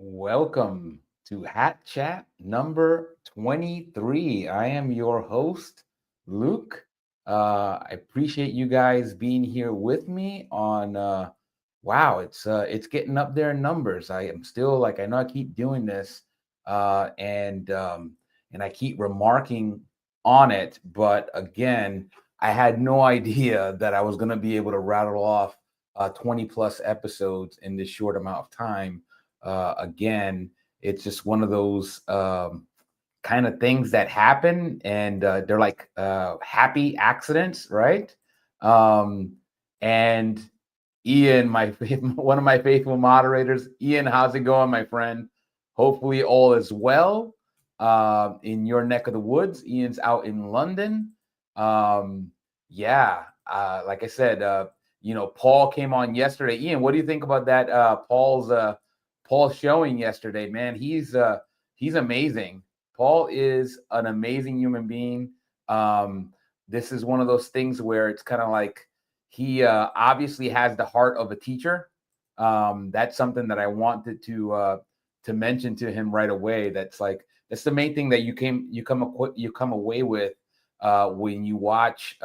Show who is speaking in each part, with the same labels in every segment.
Speaker 1: Welcome to Hat Chat number 23. I am your host, Luke. I appreciate you guys being here with me on wow, it's getting up there in numbers. I am still like I know I keep doing this and I keep remarking on it, but again, I had no idea that I was going to be able to rattle off 20 plus episodes in this short amount of time. Again, it's just one of those kind of things that happen, and they're like happy accidents, right? Um, and Ian, one of my faithful moderators, Ian, how's it going, my friend? Hopefully, all is well in your neck of the woods. Ian's out in London. Yeah, like I said, Paul came on yesterday. Ian, what do you think about that? Paul's showing yesterday, man. He's amazing. Paul is an amazing human being. This is one of those things where it's kind of like he obviously has the heart of a teacher. That's something that I wanted to mention to him right away. That's the main thing that you come away with when you watch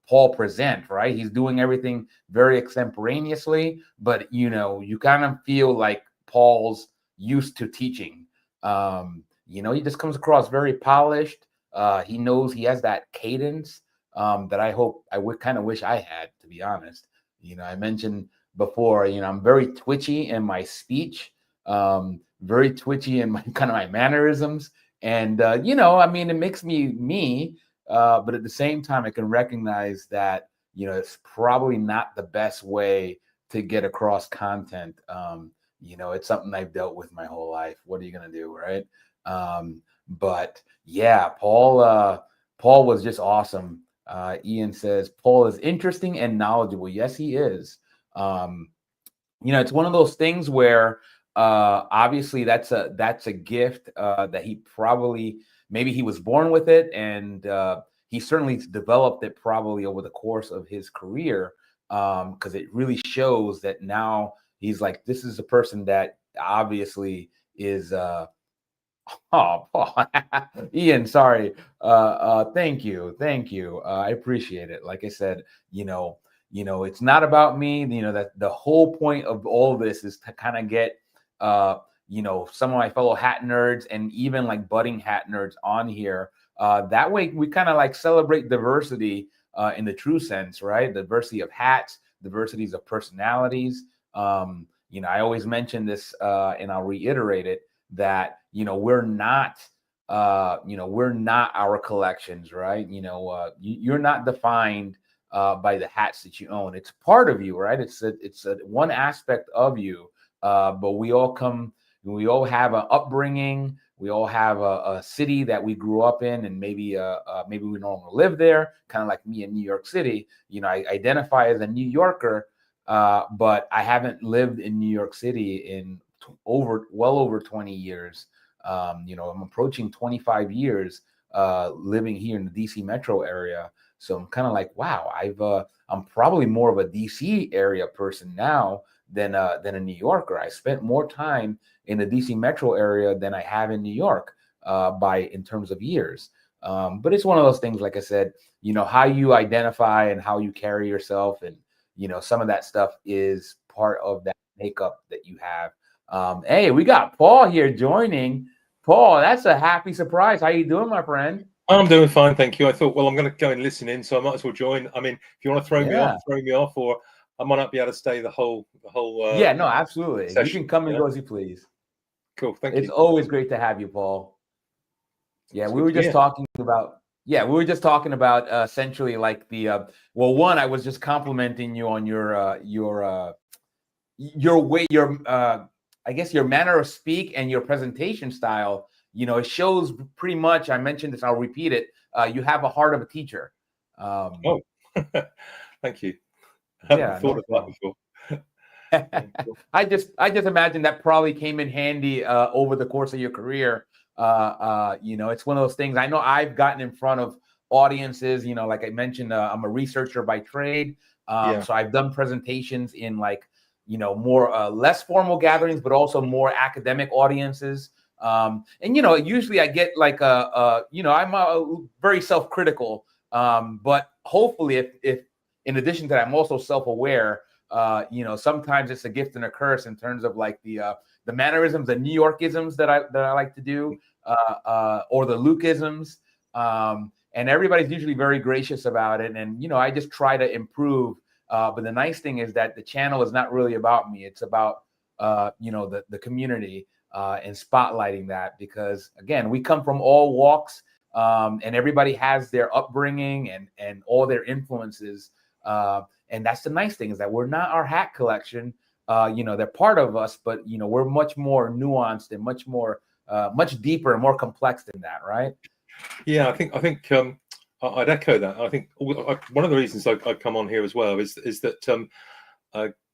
Speaker 1: Paul present, right? He's doing everything very extemporaneously, but you kind of feel like Paul's used to teaching. He just comes across very polished. He knows he has that cadence that I would kind of wish I had, to be honest. I mentioned before, I'm very twitchy in my speech, very twitchy in my kind of my mannerisms. And, it makes me, but at the same time, I can recognize that, it's probably not the best way to get across content. It's something I've dealt with my whole life. What are you going to do, right? But yeah, Paul was just awesome. Ian says, Paul is interesting and knowledgeable. Yes, he is. It's one of those things where obviously that's a gift that he probably, maybe he was born with it, and he certainly developed it probably over the course of his career, because it really shows that now he's like, this is a person that obviously is oh, Paul. Ian, sorry. Thank you. I appreciate it. Like I said, it's not about me. That the whole point of all of this is to kind of get, some of my fellow hat nerds and even like budding hat nerds on here. That way we kind of like celebrate diversity in the true sense, right? Diversity of hats, diversities of personalities. I always mention this, and I'll reiterate it, that we're not our collections, right? You're not defined by the hats that you own. It's part of you, right? It's one aspect of you, but we all have an upbringing. We all have a city that we grew up in, and maybe we no longer live there, kind of like me in New York City. I identify as a New Yorker, but I haven't lived in New York City in well over 20 years. I'm approaching 25 years living here in the DC metro area. So I'm kind of like, wow, I'm probably more of a DC area person now than a New Yorker. I spent more time in the DC metro area than I have in New York in terms of years. But it's one of those things, like I said, how you identify and how you carry yourself, and some of that stuff is part of that makeup that you have. Hey, we got Paul here joining. Paul, that's a happy surprise. How you doing, my friend?
Speaker 2: I'm doing fine, thank you. I thought, well, I'm going to go and listen in, so I might as well join. I mean, if you want to throw me off, or I might not be able to stay the whole.
Speaker 1: Yeah, no, absolutely.
Speaker 2: Session,
Speaker 1: you can come and go as you please.
Speaker 2: Cool, thank you.
Speaker 1: It's always great to have you, Paul. Yeah, we were just talking about. Yeah, we were just talking about essentially like the. Well, one, I was just complimenting you on your way, I guess your manner of speak and your presentation style. It shows pretty much. I mentioned this. I'll repeat it. You have a heart of a teacher.
Speaker 2: Oh, thank you.
Speaker 1: I haven't thought of that before. I just imagine that probably came in handy over the course of your career. It's one of those things. I know I've gotten in front of audiences. Like I mentioned, I'm a researcher by trade. So I've done presentations in like more less formal gatherings, but also more academic audiences. And usually I get like I'm very self-critical, but hopefully if in addition to that, I'm also self-aware. Sometimes it's a gift and a curse in terms of like the mannerisms, the New Yorkisms that I like to do, or the Lukeisms. And everybody's usually very gracious about it. And I just try to improve. But the nice thing is that the channel is not really about me. It's about the community and spotlighting that, because again, we come from all walks, and everybody has their upbringing and all their influences. And that's the nice thing, is that we're not our hat collection. They're part of us, but we're much more nuanced and much more much deeper and more complex than that, right?
Speaker 2: Yeah, I think I'd echo that. I think one of the reasons I come on here as well is that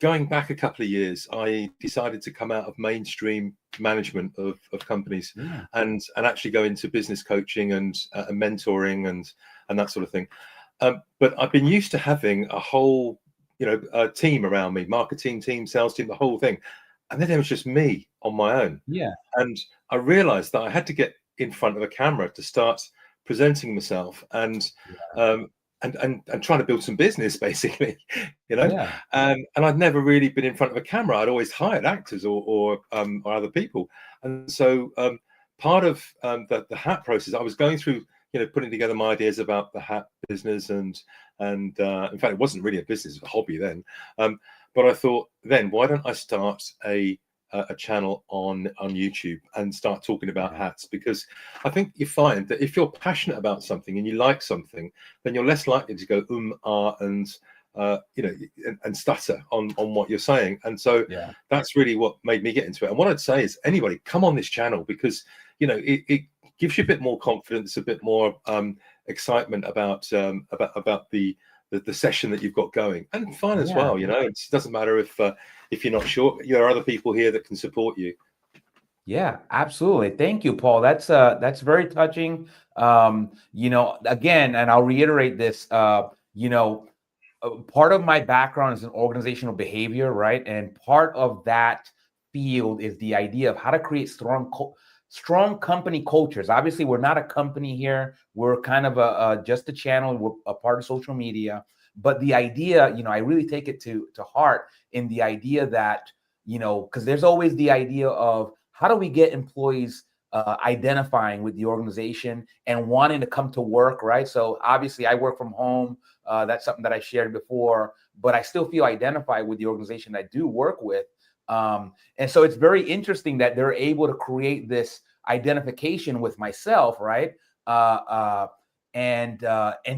Speaker 2: going back a couple of years, I decided to come out of mainstream management of companies, and actually go into business coaching and mentoring and that sort of thing. But I've been used to having a whole a team around me, marketing team, sales team, the whole thing, and then it was just me on my own. And I realized that I had to get in front of a camera to start presenting myself and trying to build some business, basically, and I'd never really been in front of a camera. I'd always hired actors or other people. And so part of the hat process, I was going through putting together my ideas about the hat business, and in fact it wasn't really a business, it was a hobby then, but I thought, then why don't I start a channel on YouTube and start talking about hats? Because I think you find that if you're passionate about something and you like something, then you're less likely to go and stutter on what you're saying. And so that's really what made me get into it. And what I'd say is, anybody come on this channel, because it gives you a bit more confidence, a bit more excitement about the session that you've got going, and fun as well. It doesn't matter if you're not sure. There are other people here that can support you.
Speaker 1: Yeah, absolutely. Thank you, Paul. That's very touching. Again, and I'll reiterate this. Part of my background is in organizational behavior, right? And part of that field is the idea of how to create strong company cultures. Obviously, we're not a company here. We're kind of just a channel. We're a part of social media. But the idea, I really take it to heart in the idea that, because there's always the idea of how do we get employees identifying with the organization and wanting to come to work, right? So obviously I work from home. That's something that I shared before, but I still feel identified with the organization I do work with. And so it's very interesting that they're able to create this identification with myself, right? And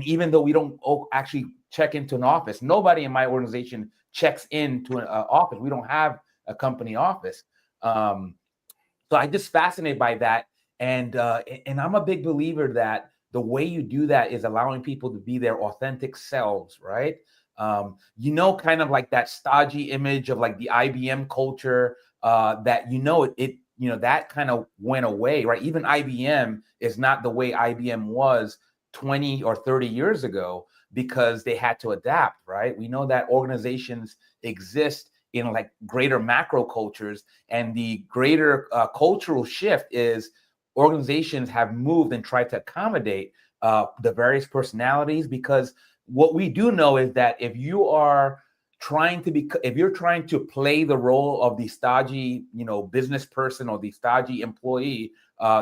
Speaker 1: even though we don't actually check into an office, nobody in my organization checks into an office. We don't have a company office. So I'm just fascinated by that. And I'm a big believer that the way you do that is allowing people to be their authentic selves, right? Kind of like that stodgy image of like the IBM culture, that that kind of went away, right? Even IBM is not the way IBM was 20 or 30 years ago, because they had to adapt, right? We know that organizations exist in like greater macro cultures, and the greater cultural shift is organizations have moved and tried to accommodate the various personalities, because what we do know is that if you're trying to play the role of the stodgy, business person or the stodgy employee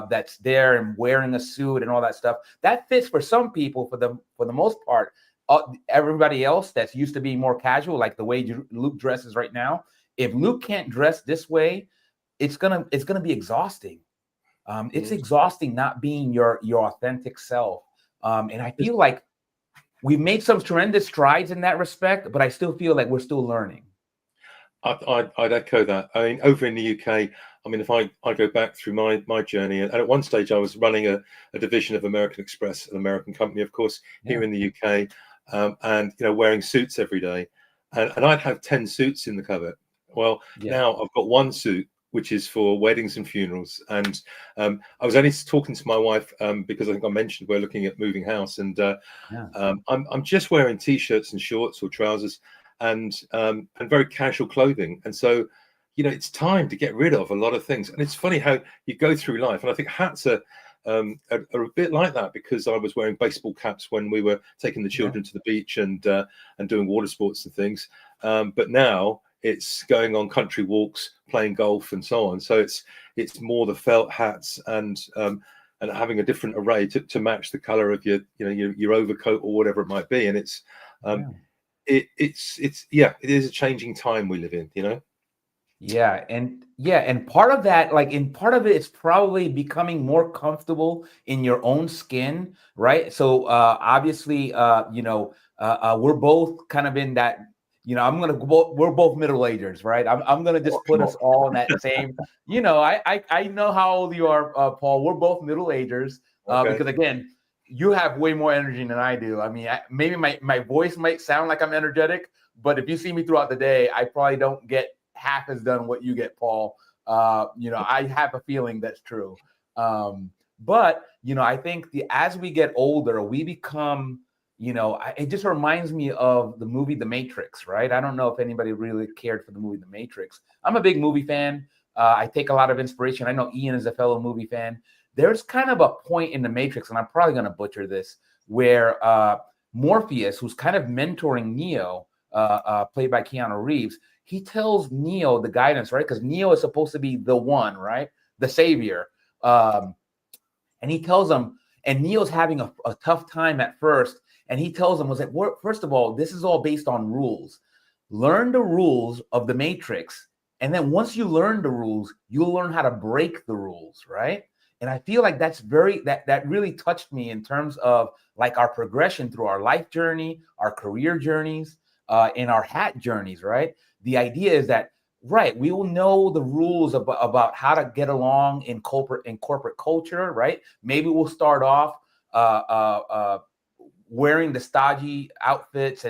Speaker 1: that's there and wearing a suit and all that stuff, that fits for some people. For the most part, everybody else that's used to being more casual, like the way Luke dresses right now, if Luke can't dress this way, it's gonna be exhausting. It's exhausting not being your authentic self. And I feel like we've made some tremendous strides in that respect, but I still feel like we're still learning.
Speaker 2: I'd echo that. I mean, over in the UK, I mean, if I go back through my journey, and at one stage I was running a division of American Express, an American company, of course, here in the UK, and wearing suits every day, and I'd have 10 suits in the cupboard. Well, now I've got one suit, which is for weddings and funerals. And I was only talking to my wife because I think I mentioned we're looking at moving house, and I'm just wearing t-shirts and shorts or trousers. and very casual clothing. And so, you know, it's time to get rid of a lot of things. And it's funny how you go through life, and I think hats are a bit like that, because I was wearing baseball caps when we were taking the children to the beach and doing water sports and things. But now it's going on country walks, playing golf, and so on. So it's more the felt hats and having a different array to match the color of your overcoat or whatever it might be. And it is a changing time we live in, you know.
Speaker 1: And part of that, like, in part of it, it's probably becoming more comfortable in your own skin, right? So obviously, we're both kind of in that. We're both middle agers, right? I'm gonna just put us all in that same. I know how old you are, Paul. We're both middle agers, because again, you have way more energy than I do. I mean, maybe my voice might sound like I'm energetic, but if you see me throughout the day, I probably don't get half as done what you get, Paul. I have a feeling that's true. But I think as we get older, we become, it just reminds me of the movie The Matrix, right? I don't know if anybody really cared for the movie The Matrix. I'm a big movie fan. I take a lot of inspiration. I know Ian is a fellow movie fan. There's kind of a point in The Matrix, and I'm probably going to butcher this, where Morpheus, who's kind of mentoring Neo, played by Keanu Reeves, he tells Neo the guidance, right? Because Neo is supposed to be the one, right? The savior. And he tells him, and Neo's having a tough time at first. And he tells him, first of all, this is all based on rules. Learn the rules of the Matrix. And then once you learn the rules, you'll learn how to break the rules, right? And I feel like that really touched me in terms of like our progression through our life journey, our career journeys, and our hat journeys, right? The idea is that, right, we will know the rules about how to get along in corporate culture, right? Maybe we'll start off wearing the stodgy outfits,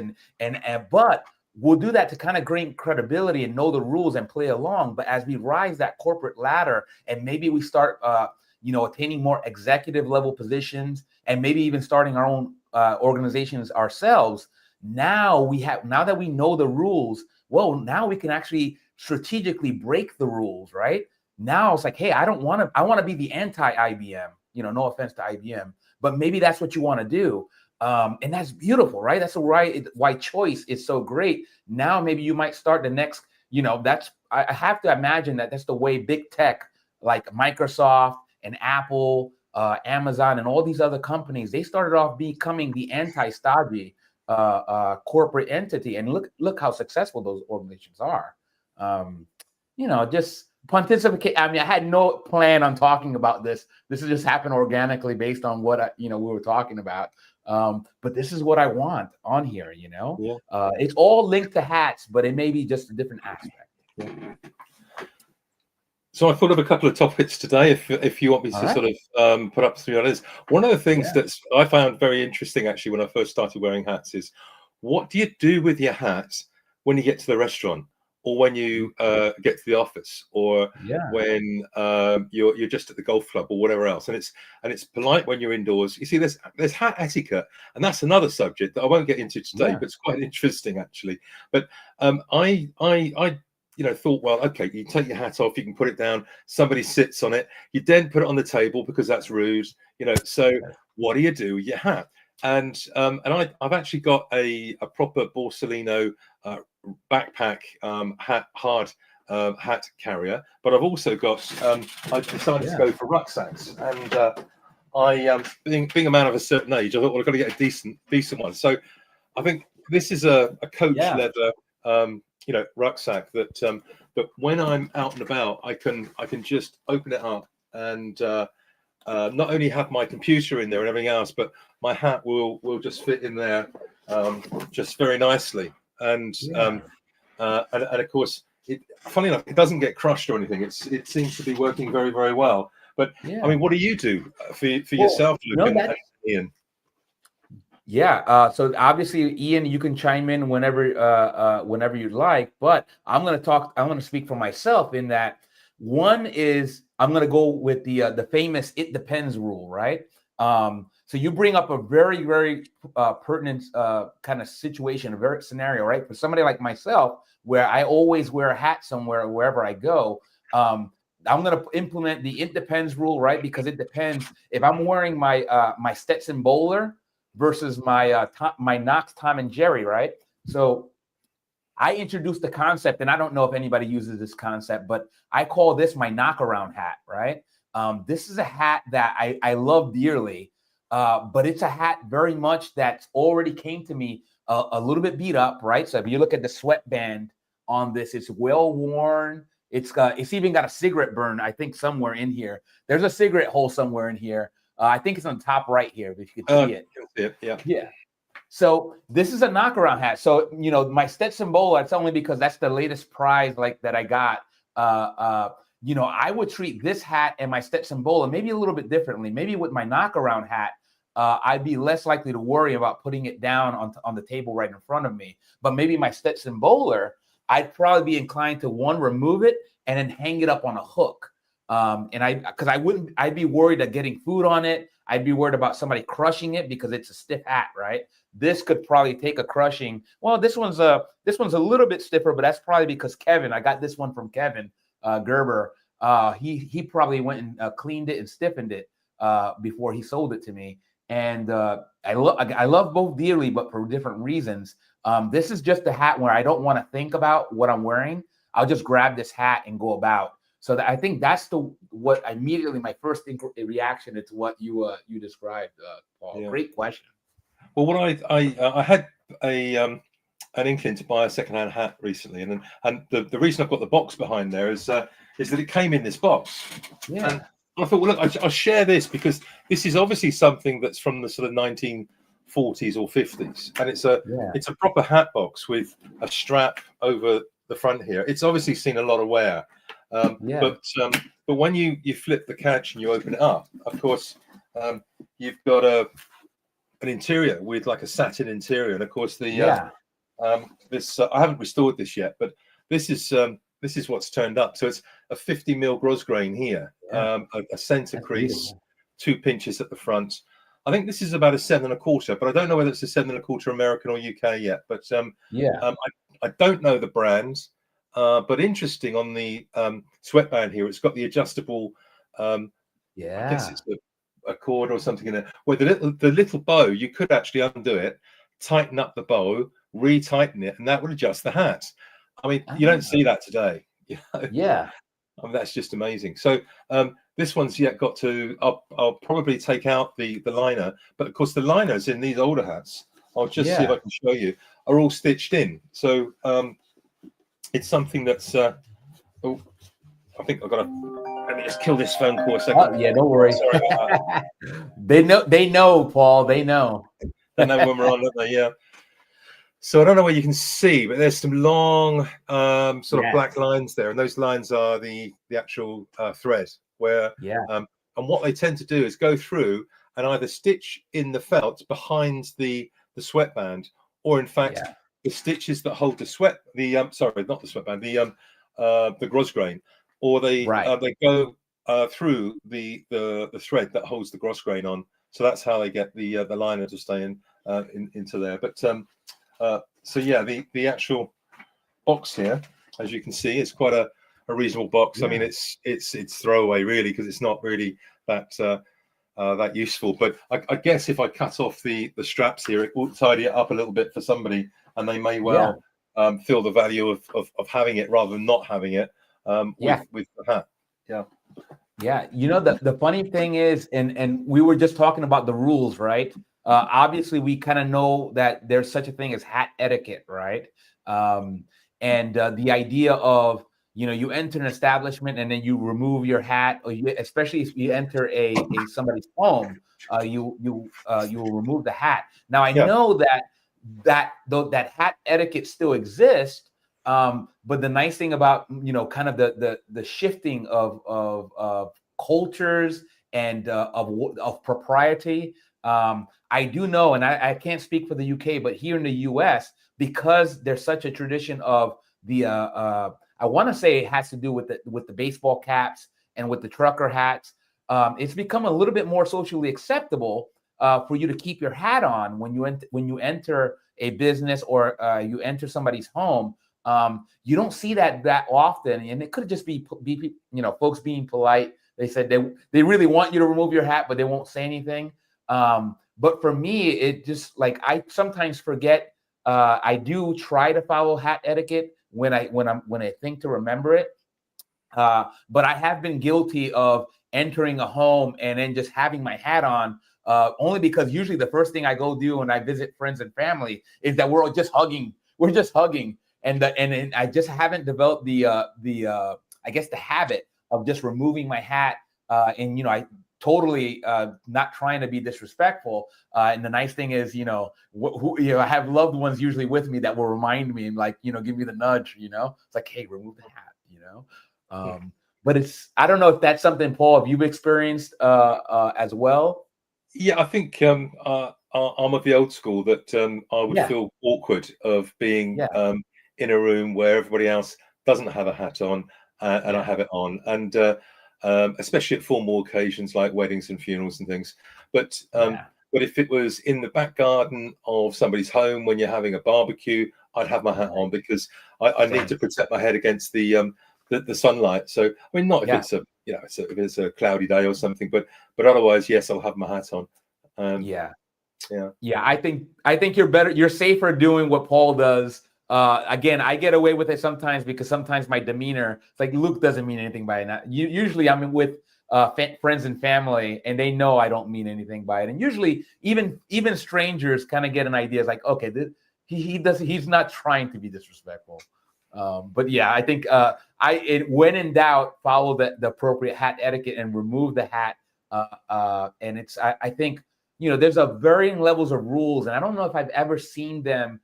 Speaker 1: but we'll do that to kind of gain credibility and know the rules and play along. But as we rise that corporate ladder, and maybe we start, attaining more executive level positions, and maybe even starting our own organizations ourselves. Now that we know the rules, well, now we can actually strategically break the rules, right? Now it's like, hey, I want to be the anti-IBM, no offense to IBM, but maybe that's what you want to do. And that's beautiful, right? That's why choice is so great. Now, maybe you might start the next, I have to imagine that's the way big tech like Microsoft and Apple, Amazon, and all these other companies, they started off becoming the anti-stodgy corporate entity, and look how successful those organizations are. Just pontificate. I mean, I had no plan on talking about this. This has just happened organically based on what we were talking about. But this is what I want on here. It's all linked to hats, but it may be just a different aspect.
Speaker 2: Yeah. So I thought of a couple of topics today, if you want me to sort of put up 3 others. One of the things that I found very interesting, actually, when I first started wearing hats is, what do you do with your hat when you get to the restaurant, or when you get to the office, or when you're just at the golf club or whatever else? And it's polite when you're indoors. You see, there's hat etiquette, and that's another subject that I won't get into today, but it's quite interesting, actually. But I thought, well, okay, you take your hat off, you can put it down, somebody sits on it, you then put it on the table because that's rude, so what do you do with your hat? And I've actually got a proper Borsellino backpack hard hat carrier, but I've also got I've decided to go for rucksacks, and being a man of a certain age, I thought, well, I've got to get a decent one. So I think this is a coach leather rucksack that when I'm out and about, I can just open it up and not only have my computer in there and everything else, but my hat will just fit in there just very nicely. And of course, funny enough, it doesn't get crushed or anything. It seems to be working very, very well. But I mean, what do you do for yourself, Ian?
Speaker 1: So obviously, Ian, you can chime in whenever you'd like, but I'm going to speak for myself in that one is I'm going to go with the famous "it depends" rule, right? So you bring up a very, very pertinent kind of situation, a very scenario, right? For somebody like myself, where I always wear a hat somewhere, wherever I go, I'm going to implement the it depends rule, right? Because it depends if I'm wearing my my Stetson bowler versus my my Knox Tom and Jerry, right? So I introduced the concept, and I don't know if anybody uses this concept, but I call this my knockaround hat, right? This is a hat that I love dearly, but it's a hat very much that's already came to me a little bit beat up, right? So if you look at the sweatband on this, it's well worn. It's even got a cigarette burn, I think, somewhere in here. There's a cigarette hole somewhere in here. I think it's on top right here, if you can see it.
Speaker 2: You can see it, yeah.
Speaker 1: Yeah. So this is a knockaround hat. So, you know, my Stetson bowler, it's only because that's the latest prize like that I got. You know, I would treat this hat and my Stetson bowler maybe a little bit differently. Maybe with my knockaround hat, I'd be less likely to worry about putting it down on the table right in front of me. But maybe my Stetson bowler, I'd probably be inclined to remove it and then hang it up on a hook. I'd be worried of getting food on it. I'd be worried about somebody crushing it because it's a stiff hat, right? This could probably take a crushing. Well, this one's a little bit stiffer, but that's probably because I got this one from Kevin Gerber. He probably went and cleaned it and stiffened it before he sold it to me. And I love both dearly, but for different reasons. This is just a hat where I don't want to think about what I'm wearing. I'll just grab this hat and go about. So I think that's what immediately my first reaction is what you described, Paul. Yeah. Great question.
Speaker 2: Well, what I had an inkling to buy a secondhand hat recently, and the reason I've got the box behind there is that it came in this box.
Speaker 1: Yeah.
Speaker 2: And I thought, well, look, I'll share this because this is obviously something that's from the sort of 1940s or 50s, and it's a proper hat box with a strap over the front here. It's obviously seen a lot of wear. But when you flip the catch and you open it up, of course, you've got an interior with like a satin interior, and of course this I haven't restored this yet, but this is what's turned up. So it's a 50 mil grosgrain here, a center crease, 2 pinches at the front. I think this is about a 7 1/4, but I don't know whether it's a 7 1/4 American or UK yet. But I don't know the brand. But interesting on the sweatband here, it's got the adjustable. I guess it's a cord or something in it. Where the little bow, you could actually undo it, tighten up the bow, retighten it, and that would adjust the hat. I mean, you don't see that today. You know?
Speaker 1: Yeah.
Speaker 2: I mean, that's just amazing. So this one's got to. I'll probably take out the liner, but of course the liners in these older hats, I'll just see if I can show you, are all stitched in. So it's something that's. Oh, I think I've got to. Let me just kill this phone call a second.
Speaker 1: Yeah, don't worry.
Speaker 2: Sorry about that.
Speaker 1: They know, Paul. They know.
Speaker 2: They know when we're on, don't they? Yeah. So I don't know where you can see, but there's some long sort of black lines there, and those lines are the actual thread. Where and what they tend to do is go through and either stitch in the felt behind the sweatband, or in fact the stitches that hold the sorry, not the sweatband, the grosgrain, or they go through the thread that holds the grosgrain on. So that's how they get the liner to stay into there. But so yeah, the actual box here, as you can see, is quite a reasonable box. I mean, it's throwaway really, because it's not really that useful. But I guess if I cut off the straps here, it will tidy it up a little bit for somebody, and they may well feel the value of having it rather than not having it with the hat.
Speaker 1: Yeah, you know, the funny thing is, and we were just talking about the rules, right? Obviously, we kind of know that there's such a thing as hat etiquette, right? And the idea of, you know, you enter an establishment and then you remove your hat, or especially if you enter somebody's home, you will remove the hat. Now I know that hat etiquette still exists, but the nice thing about, you know, kind of the shifting of cultures and of propriety. I do know, and I can't speak for the UK, but here in the US, because there's such a tradition of the I want to say it has to do with the baseball caps and with the trucker hats. it's become a little bit more socially acceptable for you to keep your hat on when you enter a business or you enter somebody's home. You don't see that often, and it could just be folks being polite. They said they really want you to remove your hat, but they won't say anything. But for me, it just like I sometimes forget. I do try to follow hat etiquette when I think to remember it. But I have been guilty of entering a home and then just having my hat on, only because usually the first thing I go do when I visit friends and family is that we're just hugging. We're just hugging, and I just haven't developed the I guess the habit of just removing my hat. And I totally not trying to be disrespectful. And the nice thing is, I have loved ones usually with me that will remind me and give me the nudge. It's like, hey, remove the hat. But I don't know if that's something, Paul, have you experienced as well?
Speaker 2: Yeah, I think I'm of the old school that I would feel awkward of being in a room where everybody else doesn't have a hat on and I have it on, and especially at formal occasions like weddings and funerals and things. But if it was in the back garden of somebody's home when you're having a barbecue, I'd have my hat on because I need to protect my head against the sunlight. So I mean, not if it's if it's a cloudy day or something, but otherwise, yes, I'll have my hat on.
Speaker 1: I think you're better. You're safer doing what Paul does. Again, I get away with it sometimes because sometimes my demeanor, it's like Luke doesn't mean anything by it. Usually I'm with friends and family, and they know I don't mean anything by it. And usually even strangers kind of get an idea. It's like, okay, he's not trying to be disrespectful. But I think when in doubt, follow the appropriate hat etiquette and remove the hat. And I think, there's a varying levels of rules, and I don't know if I've ever seen them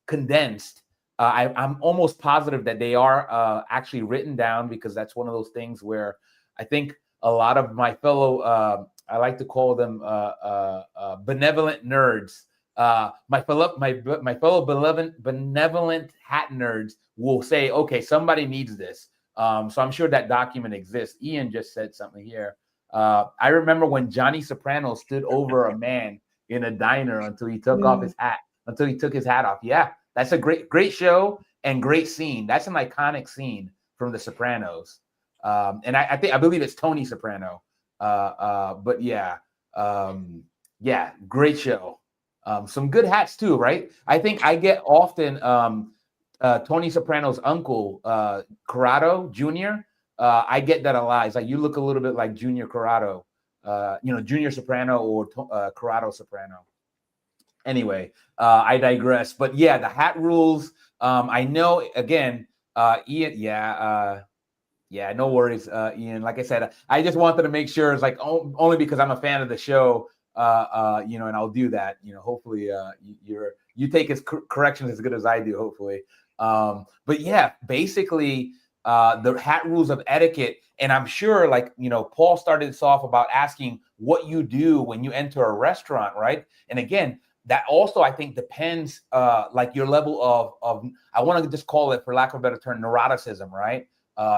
Speaker 1: condensed. I'm almost positive that they are actually written down, because that's one of those things where I think a lot of my fellow, I like to call them benevolent nerds. My fellow benevolent hat nerds will say, okay, somebody needs this. So I'm sure that document exists. Ian just said something here. I remember when Johnny Soprano stood over a man in a diner until he took off his hat, until he took his hat off. Yeah, that's a great show and great scene. That's an iconic scene from The Sopranos. And I believe it's Tony Soprano. But great show. Some good hats too, right? I think I get often Tony Soprano's uncle, Corrado Jr. I get that a lot. It's like you look a little bit like Junior Corrado, Junior Soprano or Corrado Soprano. Anyway, I digress. But the hat rules. I know again, Ian. No worries, Ian. Like I said, I just wanted to make sure it's like only because I'm a fan of the show. And I'll do that. Hopefully, you take his corrections as good as I do. Hopefully, but basically, the hat rules of etiquette, and I'm sure, Paul started this off about asking what you do when you enter a restaurant, right? And again, that also I think depends, your level of I want to just call it, for lack of a better term, neuroticism, right?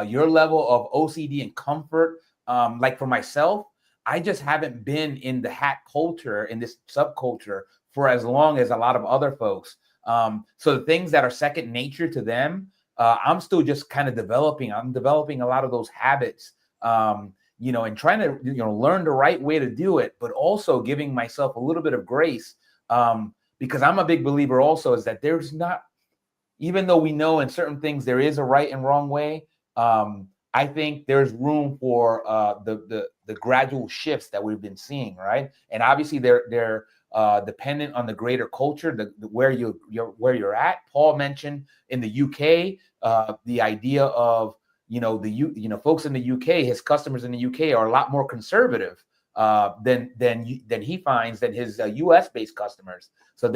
Speaker 1: Your level of OCD and comfort. Like for myself, I just haven't been in the hat culture, in this subculture, for as long as a lot of other folks. So the things that are second nature to them, I'm still just kind of developing. I'm developing a lot of those habits, and trying to, learn the right way to do it, but also giving myself a little bit of grace, because I'm a big believer also is that there's not, even though we know in certain things there is a right and wrong way, I think there's room for the gradual shifts that we've been seeing, right? And obviously they're dependent on the greater culture, where you're at. Paul mentioned in the UK, the idea of folks in the UK, his customers in the UK are a lot more conservative than he finds than his US based customers. So if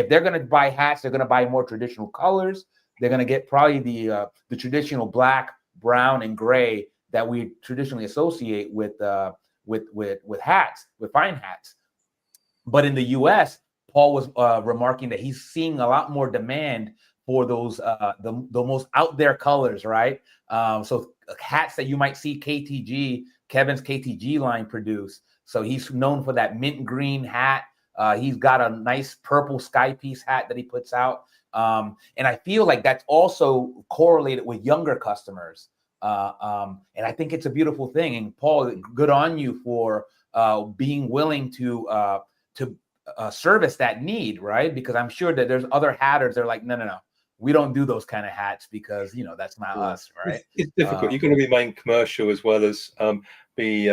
Speaker 1: they're gonna buy hats, they're gonna buy more traditional colors. They're gonna get probably the traditional black, brown, and gray that we traditionally associate with hats, with fine hats. But in the U.S., Paul was remarking that he's seeing a lot more demand for those the most out there colors, right? So hats that you might see KTG Kevin's KTG line produce. So he's known for that mint green hat. He's got a nice purple sky piece hat that he puts out. And I feel like that's also correlated with younger customers. And I think it's a beautiful thing. And Paul, good on you for being willing to service that need, right? Because I'm sure that there's other hatters that are like, no, we don't do those kind of hats because, you know, that's not us, right?
Speaker 2: It's difficult. You've got to remain commercial as well as be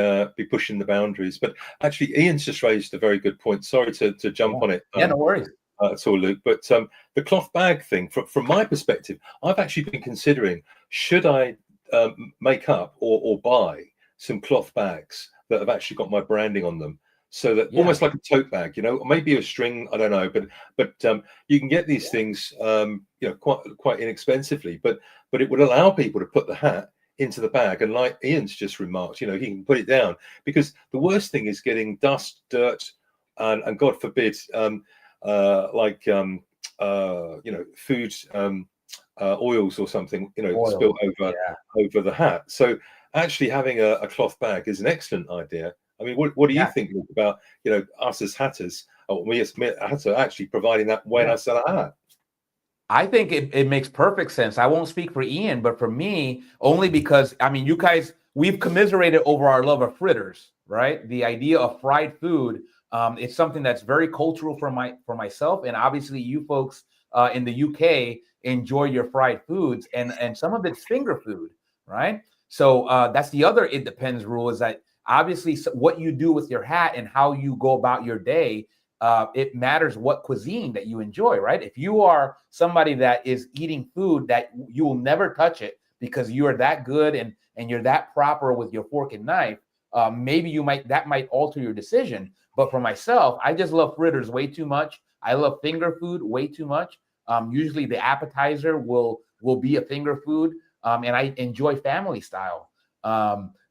Speaker 2: pushing the boundaries. But actually, Ian's just raised a very good point. Sorry to jump on it.
Speaker 1: Yeah, no worries.
Speaker 2: At all, Luke. But the cloth bag thing, from my perspective, I've actually been considering, should I make up or buy some cloth bags that have actually got my branding on them, so that almost like a tote bag, you know, maybe a string, I don't know, but you can get these things, you know, quite inexpensively, but it would allow people to put the hat into the bag, and like Ian's just remarked, you know, he can put it down, because the worst thing is getting dust, dirt, and God forbid, you know, food oils or something, you know, spilled over the hat. So actually having a cloth bag is an excellent idea. I mean, what do you think about, you know, us as hatters, or me as hatter, actually providing that when I sell a hat?
Speaker 1: I think it makes perfect sense. I won't speak for Ian, but for me, only because, I mean, you guys, we've commiserated over our love of fritters, right? The idea of fried food, it's something that's very cultural for myself, and obviously you folks in the UK enjoy your fried foods, and some of it's finger food, right? So that's the other it depends rule, is that obviously what you do with your hat and how you go about your day, it matters what cuisine that you enjoy, right? If you are somebody that is eating food that you will never touch it because you are that good and you're that proper with your fork and knife, maybe that might alter your decision. But for myself, I just love fritters way too much. I love finger food way too much. Usually the appetizer will be a finger food, and I enjoy family style.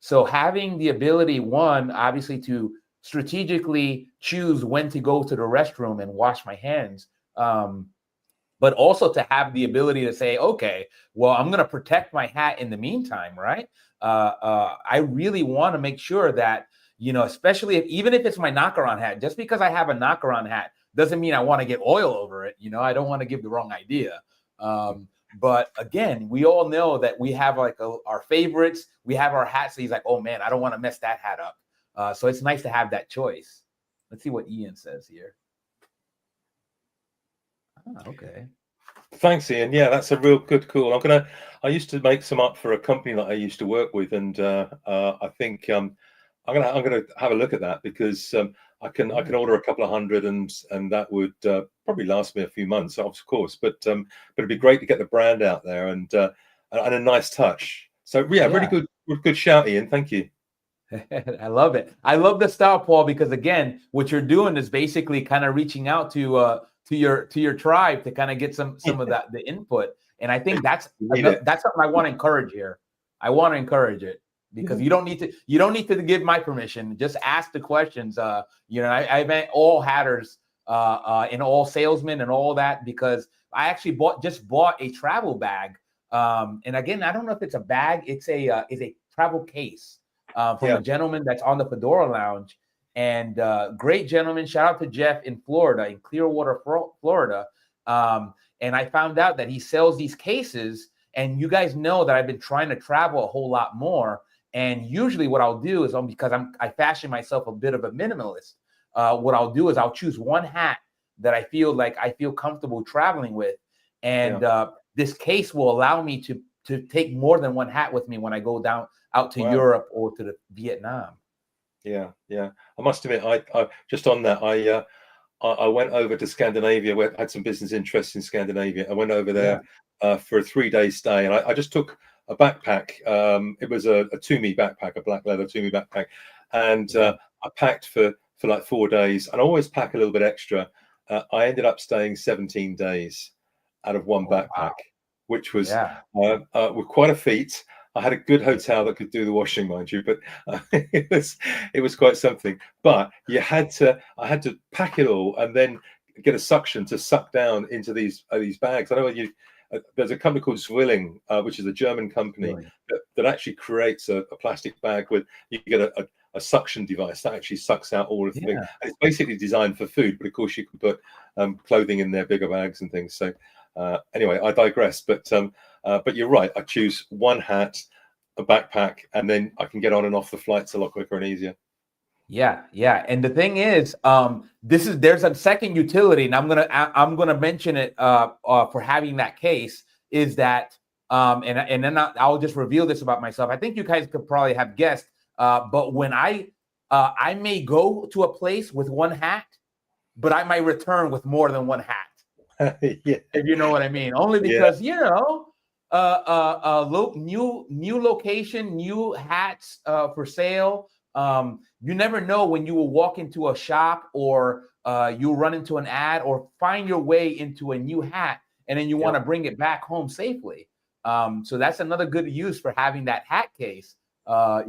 Speaker 1: So having the ability, one, obviously to strategically choose when to go to the restroom and wash my hands, but also to have the ability to say, okay, well, I'm going to protect my hat in the meantime, right? I really want to make sure that, you know, especially even if it's my knocker-on hat, just because I have a knocker-on hat doesn't mean I want to get oil over it. You know, I don't want to give the wrong idea. But again, we all know that we have like our favorites. We have our hats. So he's like, oh man, I don't want to mess that hat up. So it's nice to have that choice. Let's see what Ian says here. Okay.
Speaker 2: Thanks, Ian. Yeah, that's a real good call. I used to make some up for a company that I used to work with, and I think I'm gonna have a look at that, because I can order a couple of hundred, and that would probably last me a few months, of course. But it'd be great to get the brand out there, and a nice touch. So yeah, really good shout, Ian. Thank you.
Speaker 1: I love it. I love the style, Paul, because again, what you're doing is basically kind of reaching out to your tribe to kind of get some of that the input. And I think that's something I want to encourage here. I want to encourage it, because you don't need to give my permission. Just ask the questions. You know, I met all hatters and all salesmen and all that, because I actually just bought a travel bag. And again, I don't know if it's a bag. It's a travel case from a gentleman that's on the Fedora Lounge, and great gentleman. Shout out to Jeff in Florida, in Clearwater, Florida. And I found out that he sells these cases. And you guys know that I've been trying to travel a whole lot more. And usually what I'll do is, because I fashion myself a bit of a minimalist, what I'll do is I'll choose one hat that I feel comfortable traveling with. And this case will allow me to take more than one hat with me when I go out to Europe or to Vietnam. Yeah.
Speaker 2: I must admit, I just on that, I went over to Scandinavia. I had some business interests in Scandinavia. I went over there for a 3-day stay, and I just took a backpack. It was a Toomey backpack, a black leather Toomey backpack, and I packed for like 4 days, and I always pack a little bit extra. I ended up staying 17 days out of one backpack, which was with quite a feat. I had a good hotel that could do the washing, mind you, but it was quite something. But I had to pack it all and then get a suction to suck down into these bags. I don't know there's a company called Zwilling, which is a German company
Speaker 1: Really?
Speaker 2: that actually creates a plastic bag with, you get a suction device that actually sucks out all of the things.
Speaker 1: Yeah.
Speaker 2: And it's basically designed for food, but of course you can put clothing in their bigger bags and things. So anyway, I digress. But you're right. I choose one hat, a backpack, and then I can get on and off the flights a lot quicker and easier.
Speaker 1: Yeah. And the thing is, there's a second utility, and I'm gonna mention it for having that case, is that and then I'll just reveal this about myself. I think you guys could probably have guessed, but when I may go to a place with one hat, but I might return with more than one hat.
Speaker 2: Yeah.
Speaker 1: If you know what I mean. Only because new location, new hats for sale. You never know when you will walk into a shop, or you'll run into an ad, or find your way into a new hat, and then you want to bring it back home safely. So that's another good use for having that hat case. I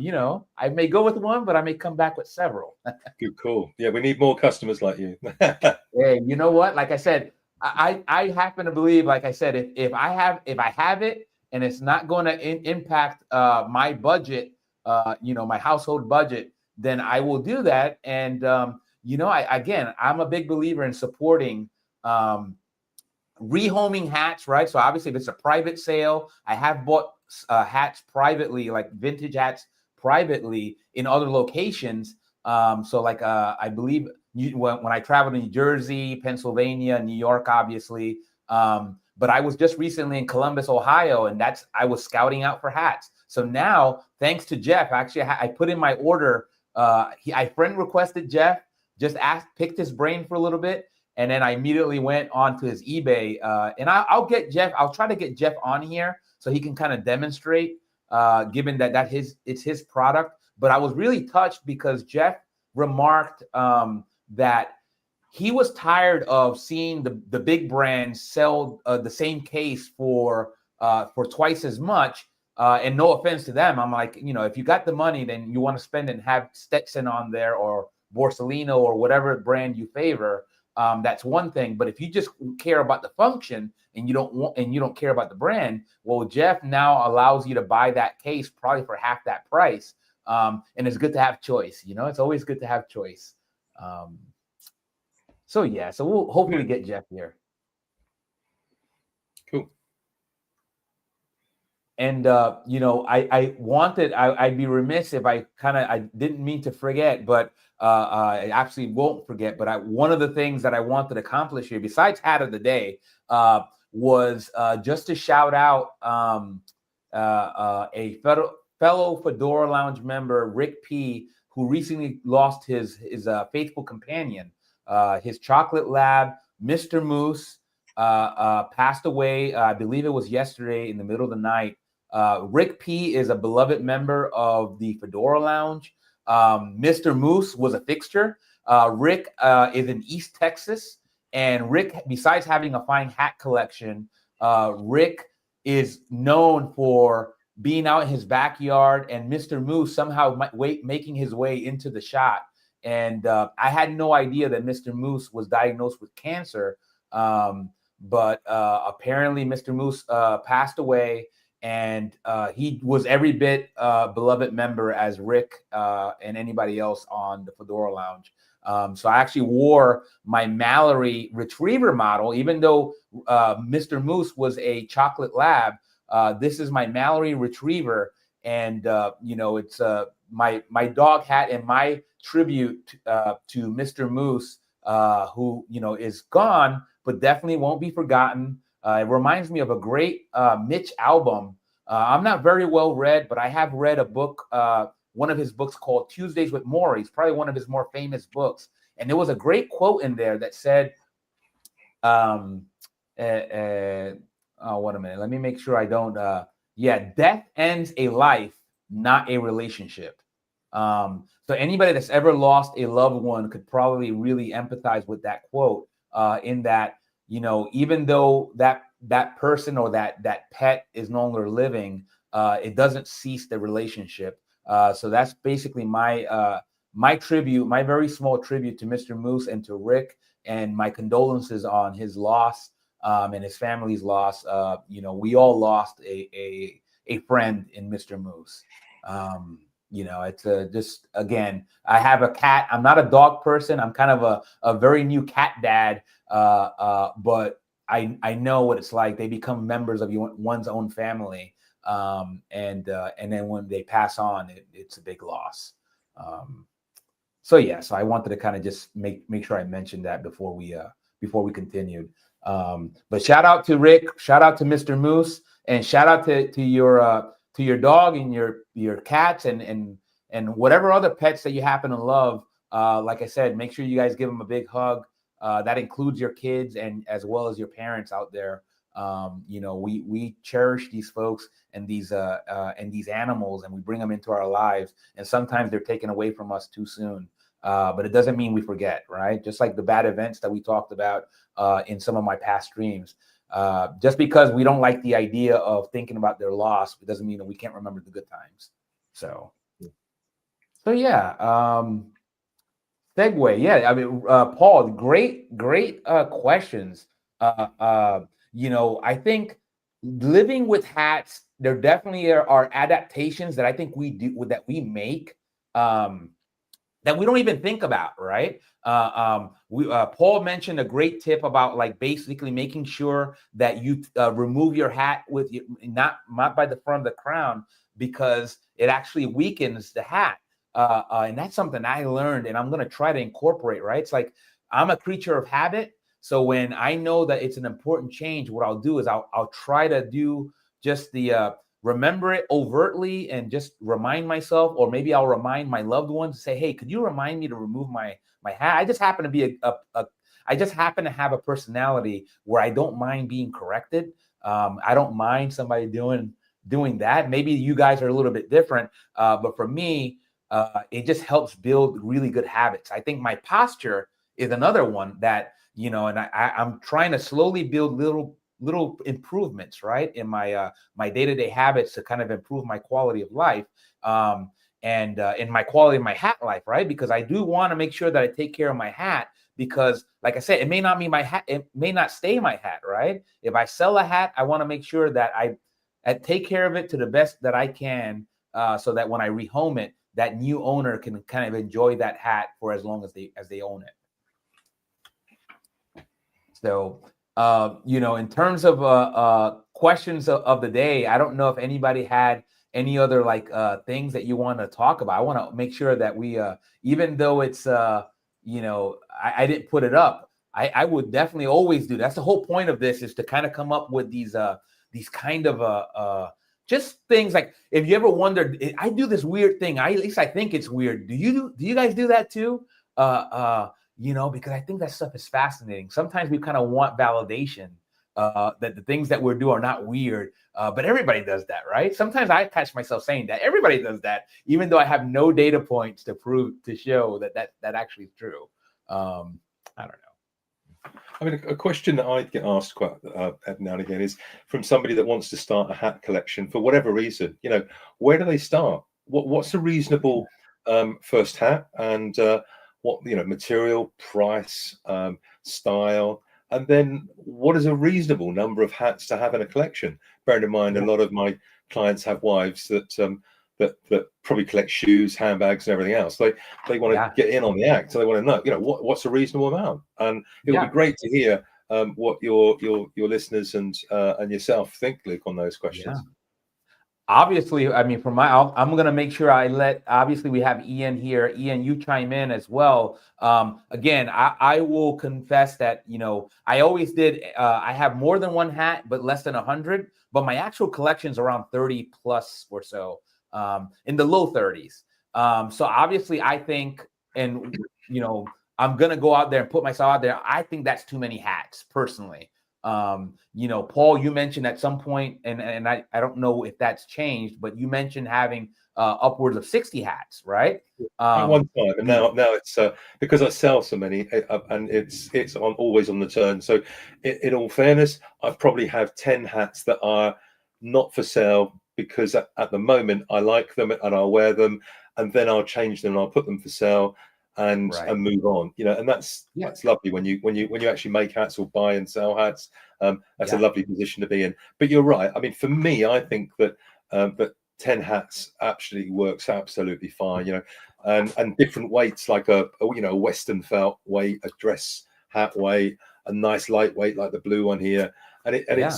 Speaker 1: may go with one, but I may come back with several.
Speaker 2: Good call. Yeah, we need more customers like you.
Speaker 1: Hey, you know what? Like I said, I happen to believe, like I said, if I have it and it's not going to impact my budget, my household budget, then I will do that. And I'm a big believer in supporting rehoming hats, right? So obviously, if it's a private sale, I have bought hats privately, like vintage hats privately in other locations. I believe when I traveled to New Jersey, Pennsylvania, New York, obviously. But I was just recently in Columbus, Ohio, and I was scouting out for hats. So now, thanks to Jeff, actually, I put in my order. I friend requested Jeff, just picked his brain for a little bit, and then I immediately went on to his eBay. And I'll get Jeff. I'll try to get Jeff on here so he can kind of demonstrate, given that it's his product. But I was really touched because Jeff remarked that he was tired of seeing the big brands sell the same case for twice as much. And no offense to them, I'm like, if you got the money, then you want to spend and have Stetson on there, or Borsalino, or whatever brand you favor. That's one thing. But if you just care about the function and you don't care about the brand, well, Jeff now allows you to buy that case probably for half that price. And it's good to have choice. It's always good to have choice. So we'll hopefully get Jeff here.
Speaker 2: Cool.
Speaker 1: And I'd be remiss if I didn't mean to forget, but I absolutely won't forget. But one of the things that I wanted to accomplish here, besides hat of the day, was just to shout out a fellow Fedora Lounge member, RickP, who recently lost his faithful companion, his chocolate lab, Mr. Moose, passed away. I believe it was yesterday in the middle of the night. RickP is a beloved member of the Fedora Lounge. Mr. Moose was a fixture. Rick is in East Texas, and Rick, besides having a fine hat collection, Rick is known for being out in his backyard, and Mr. Moose somehow making his way into the shot. And I had no idea that Mr. Moose was diagnosed with cancer, but apparently Mr. Moose passed away. And he was every bit beloved member as Rick and anybody else on the Fedora Lounge. So I actually wore my Mallory Retriever model, even though Mr. Moose was a chocolate lab. This is my Mallory Retriever, and it's my dog hat and my tribute to Mr. Moose, who is gone, but definitely won't be forgotten. It reminds me of a great Mitch album. I'm not very well read, but I have read a book, one of his books called Tuesdays with Maury. It's probably one of his more famous books. And there was a great quote in there that said, oh, wait a minute. Let me make sure I don't. Death ends a life, not a relationship. So anybody that's ever lost a loved one could probably really empathize with that quote, in that, even though that person or that pet is no longer living, it doesn't cease the relationship. So that's basically my tribute, my very small tribute to Mr. Moose and to Rick, and my condolences on his loss. and his family's loss. You know, we all lost a friend in Mr. Moose. You know, it's just, again, I have a cat. I'm not a dog person. I'm kind of a very new cat dad. But I know what it's like. They become members of one's own family. And then when they pass on, it's a big loss. So yeah, so I wanted to kind of just make sure I mentioned that before we continued. But shout out to Rick, shout out to Mr. Moose, and shout out to your dog and your cats and whatever other pets that you happen to love. Like I said, make sure you guys give them a big hug. That includes your kids and as well as your parents out there. You know, we cherish these folks and these animals, and we bring them into our lives. And sometimes they're taken away from us too soon. But it doesn't mean we forget, right? Just like the bad events that we talked about in some of my past streams. Just because we don't like the idea of thinking about their loss, it doesn't mean that we can't remember the good times. So yeah. Segue, yeah. I mean, Paul, great questions. You know, I think living with hats, there definitely are adaptations that I think we do that we make that we don't even think about, right? Paul mentioned a great tip about like basically making sure that you remove your hat with you, not by the front of the crown, because it actually weakens the hat. And that's something I learned, and I'm going to try to incorporate, right? It's like I'm a creature of habit. So when I know that it's an important change, what I'll do is I'll try to do just the remember it overtly and just remind myself, or maybe I'll remind my loved ones to say, hey, could you remind me to remove my hat? I just happen to be I just happen to have a personality where I don't mind being corrected. I don't mind somebody doing that. Maybe you guys are a little bit different, but for me, it just helps build really good habits. I think my posture is another one that, you know, and I'm trying to slowly build little improvements, right, in my my day-to-day habits to kind of improve my quality of life, and in my quality of my hat life, right? Because I do want to make sure that I take care of my hat, because like I said, it may not be my hat, it may not stay my hat, right? If I sell a hat, I want to make sure that I take care of it to the best that I can, so that when I rehome it, that new owner can kind of enjoy that hat for as long as they own it. So, you know, in terms of questions of the day, I don't know if anybody had any other like things that you want to talk about. I want to make sure that we, even though it's, you know, I didn't put it up, I would definitely always do. That's the whole point of this, is to kind of come up with these kind of just things like, if you ever wondered, I do this weird thing. At least I think it's weird. Do you guys do that too? You know, because I think that stuff is fascinating. Sometimes we kind of want validation that the things that we're doing are not weird, but everybody does that, right? Sometimes I catch myself saying that everybody does that, even though I have no data points to show that actually is true. I don't know.
Speaker 2: I mean, a question that I get asked quite now and again is from somebody that wants to start a hat collection for whatever reason. You know, where do they start? What's a reasonable first hat, and what, you know, material, price, style, and then what is a reasonable number of hats to have in a collection? Bearing in mind, a lot of my clients have wives that that probably collect shoes, handbags, and everything else. They want to get in on the act, so they want to know, you know, what's a reasonable amount. And it would be great to hear what your listeners and yourself think, Luke, on those questions.
Speaker 1: Obviously, I mean, I'm going to make sure obviously we have Ian here. Ian, you chime in as well. Again, I will confess that, you know, I always did. I have more than one hat, but less than 100. But my actual collection is around 30 plus or so, in the low 30s. So obviously, I think, and, you know, I'm going to go out there and put myself out there. I think that's too many hats, personally. You know, Paul, you mentioned at some point, and I don't know if that's changed, but you mentioned having upwards of 60 hats, right?
Speaker 2: At one time, and now it's because I sell so many, and it's always on the turn. So, in all fairness, I probably have 10 hats that are not for sale, because at the moment I like them and I'll wear them, and then I'll change them and I'll put them for sale. and
Speaker 1: Right.
Speaker 2: move on, and that's
Speaker 1: Yeah.
Speaker 2: lovely when you actually make hats or buy and sell hats. That's a
Speaker 1: Yeah.
Speaker 2: lovely position to be in. But you're right. I mean, for me, I think that that 10 hats absolutely works absolutely fine, and different weights, like a Western felt weight, a dress hat weight, a nice lightweight like the blue one here, and
Speaker 1: Yeah.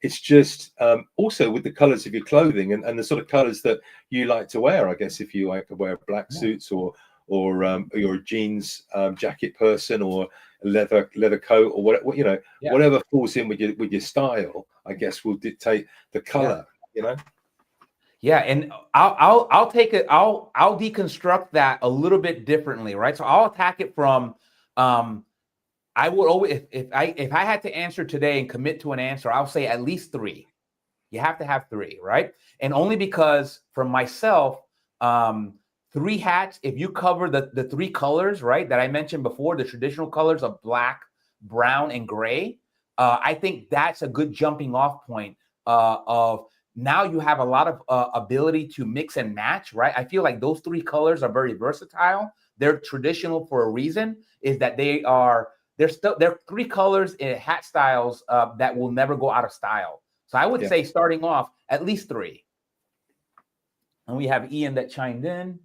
Speaker 2: it's just also with the colors of your clothing and the sort of colors that you like to wear. I guess if you like to wear black
Speaker 1: Yeah.
Speaker 2: suits, or you're a jeans jacket person, or a leather coat, or whatever,
Speaker 1: Yeah.
Speaker 2: whatever falls in with your style, I guess, will dictate the color.
Speaker 1: Yeah, and I'll take it. I'll deconstruct that a little bit differently, right? So I'll attack it from I would always, if I had to answer today and commit to an answer, I'll say at least 3. You have to have 3, right? And only because for myself, 3 hats, if you cover the 3 colors, right, that I mentioned before, the traditional colors of black, brown, and gray, I think that's a good jumping off point of now you have a lot of ability to mix and match, right? I feel like those 3 colors are very versatile. They're traditional for a reason, is that they're 3 colors in hat styles that will never go out of style. So I would say starting off at least 3. And we have Ian that chimed in.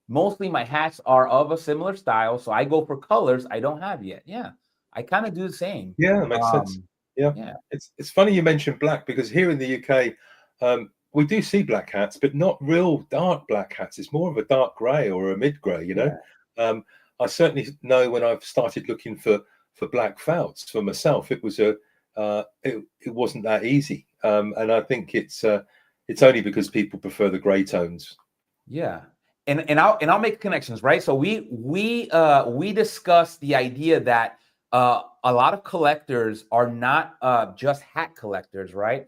Speaker 1: Mostly my hats are of a similar style, so I go for colors I don't have yet. Yeah, I kind of do the same.
Speaker 2: Yeah, that makes sense. Yeah. It's funny you mentioned black, because here in the UK, we do see black hats, but not real dark black hats. It's more of a dark grey or a mid grey, I certainly know when I've started looking for black felts for myself, it was it wasn't that easy, and I think it's only because people prefer the grey tones.
Speaker 1: Yeah, and I'll make connections, right? So we discussed the idea that a lot of collectors are not just hat collectors, right?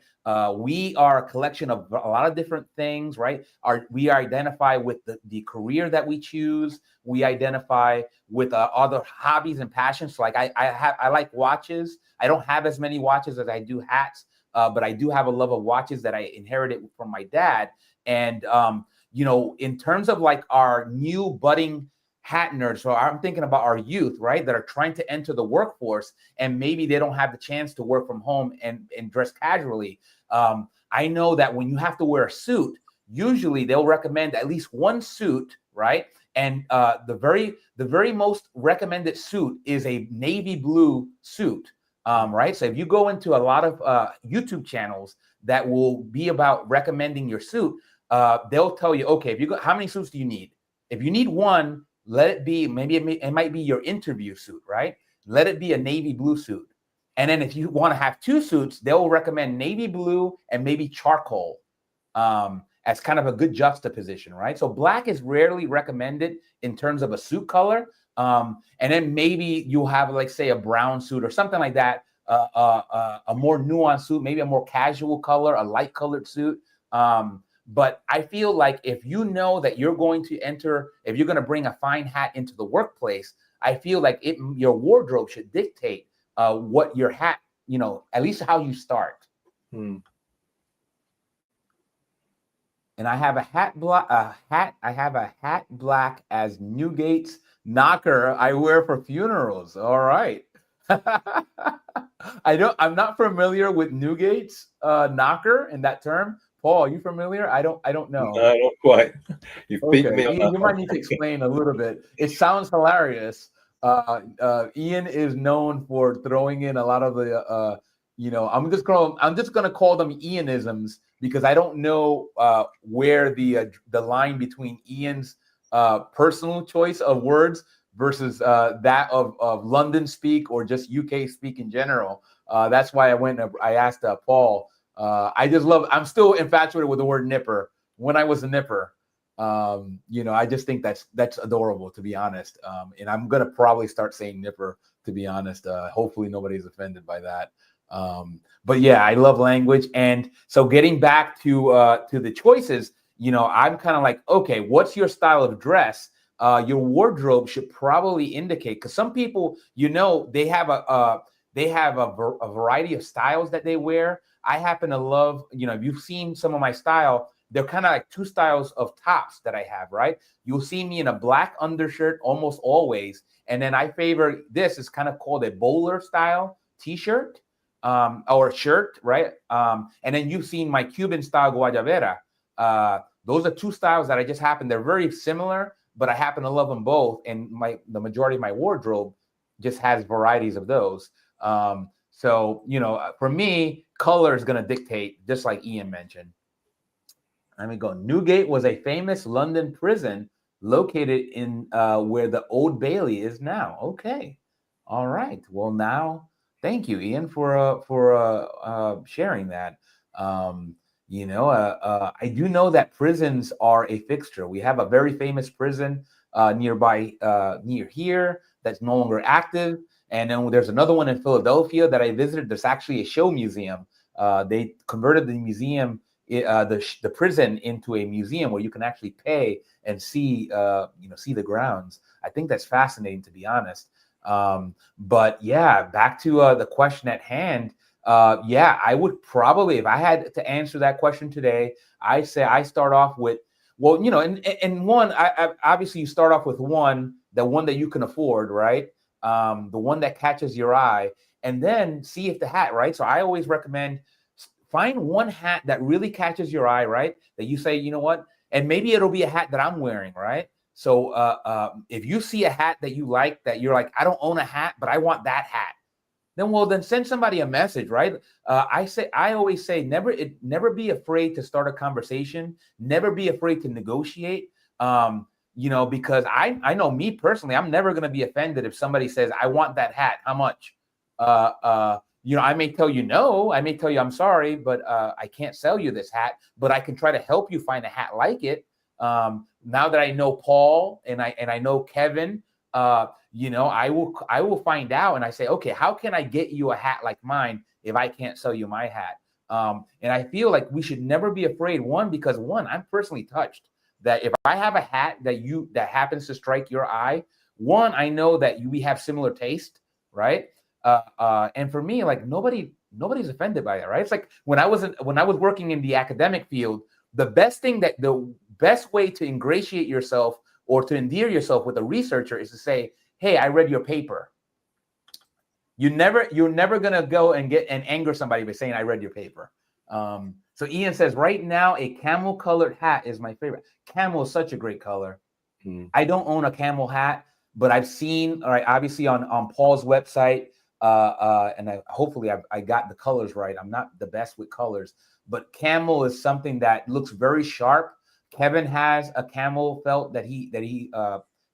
Speaker 1: We are a collection of a lot of different things, right? We identify with the career that we choose. We identify with other hobbies and passions. So like I like watches. I don't have as many watches as I do hats, but I do have a love of watches that I inherited from my dad. And in terms of like our new budding hat nerds, so I'm thinking about our youth, right, that are trying to enter the workforce, and maybe they don't have the chance to work from home and dress casually. I know that when you have to wear a suit, usually they'll recommend at least one suit, right? And the very most recommended suit is a navy blue suit, right? So if you go into a lot of YouTube channels that will be about recommending your suit, they'll tell you, okay, how many suits do you need? If you need one, let it be, maybe it might be your interview suit, right? Let it be a navy blue suit. And then if you want to have 2 suits, they'll recommend navy blue and maybe charcoal as kind of a good juxtaposition, right? So black is rarely recommended in terms of a suit color. And then maybe you'll have, like, say, a brown suit or something like that, a more nuanced suit, maybe a more casual color, a light colored suit. But I feel like if you know that you're going to if you're going to bring a fine hat into the workplace, I feel like your wardrobe should dictate what your hat, at least how you start. And I have a hat black as Newgate's knocker I wear for funerals. All right. I'm not familiar with Newgate's knocker in that term. Paul, are you familiar? I don't know.
Speaker 2: No, not quite. You've beaten me on that.
Speaker 1: You might need to explain a little bit. It sounds hilarious. Ian is known for throwing in a lot of the I'm just gonna call them Ianisms, because I don't know where the line between Ian's personal choice of words versus that of London speak or just UK speak in general. That's why I asked Paul. I'm still infatuated with the word nipper. When I was a nipper, I just think that's adorable, to be honest. And I'm gonna probably start saying nipper, to be honest. Hopefully nobody's offended by that. But yeah, I love language. And so getting back to the choices, I'm kind of like, okay, what's your style of dress? Your wardrobe should probably indicate, because some people, they have a variety of styles that they wear. I happen to love, if you've seen some of my style, they're kind of like two styles of tops that I have, right? You'll see me in a black undershirt almost always. And then I favor this is kind of called a bowler style t-shirt or shirt, right? And then you've seen my Cuban style guayabera. Those are two styles that I just happen, they're very similar, but I happen to love them both. And the majority of my wardrobe just has varieties of those. So, you know, for me, color is going to dictate, just like Ian mentioned. Let me go. Newgate was a famous London prison located in where the Old Bailey is now. Okay. All right. Well, now, thank you, Ian, for sharing that. You know, I do know that prisons are a fixture. We have a very famous prison nearby, near here, that's no longer active. And then there's another one in Philadelphia that I visited. There's actually a show museum. They converted the museum, the prison, into a museum where you can actually pay and see, you know, see the grounds. I think that's fascinating, to be honest. But yeah, back to the question at hand. Yeah, I would probably, if I had to answer that question today, I say I start off with, well, you know, and one, I obviously you start off with the one that you can afford, right? The one that catches your eye, and then see if the hat, right? So I always recommend find one hat that really catches your eye, right? That you say, you know what? And maybe it'll be a hat that I'm wearing, right? So if you see a hat that you like, that you're like, I don't own a hat, but I want that hat, then send somebody a message, right? I always say, never be afraid to start a conversation, never be afraid to negotiate. You know, because I know me personally, I'm never going to be offended if somebody says, I want that hat. How much? You know, I may tell you no, I may tell you I'm sorry, but I can't sell you this hat, but I can try to help you find a hat like it. Now that I know Paul and I know Kevin, you know, I will find out, and I say, okay, how can I get you a hat like mine if I can't sell you my hat? And I feel like we should never be afraid. Because I'm personally touched that if I have a hat that happens to strike your eye, I know that we have similar taste, right? And for me, like nobody's offended by it, right? It's like when I was working in the academic field, the best way to ingratiate yourself or to endear yourself with a researcher is to say, hey, I read your paper. You're never gonna go and anger somebody by saying I read your paper. So Ian says, right now, a camel colored hat is my favorite. Camel is such a great color. I don't own a camel hat, but I've seen, all right, obviously on Paul's website, and hopefully I got the colors right. I'm not the best with colors, but camel is something that looks very sharp. Kevin has a camel felt that he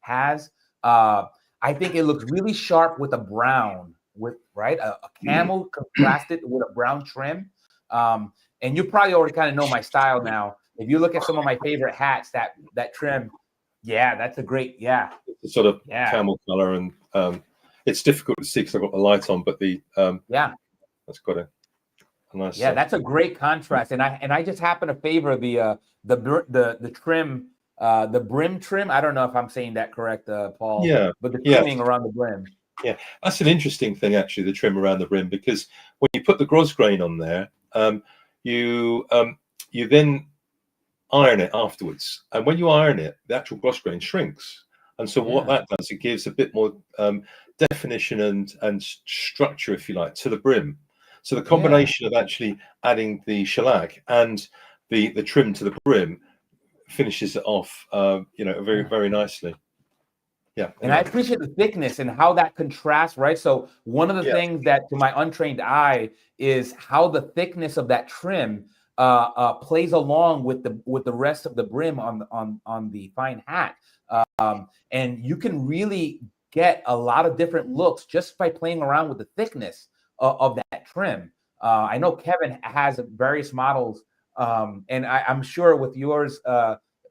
Speaker 1: has. I think it looks really sharp with a brown, a camel contrasted with a brown trim. And you probably already kind of know my style now. If you look at some of my favorite hats, that trim, yeah, that's a great, yeah.
Speaker 2: It's sort of camel color, and it's difficult to see because I've got the light on, but that's got a nice.
Speaker 1: Yeah, that's a great contrast, and I just happen to favor the trim, the brim trim. I don't know if I'm saying that correct, Paul.
Speaker 2: Yeah,
Speaker 1: but the trimming around the brim.
Speaker 2: Yeah, that's an interesting thing, actually, the trim around the brim, because when you put the grosgrain on there, you then iron it afterwards, and when you iron it, the actual grosgrain shrinks, and so what that does, it gives a bit more definition and structure, if you like, to the brim. So the combination of actually adding the shellac and the trim to the brim finishes it off, you know, very, very nicely. Yeah,
Speaker 1: and I appreciate the thickness and how that contrasts, right? So one of the things that to my untrained eye is how the thickness of that trim plays along with the rest of the brim on the fine hat, and you can really get a lot of different looks just by playing around with the thickness of that trim. I know Kevin has various models, and I'm sure with yours,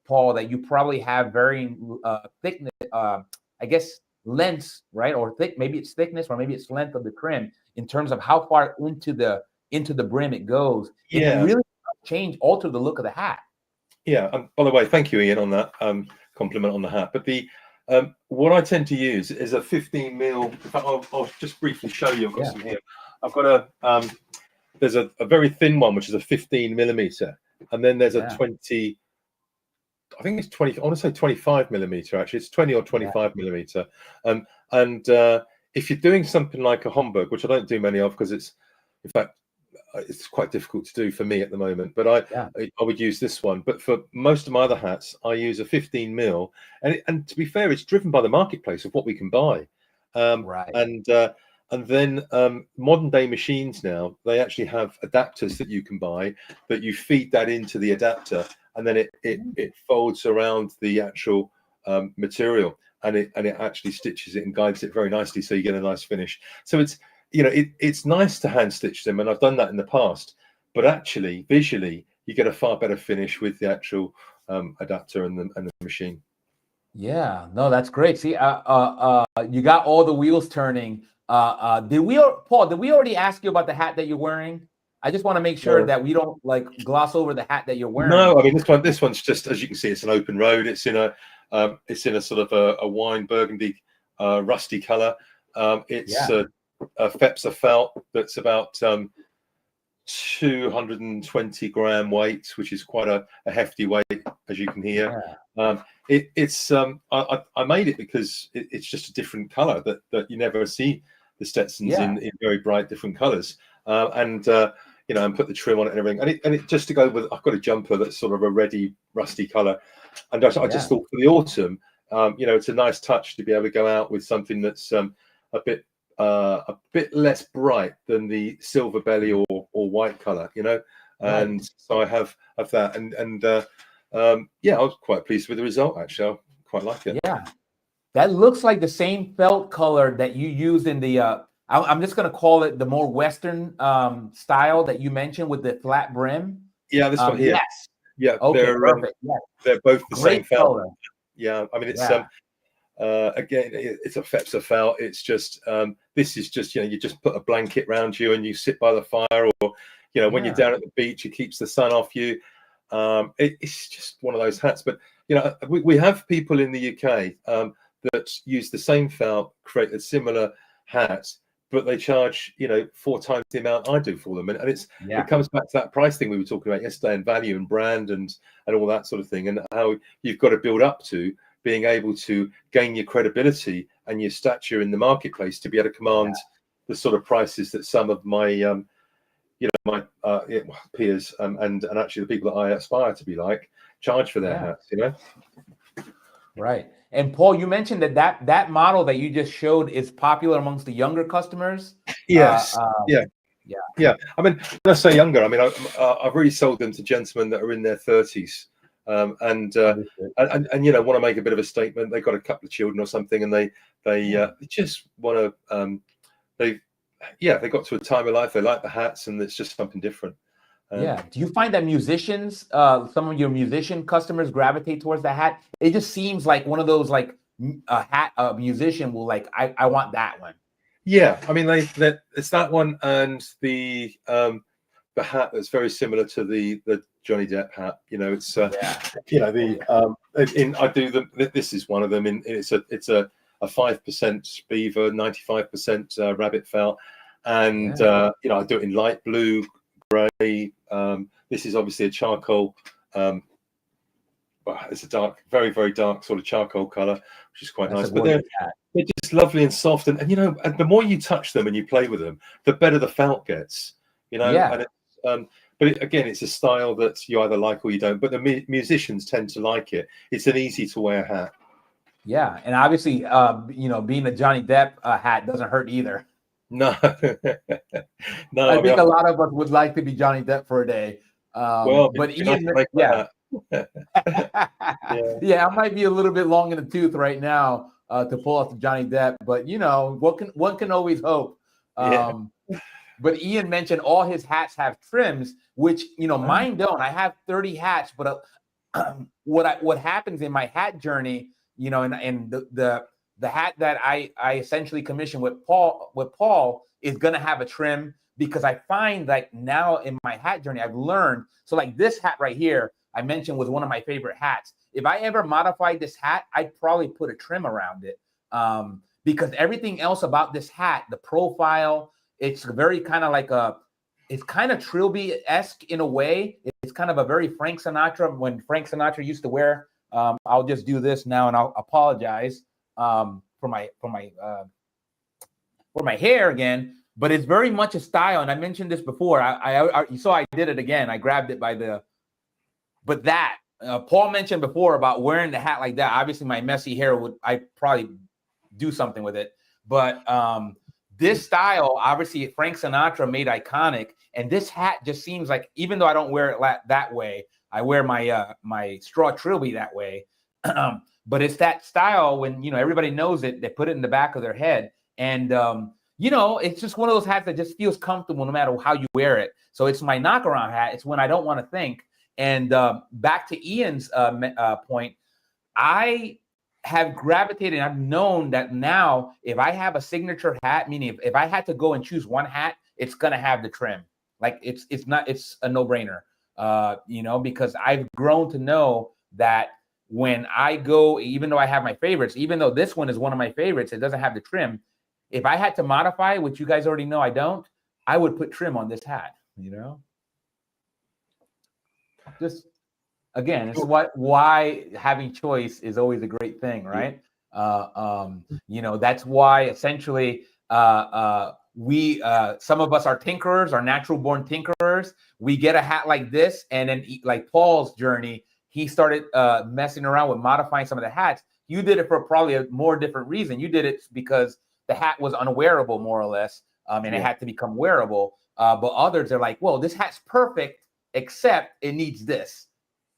Speaker 1: Paul, that you probably have varying thickness, I guess lengths, right? Or maybe it's thickness, or maybe it's length of the trim in terms of how far into the brim it goes. It can really alter the look of the hat.
Speaker 2: Yeah. By the way, thank you, Ian, on that compliment on the hat. But the what I tend to use is a 15 mil. In fact, I'll just briefly show you. I've got some here. I've got there's a very thin one, which is a 15 millimeter. and then there's a
Speaker 1: Yeah.
Speaker 2: 20. I think it's 20. I want to say 25 millimeter. Actually, it's 20 or 25 millimeter. And if you're doing something like a Homburg, which I don't do many of because it's, in fact, it's quite difficult to do for me at the moment. But I would use this one. But for most of my other hats, I use a 15 mil. And to be fair, it's driven by the marketplace of what we can buy.
Speaker 1: Right.
Speaker 2: And then modern day machines now, they actually have adapters that you can buy that you feed that into the adapter, and then it folds around the actual material, and it actually stitches it and guides it very nicely, so you get a nice finish. So it's, you know, it's nice to hand stitch them, and I've done that in the past, but actually visually you get a far better finish with the actual adapter and the machine.
Speaker 1: Yeah, no, that's great. See, you got all the wheels turning. Paul, did we already ask you about the hat that you're wearing? I just want to make sure that we don't like gloss over the hat that you're wearing.
Speaker 2: No, I mean this one's just, as you can see, it's an open road. It's in a sort of a wine burgundy, rusty color. It's a Fedora felt that's about 220 gram weight, which is quite a hefty weight, as you can hear. I made it because it's just a different color that you never see the Stetsons in very bright different colors, you know, and put the trim on it and everything, and it just to go with, I've got a jumper that's sort of a reddy rusty color, and I just thought for the autumn, you know, it's a nice touch to be able to go out with something that's a bit less bright than the silver belly or white color, you know. And so I have that, and yeah, I was quite pleased with the result, actually. I quite like it.
Speaker 1: Yeah, that looks like the same felt color that you used in the I'm just gonna call it the more Western style that you mentioned with the flat brim.
Speaker 2: Yeah, this one here.
Speaker 1: Yes.
Speaker 2: Yeah,
Speaker 1: okay, perfect.
Speaker 2: They're both the
Speaker 1: Great
Speaker 2: same felt.
Speaker 1: color.
Speaker 2: Yeah, I mean, it's again, it's a Fedora felt. It's just this is just, you know, you just put a blanket around you and you sit by the fire, or, you know, when you're down at the beach, it keeps the sun off you. It's just one of those hats. But, you know, we have people in the UK that use the same felt, create a similar hat, but they charge, you know, 4 times the amount I do for them, and it comes back to that price thing we were talking about yesterday, and value and brand and all that sort of thing, and how you've got to build up to being able to gain your credibility and your stature in the marketplace to be able to command the sort of prices that some of my you know, my peers and actually the people that I aspire to be like charge for their hats, you know.
Speaker 1: Right. And Paul, you mentioned that model that you just showed is popular amongst the younger customers.
Speaker 2: Yes. Yeah. I mean, when I say younger, I mean I've really sold them to gentlemen that are in their 30s, and you know, want to make a bit of a statement. They've got a couple of children or something, and they just want to they got to a time of life, they like the hats, and it's just something different.
Speaker 1: Do you find that musicians, some of your musician customers gravitate towards the hat? It just seems like one of those, like a musician will like, I want that one.
Speaker 2: Yeah, I mean it's that one, and the hat that's very similar to the Johnny Depp hat. You know, it's you know, I do them. This is one of them. It's a 5% beaver, 95% rabbit felt, and you know, I do it in light blue, grey. This is obviously a charcoal. It's a dark, very, very dark sort of charcoal color, which is quite nice. But they're just lovely and soft, and you know, and the more you touch them and you play with them, the better the felt gets. You know, and but again, it's a style that you either like or you don't. But the musicians tend to like it. It's an easy to wear hat.
Speaker 1: Yeah, and obviously, you know, being a Johnny Depp hat doesn't hurt either.
Speaker 2: No, no.
Speaker 1: I think a lot of us would like to be Johnny Depp for a day.
Speaker 2: Well,
Speaker 1: but Ian, I might be a little bit long in the tooth right now to pull off the Johnny Depp, but you know, one can always hope. But Ian mentioned all his hats have trims, which, you know, mine don't. I have 30 hats, but what happens in my hat journey, you know, and the hat that I essentially commissioned with Paul is gonna have a trim, because I find like now in my hat journey I've learned. So like this hat right here, I mentioned, was one of my favorite hats. If I ever modified this hat, I'd probably put a trim around it, because everything else about this hat, the profile, it's very kind of like it's kind of Trilby-esque in a way. it's kind of a very Frank Sinatra, when Frank Sinatra used to wear, I'll just do this now and I'll apologize for my hair again, but it's very much a style. And I mentioned this before. You saw I did it again. I grabbed it by the, but that Paul mentioned before about wearing the hat like that. Obviously, my messy hair I probably do something with it, but this style, obviously, Frank Sinatra made iconic, and this hat just seems like, even though I don't wear it that way, I wear my my straw trilby that way, but it's that style when, you know, everybody knows it, they put it in the back of their head, and you know, it's just one of those hats that just feels comfortable no matter how you wear it. So it's my knockaround hat. It's when I don't want to think. And back to Ian's point, I have gravitated. I've known that now, if I have a signature hat, meaning if I had to go and choose one hat, it's gonna have the trim. Like it's a no-brainer. You know, because I've grown to know that when I go, even though I have my favorites, even though this one is one of my favorites, it doesn't have the trim. If I had to modify, which you guys already know I don't, I would put trim on this hat. You know, just. Again, it's why having choice is always a great thing, right? You know, that's why essentially we some of us are tinkerers, are natural born tinkerers. We get a hat like this, and then like Paul's journey, he started messing around with modifying some of the hats. You did it for probably a more different reason. You did it because the hat was unwearable, more or less, and it had to become wearable. But others are like, well, this hat's perfect, except it needs this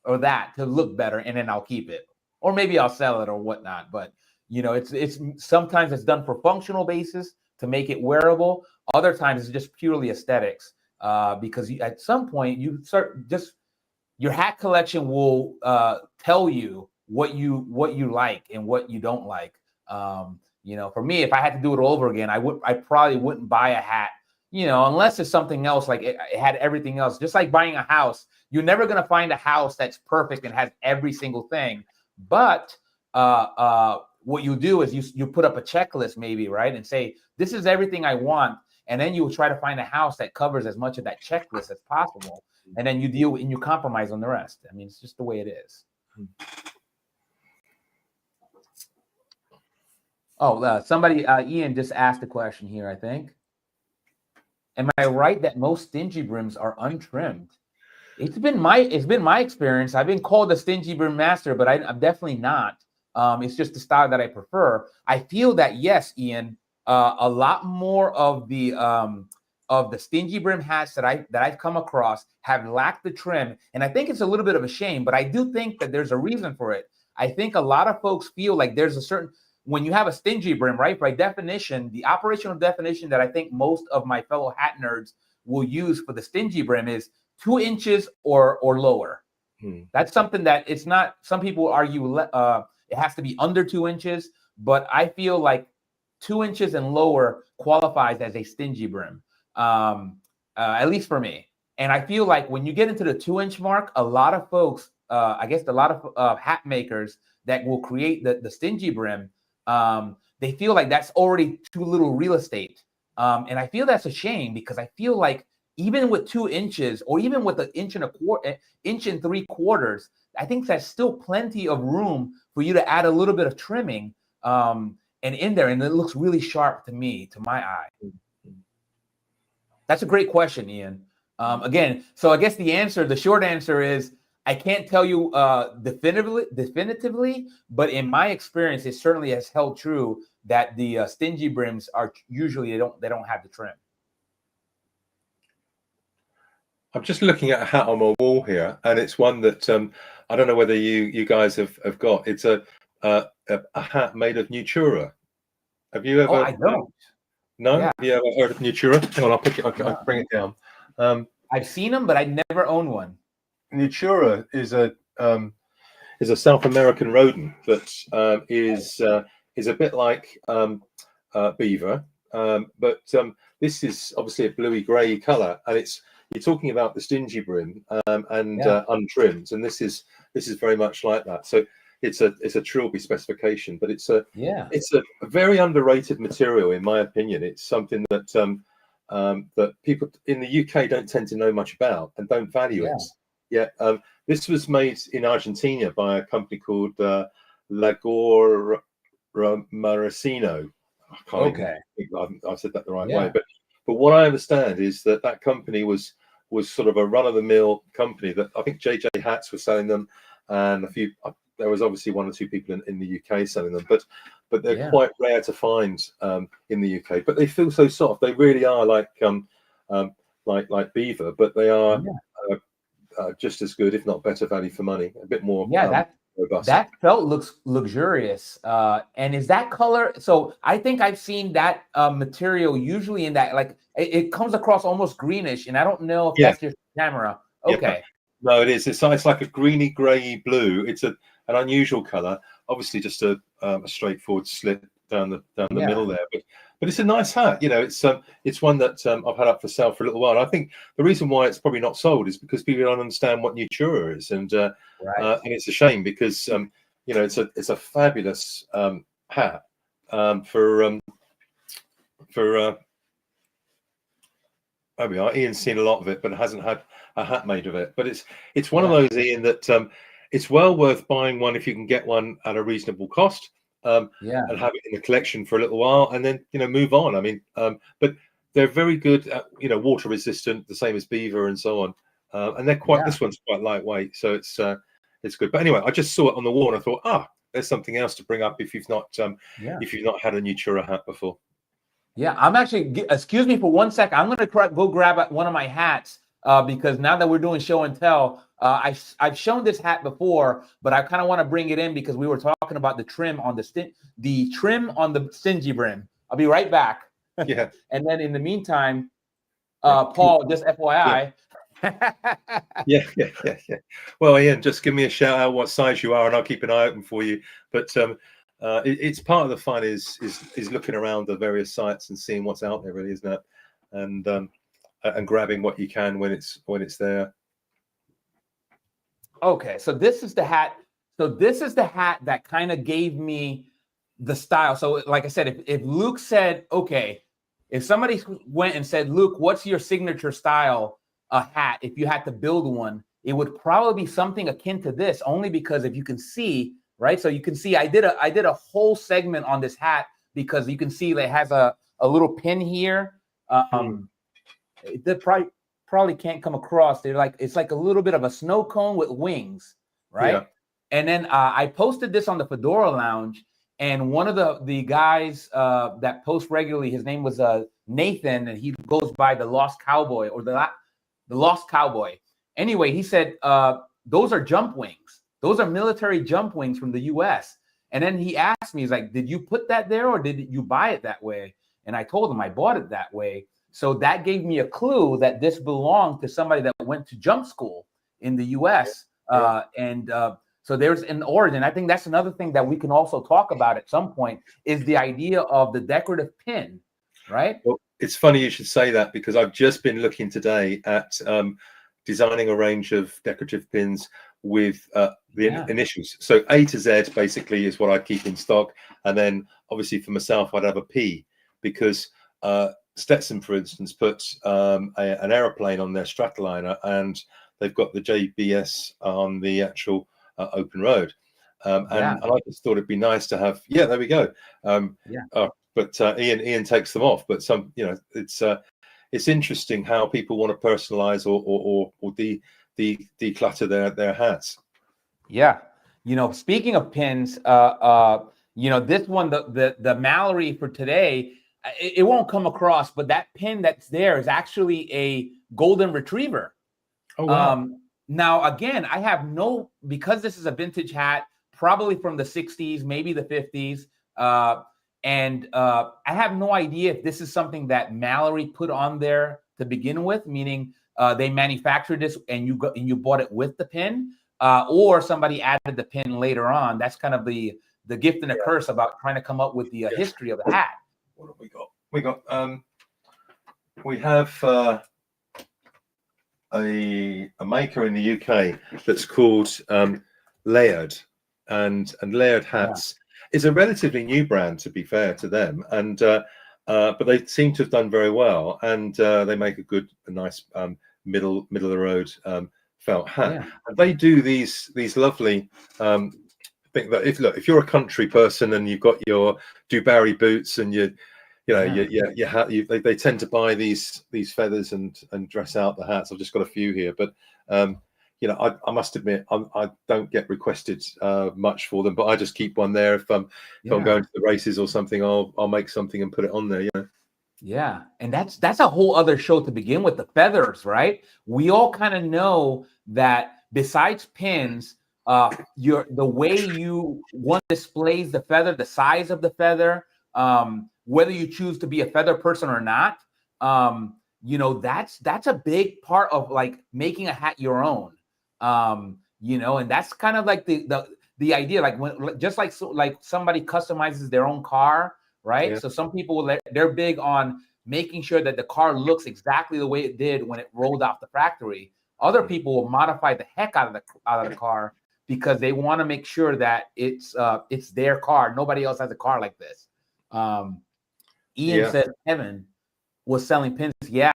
Speaker 1: or that to look better, and then I'll keep it, or maybe I'll sell it or whatnot. But you know, it's sometimes it's done for functional basis to make it wearable. Other times it's just purely aesthetics, because at some point you start just your hat collection will tell you what you like and what you don't like. You know, for me, if I had to do it all over again, I probably wouldn't buy a hat. You know, unless it's something else, like it had everything else. Just like buying a house, you're never going to find a house that's perfect and has every single thing. But what you do is you put up a checklist, maybe, right, and say, this is everything I want, and then you try to find a house that covers as much of that checklist as possible, and then you deal and you compromise on the rest. I mean, it's just the way it is. Oh, somebody, Ian just asked a question here, I think. Am I right that most stingy brims are untrimmed? It's been my experience. I've been called a stingy brim master, but I'm definitely not. It's just the style that I prefer. I feel that, yes, Ian, a lot more of the stingy brim hats that I've come across have lacked the trim, and I think it's a little bit of a shame. But I do think that there's a reason for it. I think a lot of folks feel like there's a certain, when you have a stingy brim, right? By definition, the operational definition that I think most of my fellow hat nerds will use for the stingy brim is 2 inches or lower. That's something that it's not. Some people argue it has to be under 2 inches, but I feel like 2 inches and lower qualifies as a stingy brim, at least for me. And I feel like when you get into the 2-inch mark, a lot of folks, I guess a lot of hat makers that will create the stingy brim, they feel like that's already too little real estate. And I feel that's a shame, because I feel like even with 2 inches, or even with 1.25 inches, I think that's still plenty of room for you to add a little bit of trimming and in there, and it looks really sharp to me, to my eye. That's a great question, Ian. Again, so I guess the short answer is I can't tell you definitively, but in my experience, it certainly has held true that the stingy brims are usually they don't have the trim.
Speaker 2: I'm just looking at a hat on my wall here, and it's one that I don't know whether you guys have got. It's a hat made of Nutura. Have you ever?
Speaker 1: Oh, I don't.
Speaker 2: No,
Speaker 1: yeah.
Speaker 2: Have you ever heard of Nutura? Hang on, I'll bring it down.
Speaker 1: I've seen them, but I never owned one.
Speaker 2: Nutura is a South American rodent that is a bit like beaver, but this is obviously a bluey grey colour, and you're talking about the stingy brim and untrimmed, and this is very much like that. So it's a trilby specification, but it's a very underrated material, in my opinion. It's something that that people in the UK don't tend to know much about and don't value it. Yeah. This was made in Argentina by a company called Lagor Maracino. I can't
Speaker 1: Okay.
Speaker 2: even think I've said that the right
Speaker 1: Yeah.
Speaker 2: way, but what I understand is that that company was sort of a run-of-the-mill company that I think JJ Hats was selling them, and there was obviously one or two people in the UK selling them, but they're quite rare to find in the UK. But they feel so soft. They really are like beaver, but they are just as good, if not better, value for money. A bit more robust.
Speaker 1: That felt looks luxurious. And is that color? So I think I've seen that material usually in that, like it comes across almost greenish, and I don't know if that's your camera. Okay.
Speaker 2: Yeah. No, it is. It's like a greeny grey blue. It's an unusual color. Obviously, just a straightforward slit down the middle there. But it's a nice hat. You know, it's one that I've had up for sale for a little while. And I think the reason why it's probably not sold is because people don't understand what Natura is, and it's a shame because you know, it's a fabulous hat for there we are. Ian's seen a lot of it, but hasn't had a hat made of it. But it's one of those, Ian, that it's well worth buying one if you can get one at a reasonable cost. And have it in the collection for a little while, and then move on. I mean, but they're very good at water resistant, the same as beaver and so on. And they're quite. This one's quite lightweight, so it's good. But anyway, I just saw it on the wall and I thought, there's something else to bring up if you've not had a Natura hat before.
Speaker 1: Yeah, I'm actually, excuse me for 1 second. I'm going to go grab one of my hats because now that we're doing show and tell, I've shown this hat before, but I kind of want to bring it in because we were talking about the trim on the trim on the stingy brim. I'll be right back.
Speaker 2: Yeah.
Speaker 1: And then in the meantime, Paul, just FYI.
Speaker 2: Yeah. Well, Ian, just give me a shout out what size you are, and I'll keep an eye open for you. But it's part of the fun is looking around the various sites and seeing what's out there, really, isn't it? And grabbing what you can when it's there.
Speaker 1: Okay, so this is the hat. So this is the hat that kind of gave me the style. So like I said, if Luke said, okay, if somebody went and said, Luke, what's your signature style hat? If you had to build one, it would probably be something akin to this, only because if you can see, right? So you can see I did a whole segment on this hat because you can see that it has a little pin here. It probably can't come across. It's like a little bit of a snow cone with wings, right?
Speaker 2: Yeah.
Speaker 1: And then I posted this on the Fedora Lounge, and one of the guys that posts regularly, his name was Nathan, and he goes by the Lost Cowboy or the Lost Cowboy. Anyway, he said those are jump wings. Those are military jump wings from the U.S. And then he asked me, he's like, did you put that there or did you buy it that way? And I told him I bought it that way. So that gave me a clue that this belonged to somebody that went to jump school in the U.S. So there's an origin. I think that's another thing that we can also talk about at some point is the idea of the decorative pin, right?
Speaker 2: Well, it's funny you should say that because I've just been looking today at designing a range of decorative pins with the initials. So A to Z basically is what I keep in stock. And then obviously for myself, I'd have a P because Stetson, for instance, puts an aeroplane on their Strataliner, and they've got the JBS on the actual open road. And I just thought it'd be nice to have. Yeah, there we go. But Ian takes them off. But it's interesting how people want to personalize or declutter their hats.
Speaker 1: Yeah, speaking of pins, this one, the Mallory for today. It won't come across, but that pin that's there is actually a golden retriever.
Speaker 2: Oh, wow.
Speaker 1: Now, again, because this is a vintage hat, probably from the 60s, maybe the 50s. And I have no idea if this is something that Mallory put on there to begin with, meaning they manufactured this and you bought it with the pin, or somebody added the pin later on. That's kind of the gift and the curse about trying to come up with the history of the hat.
Speaker 2: What have we got? We have a maker in the UK that's called Layered, and Layered Hats is a relatively new brand, to be fair to them, and but they seem to have done very well, and they make a nice middle of the road felt hat.
Speaker 1: Yeah.
Speaker 2: And they do these lovely. I think that if you're a country person and you've got your Dubarry boots and they tend to buy these feathers and dress out the hats. I've just got a few here, but I must admit I don't get requested much for them, but I just keep one there if I'm going to the races or something. I'll make something and put it on there.
Speaker 1: Yeah, and that's a whole other show to begin with, the feathers, right? We all kind of know that besides pins, the way one displays the feather, the size of the feather, whether you choose to be a feather person or not, that's a big part of like making a hat your own. And that's kind of like the idea, like when just like somebody customizes their own car. Right. Yeah. So some people, they're big on making sure that the car looks exactly the way it did when it rolled off the factory. Other people will modify the heck out of the car because they want to make sure that it's their car. Nobody else has a car like this. Ian said Kevin was selling pins. Yeah.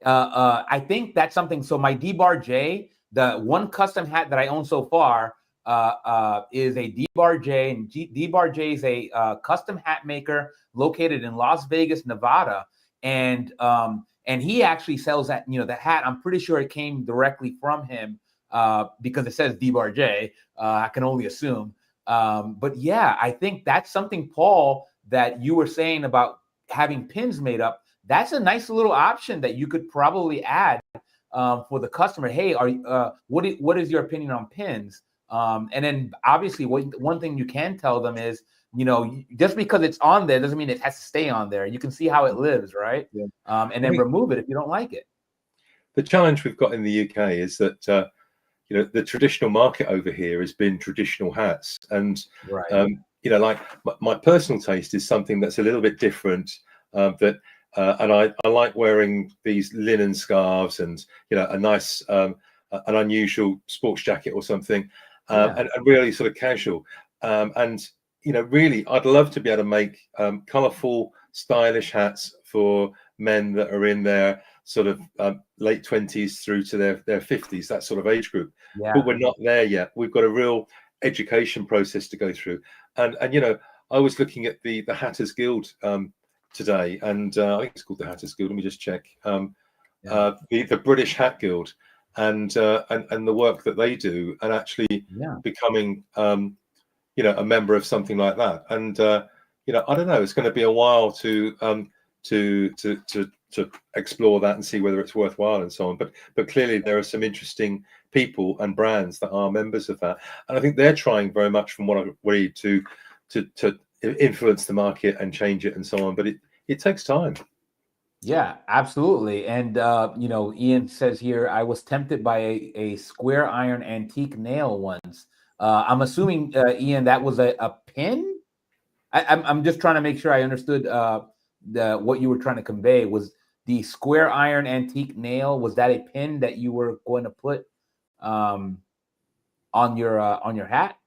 Speaker 1: I think that's something. So my D-Bar J, the one custom hat that I own so far, is a D-Bar J, and D-Bar J is a custom hat maker located in Las Vegas, Nevada, and he actually sells that. The hat. I'm pretty sure it came directly from him because it says D-Bar J. I can only assume, but yeah, I think that's something, Paul, that you were saying about having pins made up. That's a nice little option that you could probably add for the customer. Hey, what is your opinion on pins? And then obviously one thing you can tell them is, just because it's on there doesn't mean it has to stay on there. You can see how it lives, right? Yeah. And then remove it if you don't like it.
Speaker 2: The challenge we've got in the UK is that, the traditional market over here has been traditional hats. And, like my personal taste is something that's a little bit different, and I like wearing these linen scarves and, a nice, an unusual sports jacket or something. And really sort of casual. Really, I'd love to be able to make colourful, stylish hats for men that are in their sort of late 20s through to their 50s, that sort of age group. Yeah. But we're not there yet. We've got a real education process to go through. And I was looking at the Hatters Guild today, and I think it's called the Hatters Guild. Let me just check. The British Hat Guild. And the work that they do, and actually becoming a member of something like that. And I don't know, it's going to be a while to explore that and see whether it's worthwhile and so on. But clearly there are some interesting people and brands that are members of that, and I think they're trying very much, from what I read, to influence the market and change it and so on. But it takes time.
Speaker 1: Yeah, absolutely. And, Ian says here, I was tempted by a square iron antique nail once. I'm assuming, Ian, that was a pin? I'm just trying to make sure I understood what you were trying to convey. Was the square iron antique nail, was that a pin that you were going to put on your hat?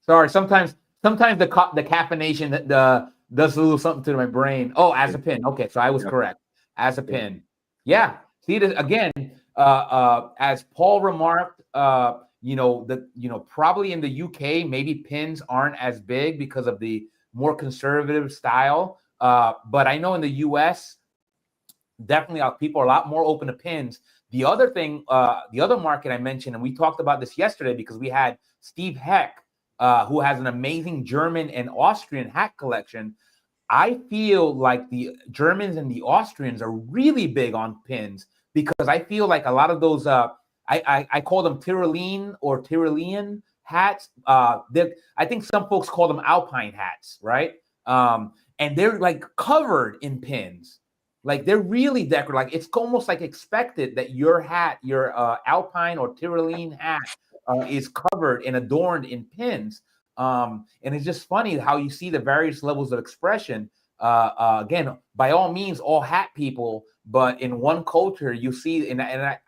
Speaker 1: Sorry, sometimes the caffeination, does a little something to my brain. Oh, as a pin. Okay, so I was correct. As a pin. Yeah. See, again, as Paul remarked, probably in the UK, maybe pins aren't as big because of the more conservative style. But I know in the US, definitely people are a lot more open to pins. The other thing, the other market I mentioned, and we talked about this yesterday because we had Steve Heck, who has an amazing German and Austrian hat collection. I feel like the Germans and the Austrians are really big on pins because I feel like a lot of those, I call them Tyrolean hats. I think some folks call them Alpine hats, right? And they're like covered in pins. Like they're really decorative. Like it's almost like expected that your hat, your Alpine or Tyrolean hat, is covered and adorned in pins. And it's just funny how you see the various levels of expression. Again, by all means, all hat people, but in one culture, you see, and I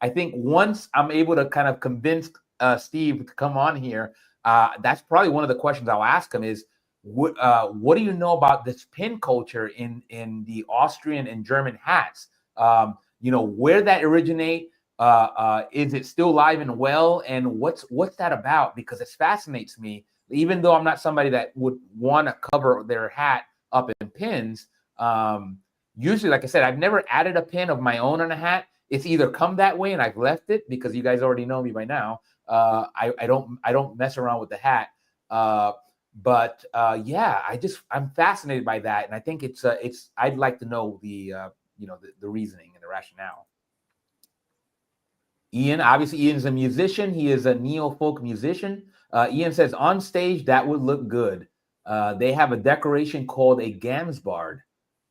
Speaker 1: think once I'm able to kind of convince Steve to come on here, that's probably one of the questions I'll ask him is, what do you know about this pin culture in the Austrian and German hats? where that originate. Is it still live and well? And what's that about? Because it fascinates me. Even though I'm not somebody that would want to cover their hat up in pins. Usually, like I said, I've never added a pin of my own on a hat. It's either come that way and I've left it because you guys already know me by now. I don't mess around with the hat. But I'm fascinated by that, and I think it's I'd like to know the reasoning and the rationale. Ian, obviously, Ian's a musician. He is a neo-folk musician. Ian says, on stage, that would look good. They have a decoration called a Gamsbard.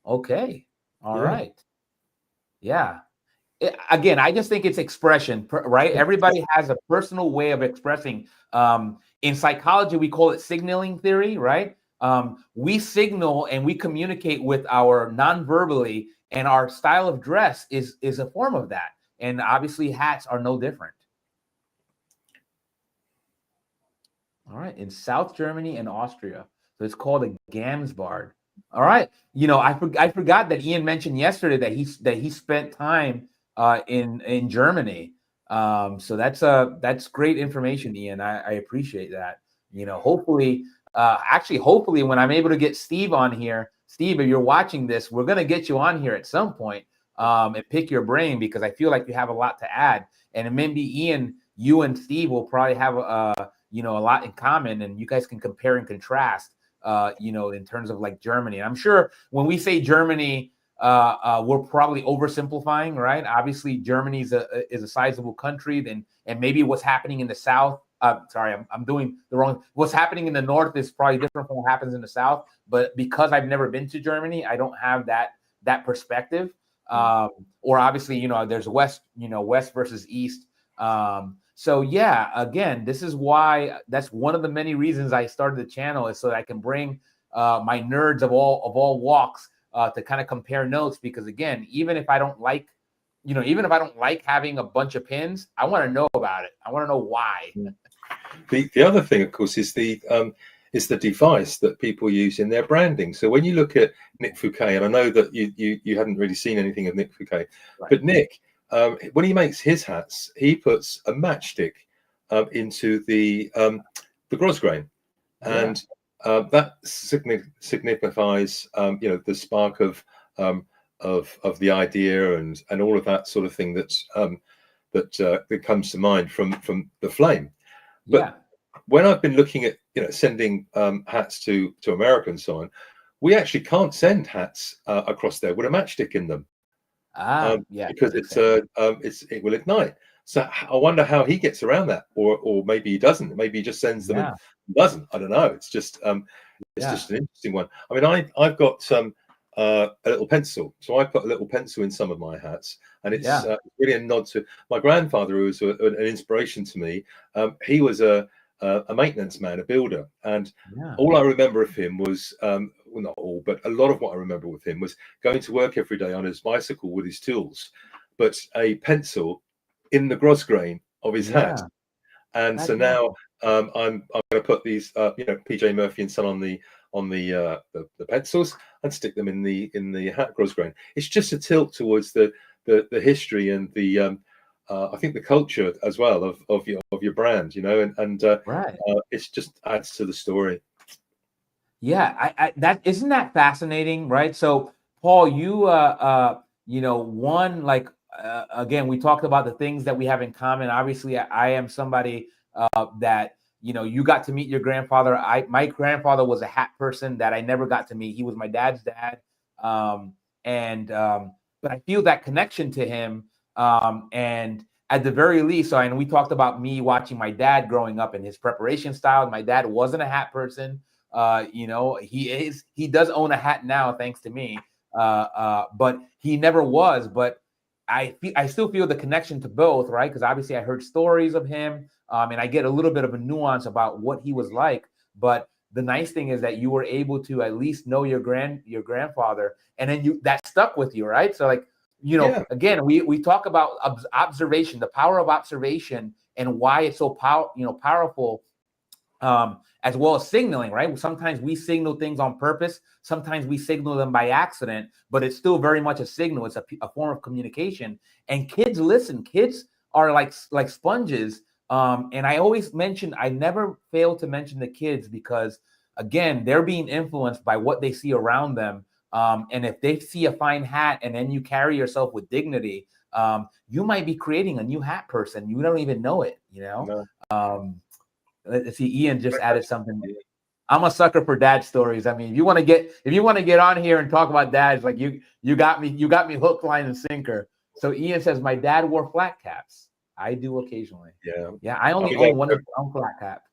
Speaker 1: Okay. All right. Yeah. Again, I just think it's expression, right? Everybody has a personal way of expressing. In psychology, we call it signaling theory, right? We signal and we communicate with our non-verbally, and our style of dress is a form of that. And obviously, hats are no different. All right, in South Germany and Austria. So it's called a Gamsbard. All right. I forgot that Ian mentioned yesterday that he spent time in Germany. So that's great information, Ian. I appreciate that. Hopefully when I'm able to get Steve on here, Steve, if you're watching this, we're gonna get you on here at some point and pick your brain, because I feel like you have a lot to add. And maybe Ian, you and Steve will probably have a lot in common, and you guys can compare and contrast. In terms of like Germany. And I'm sure when we say Germany, we're probably oversimplifying, right? Obviously, Germany is a sizable country, and maybe what's happening in the South. Sorry, I'm doing the wrong. What's happening in the North is probably different from what happens in the South. But because I've never been to Germany, I don't have that perspective. Or obviously, there's West versus East. So yeah, again, this is why that's one of the many reasons I started the channel, is so that I can bring my nerds of all walks to kind of compare notes. Because again, even if I don't like having a bunch of pins, I want to know about it. I want to know why.
Speaker 2: The other thing, of course, is the device that people use in their branding. So when you look at Nick Fouquet, and I know that you hadn't really seen anything of Nick Fouquet, right. But Nick, when he makes his hats, he puts a matchstick into the grosgrain, and that signifies the spark of the idea and all of that sort of thing that comes to mind from the flame. But when I've been looking at sending hats to America and so on, we actually can't send hats across there with a matchstick in them. Because it will ignite. So I wonder how he gets around that, or maybe he doesn't. Maybe he just sends them and doesn't. I don't know. It's just just an interesting one. I mean, I've got a little pencil, so I put a little pencil in some of my hats, and it's really a nod to my grandfather, who was an inspiration to me. He was a maintenance man, a builder, and all I remember of him was well, not all, but a lot of what I remember with him was going to work every day on his bicycle with his tools, but a pencil in the grosgrain of his hat. And so now I'm going to put these PJ Murphy and Son on the pencils and stick them in the hat grosgrain. It's just a tilt towards the history and the I think the culture as well of your brand, and it's just adds to the story.
Speaker 1: Yeah, that isn't that fascinating, right? So, Paul, you one, like again, we talked about the things that we have in common. Obviously, I am somebody that you got to meet your grandfather. My grandfather was a hat person that I never got to meet. He was my dad's dad, but I feel that connection to him. And at the very least, and we talked about me watching my dad growing up and his preparation style. My dad wasn't a hat person. He does own a hat now, thanks to me. But he never was. But I still feel the connection to both, right? Because obviously I heard stories of him, and I get a little bit of a nuance about what he was like. But the nice thing is that you were able to at least know your grandfather, and then that stuck with you, right? So like, again, we talk about observation, the power of observation, and why it's so powerful. as well as signaling, right? Sometimes we signal things on purpose. Sometimes we signal them by accident, but it's still very much a signal. It's a form of communication. And kids listen. Kids are like sponges. And I always mention, I never fail to mention the kids because, again, they're being influenced by what they see around them. And if they see a fine hat and then you carry yourself with dignity, you might be creating a new hat person. You don't even know it, you know?
Speaker 2: No.
Speaker 1: Let's see, Ian just added something. I'm a sucker for dad stories. I mean, if you want to get on here and talk about dads, like you got me hook, line, and sinker. So Ian says, my dad wore flat caps. I do occasionally.
Speaker 2: Yeah.
Speaker 1: I only own one flat cap.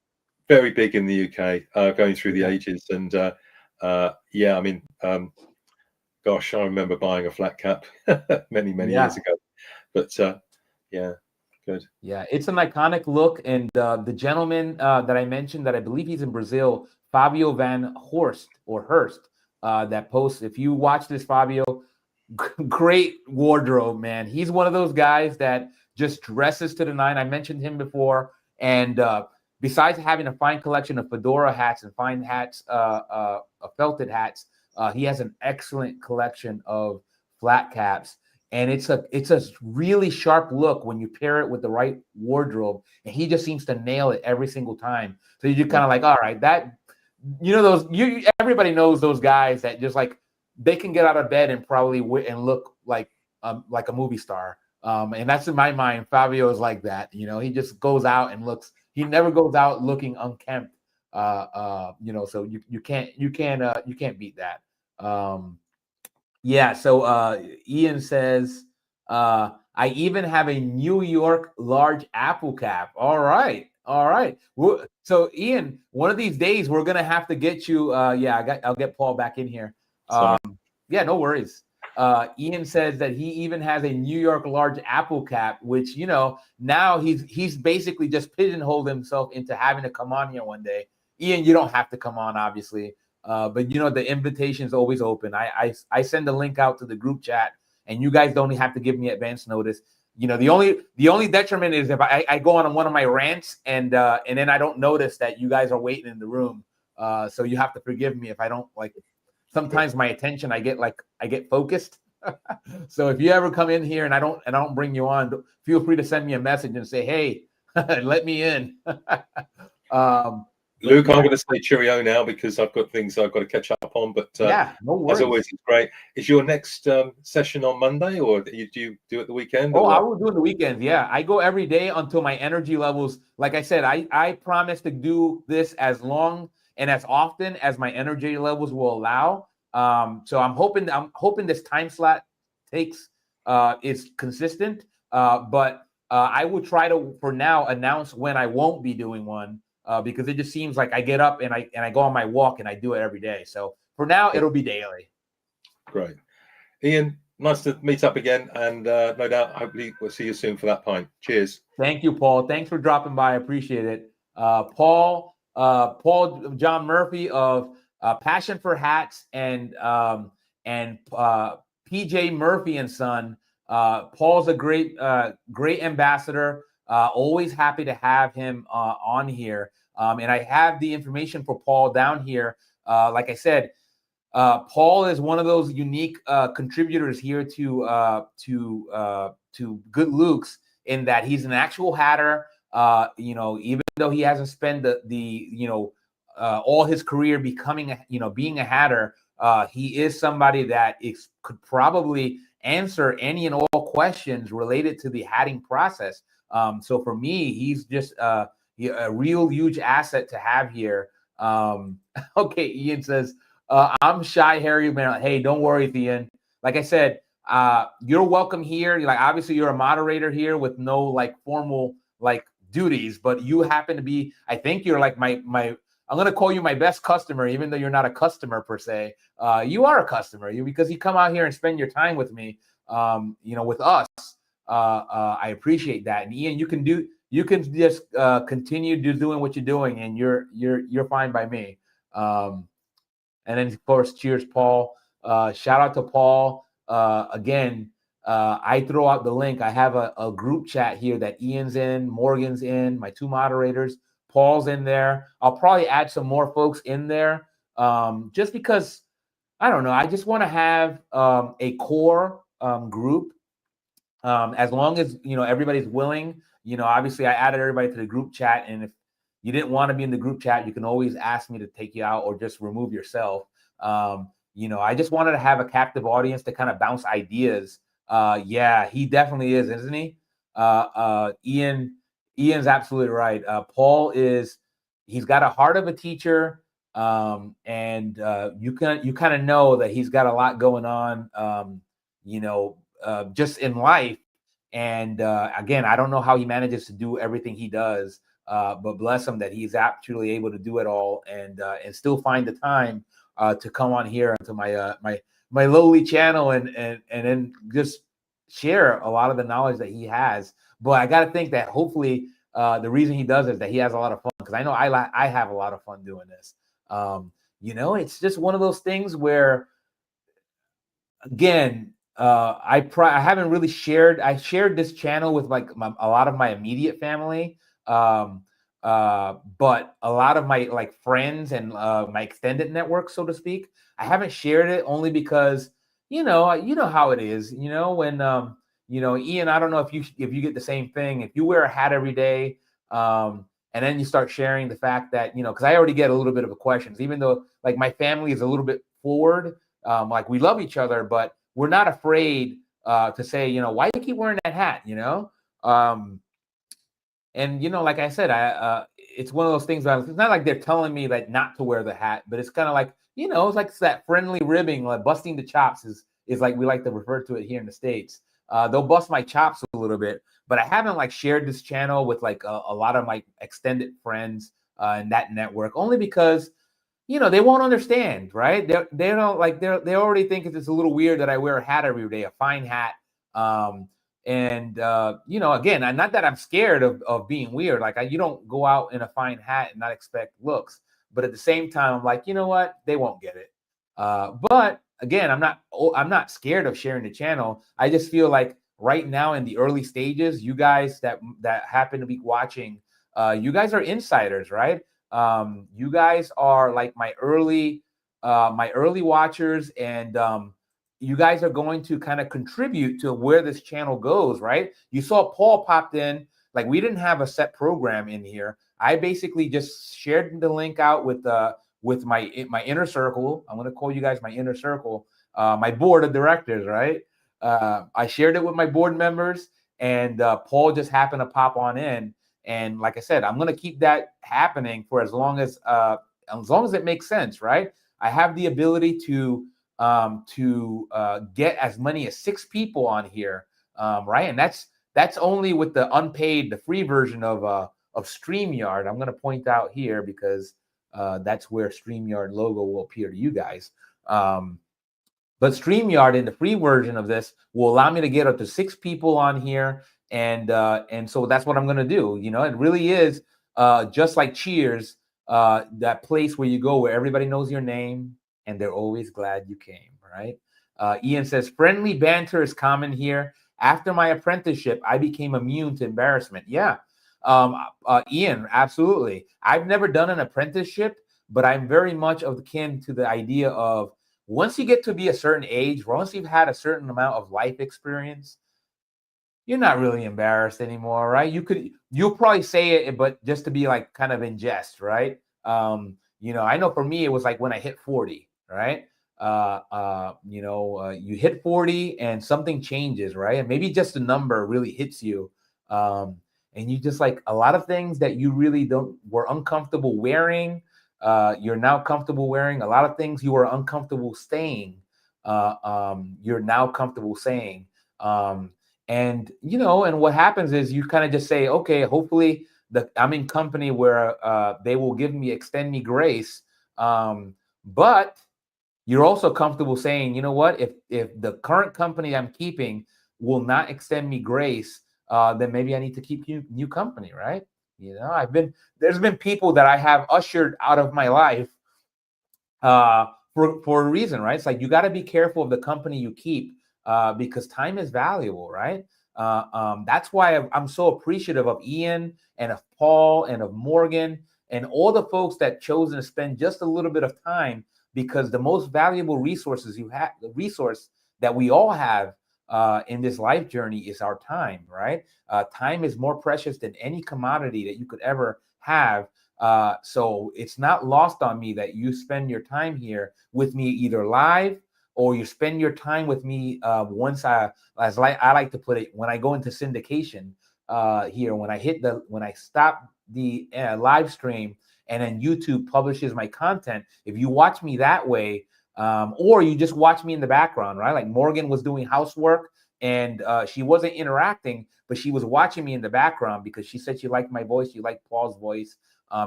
Speaker 2: Very big in the UK, going through the ages, and I mean, gosh, I remember buying a flat cap many years ago. But yeah. Good.
Speaker 1: Yeah, it's an iconic look. And the gentleman that I mentioned, that I believe he's in Brazil, Fabio Van Horst or Hurst, that posts. If you watch this, Fabio, great wardrobe, man. He's one of those guys that just dresses to the nine. I mentioned him before. And besides having a fine collection of fedora hats and fine hats, felted hats, he has an excellent collection of flat caps. And it's a really sharp look when you pair it with the right wardrobe. And he just seems to nail it every single time. So you're kind of like, all right, that, everybody knows those guys that just like, they can get out of bed and probably and look like a movie star. And that's in my mind. Fabio is like that. He just goes out and looks. He never goes out looking unkempt. So you can't beat that. Yeah, so Ian says, I even have a New York large apple cap. All right. So Ian, one of these days we're gonna have to get you. I'll get Paul back in here. Yeah, no worries. Ian says that he even has a New York large apple cap, which now he's basically just pigeonholed himself into having to come on here one day. Ian, you don't have to come on, obviously. But the invitation is always open. I send a link out to the group chat, and you guys don't have to give me advance notice. The only detriment is if I go on one of my rants and then I don't notice that you guys are waiting in the room. So you have to forgive me if I don't like. Sometimes my attention, I get focused. So if you ever come in here and I don't bring you on, feel free to send me a message and say, hey, let me in.
Speaker 2: Luke, I'm going to say cheerio now because I've got things I've got to catch up on. But
Speaker 1: no worries.
Speaker 2: As always, it's great. Is your next session on Monday, or do you do it the weekend?
Speaker 1: I will do it the weekend. Yeah, I go every day until my energy levels. Like I said, I promise to do this as long and as often as my energy levels will allow. So I'm hoping this time slot is consistent. But I will try to, for now, announce when I won't be doing one. Because it just seems like I get up and I go on my walk and I do it every day. So for now, it'll be daily.
Speaker 2: Great. Ian, nice to meet up again. And no doubt, hopefully we'll see you soon for that pint. Cheers.
Speaker 1: Thank you, Paul. Thanks for dropping by. I appreciate it. Paul John Murphy of Passion for Hats and PJ Murphy and Son. Paul's a great ambassador. Always happy to have him on here. And I have the information for Paul down here. Like I said, Paul is one of those unique contributors here to Good Luke's in that he's an actual hatter. Even though he hasn't spent all his career being a hatter, he is somebody that could probably answer any and all questions related to the hatting process. So for me, he's just a real huge asset to have here. Okay, Ian says, I'm shy, Harry, man. Hey, don't worry, Ian. Like I said, you're welcome here. Obviously you're a moderator here with no formal duties, but you happen to be, I think you're my I'm going to call you my best customer, even though you're not a customer per se. You are a customer because you come out here and spend your time with me, with us. I appreciate that. And Ian, you can just continue doing what you're doing, and you're fine by me. And then of course, cheers, Paul. Shout out to Paul. Again, I throw out the link. I have a group chat here that Ian's in, Morgan's in, my two moderators. Paul's in there. I'll probably add some more folks in there, just because, I don't know, I just want to have a core group, as long as, everybody's willing. Obviously I added everybody to the group chat, and if you didn't want to be in the group chat, you can always ask me to take you out or just remove yourself. I just wanted to have a captive audience to kind of bounce ideas. Yeah, he definitely is, isn't he? Ian's absolutely right. Paul he's got a heart of a teacher. And you kind of know that he's got a lot going on, just in life. And again, I don't know how he manages to do everything he does, but bless him that he's actually able to do it all, and still find the time to come on here into my lowly channel, and then just share a lot of the knowledge that he has. But I got to think that hopefully the reason he does is that he has a lot of fun, because I know I have a lot of fun doing this. It's just one of those things where, again, I haven't really shared. I shared this channel with like a lot of my immediate family, but a lot of my like friends and my extended network, so to speak, I haven't shared it, only because you know how it is. When Ian, I don't know if you get the same thing. If you wear a hat every day, and then you start sharing the fact that, because I already get a little bit of questions, even though like my family is a little bit forward. Like we love each other, but we're not afraid to say, why do you keep wearing that hat? And like I said, it's one of those things that it's not like they're telling me like not to wear the hat, but it's kind of like, it's like that friendly ribbing, like busting the chops is like we like to refer to it here in the States. They'll bust my chops a little bit, but I haven't like shared this channel with like a lot of my extended friends in that network, only because they won't understand, right? They don't like they already think it's a little weird that I wear a hat every day, a fine hat. Again, not that I'm scared of being weird. Like you don't go out in a fine hat and not expect looks, but at the same time, I'm like, you know what? They won't get it. But again, I'm not scared of sharing the channel. I just feel like right now in the early stages, you guys that happen to be watching, you guys are insiders, right? You guys are like my early watchers, and you guys are going to kind of contribute to where this channel goes, right? You saw Paul popped in. Like we didn't have a set program in here. I basically just shared the link out with my inner circle. I'm going to call you guys my inner circle, my board of directors, right? I shared it with my board members, and Paul just happened to pop on in. And like I said, I'm going to keep that happening for as long as it makes sense, right? I have the ability to get as many as 6 people on here, right? And that's only with the unpaid, the free version of StreamYard. I'm going to point out here because that's where StreamYard logo will appear to you guys. But StreamYard in the free version of this will allow me to get up to 6 people on here. And so that's what I'm going to do. It really is just like Cheers, that place where you go where everybody knows your name and they're always glad you came, right? Ian says, friendly banter is common here. After my apprenticeship, I became immune to embarrassment. Yeah, Ian, absolutely. I've never done an apprenticeship, but I'm very much akin to the idea of once you get to be a certain age, once you've had a certain amount of life experience, you're not really embarrassed anymore, right? You'll probably say it, but just to be like kind of in jest, right? I know for me, it was like when I hit 40, right? You hit 40 and something changes, right? And maybe just a number really hits you. And you just like a lot of things that you really were uncomfortable wearing. You're now comfortable wearing. A lot of things you were uncomfortable saying. You're now comfortable saying. And what happens is you kind of just say, okay, hopefully I'm in company where they will extend me grace. But you're also comfortable saying, you know what, if the current company I'm keeping will not extend me grace, then maybe I need to keep new company, right? There's been people that I have ushered out of my life for a reason, right? It's like you got to be careful of the company you keep, because time is valuable, right? That's why I'm so appreciative of Ian and of Paul and of Morgan and all the folks that chosen to spend just a little bit of time, because the most valuable resources you have, the resource that we all have in this life journey, is our time, right? Time is more precious than any commodity that you could ever have. So it's not lost on me that you spend your time here with me, either live or you spend your time with me once I like to put it, when I go into syndication here, when I stop the live stream and then YouTube publishes my content. If you watch me that way, or you just watch me in the background, right? Like Morgan was doing housework and she wasn't interacting, but she was watching me in the background because she said she liked my voice. She liked Paul's voice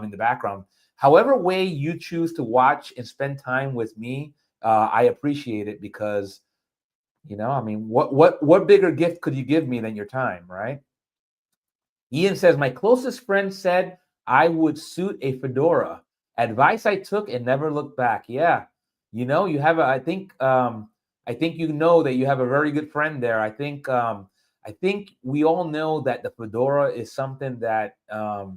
Speaker 1: in the background. However way you choose to watch and spend time with me, I appreciate it, because, I mean, what bigger gift could you give me than your time, right? Ian says, my closest friend said I would suit a fedora. Advice I took and never looked back. Yeah. You have I think that you have a very good friend there. I think we all know that the fedora is something that, I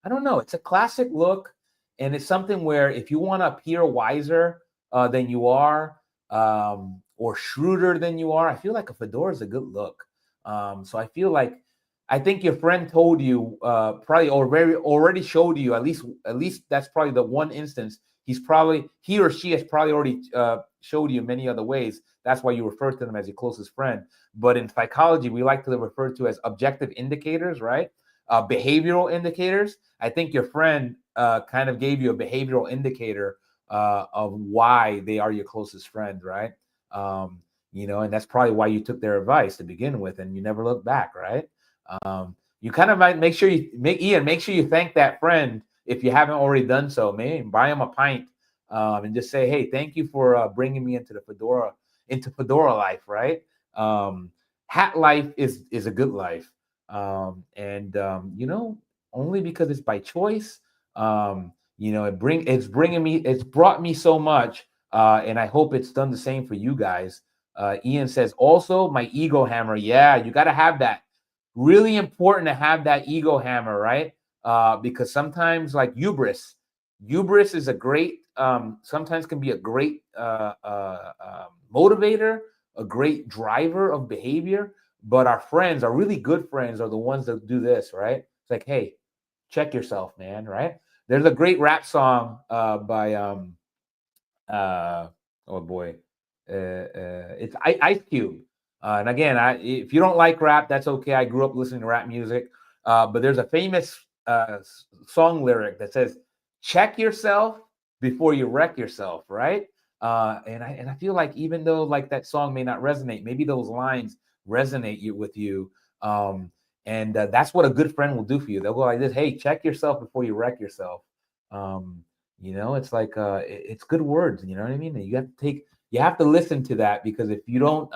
Speaker 1: don't know, it's a classic look, and it's something where if you want to appear wiser than you are, or shrewder than you are, I feel like a fedora is a good look. So I think your friend told you, probably already showed you, at least that's probably the one instance. He or she has probably already showed you many other ways. That's why you refer to them as your closest friend. But in psychology, we like to refer to as objective indicators, right? Behavioral indicators. I think your friend kind of gave you a behavioral indicator of why they are your closest friend, right? And that's probably why you took their advice to begin with, and you never look back, right? You kind of might make sure you thank that friend if you haven't already done so. Maybe buy him a pint and just say, hey, thank you for bringing me into fedora life, right? Hat life is a good life. Only because it's by choice. It's brought me so much, and I hope it's done the same for you guys. Ian says, also my ego hammer. Yeah, you got to have that. Really important to have that ego hammer, right? Because sometimes, like hubris is a great, sometimes can be a great motivator, a great driver of behavior. But our friends, our really good friends, are the ones that do this, right? It's like, hey, check yourself, man, right? There's a great rap song by oh boy, it's Ice Cube. And again, if you don't like rap, that's okay. I grew up listening to rap music, but there's a famous song lyric that says, "Check yourself before you wreck yourself," right? And I feel like, even though like that song may not resonate, maybe those lines resonate with you. And that's what a good friend will do for you. They'll go like this: "Hey, check yourself before you wreck yourself." It's like it's good words. You know what I mean? You have to listen to that, because if you don't,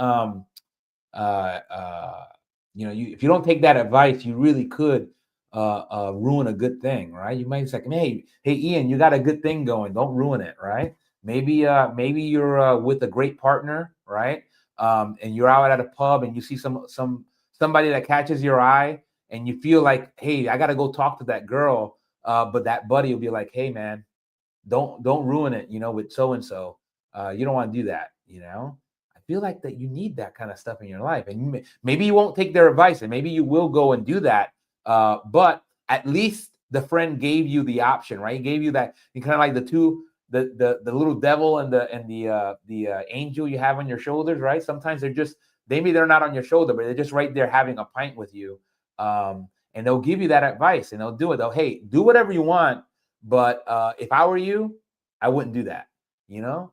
Speaker 1: if you don't take that advice, you really could ruin a good thing, right? You might say, hey, Ian, you got a good thing going. Don't ruin it, right? Maybe you're with a great partner, right? And you're out at a pub and you see somebody that catches your eye, and you feel like, hey, I got to go talk to that girl. But that buddy will be like, hey, man, don't ruin it, with so and so. You don't want to do that, I feel like that you need that kind of stuff in your life, and maybe you won't take their advice, and maybe you will go and do that. But at least the friend gave you the option, right? He gave you that. You kind of like the little devil and the angel you have on your shoulders, right? Sometimes maybe they're not on your shoulder, but they're just right there having a pint with you. And they'll give you that advice, and they'll do it. Hey, do whatever you want, but if I were you, I wouldn't do that.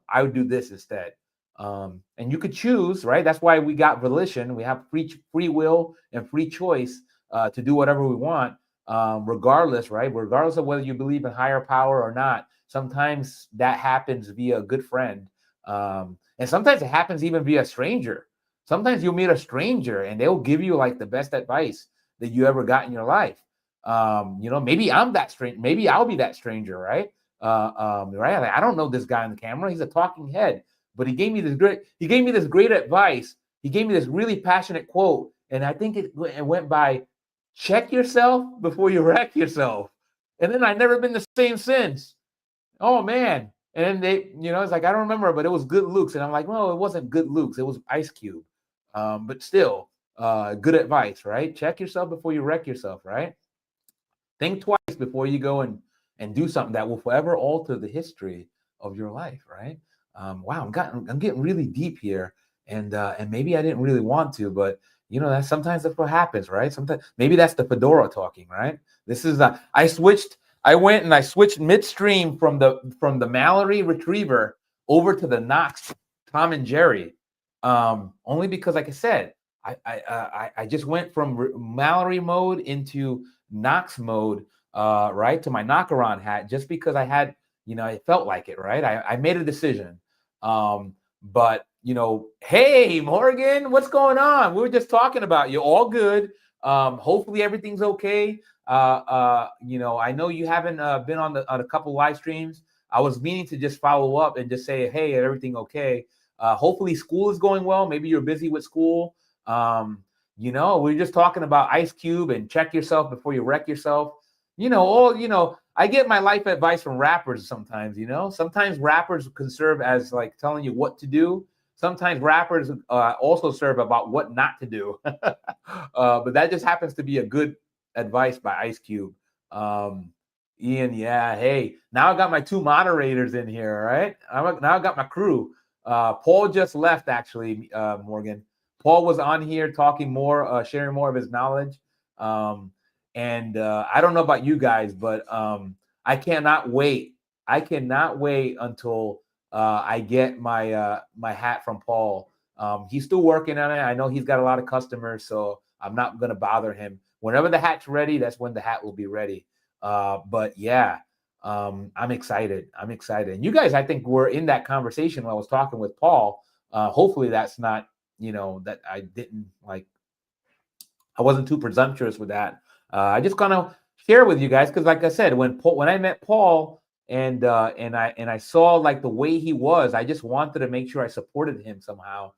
Speaker 1: I would do this instead. And you could choose, right? That's why we got volition. We have free will and free choice to do whatever we want, regardless, right? Regardless of whether you believe in higher power or not. Sometimes that happens via a good friend. And sometimes it happens even via a stranger. Sometimes you'll meet a stranger and they'll give you like the best advice that you ever got in your life. Maybe I'm that stranger. Maybe I'll be that stranger, right? Right? Like, I don't know this guy on the camera. He's a talking head, but he gave me this great advice. He gave me this really passionate quote, And I think it went by, check yourself before you wreck yourself. And then I never been the same since. Oh man. And then they, it's like, I don't remember, but it was Good Luke's. And I'm like, well, it wasn't Good Luke's. It was Ice Cube. But still, good advice, right? Check yourself before you wreck yourself, right? Think twice before you go and do something that will forever alter the history of your life, right? Wow, I'm getting really deep here, and maybe I didn't really want to, but that sometimes that's what happens, right? Sometimes maybe that's the Fedora talking, right? This is I went and I switched midstream from the Mallory Retriever over to the Knox Tom and Jerry, only because, like I said, I just went from Mallory mode into Knox mode, right, to my knockaround hat, just because I had, I felt like it, right? I made a decision. But hey, Morgan, what's going on? We were just talking about you. All good. Hopefully everything's okay. I know you haven't been on a couple live streams. I was meaning to just follow up and just say, hey, everything okay? Hopefully school is going well. Maybe you're busy with school. We're just talking about Ice Cube and check yourself before you wreck yourself. I get my life advice from rappers sometimes, Sometimes rappers can serve as like telling you what to do. Sometimes rappers also serve about what not to do. But that just happens to be a good advice by Ice Cube. Ian, yeah, hey, now I got my two moderators in here, right? Now I got my crew. Paul just left, actually, Morgan. Paul was on here talking more, sharing more of his knowledge. And I don't know about you guys, but I cannot wait. I cannot wait until I get my my hat from Paul. He's still working on it. I know he's got a lot of customers, so I'm not going to bother him. Whenever the hat's ready, that's when the hat will be ready. But yeah, I'm excited. I'm excited. And you guys, I think, were in that conversation when I was talking with Paul. Hopefully that's not, that I didn't I wasn't too presumptuous with that. I just kind of share with you guys because, like I said, when I met Paul and I saw like the way he was, I just wanted to make sure I supported him somehow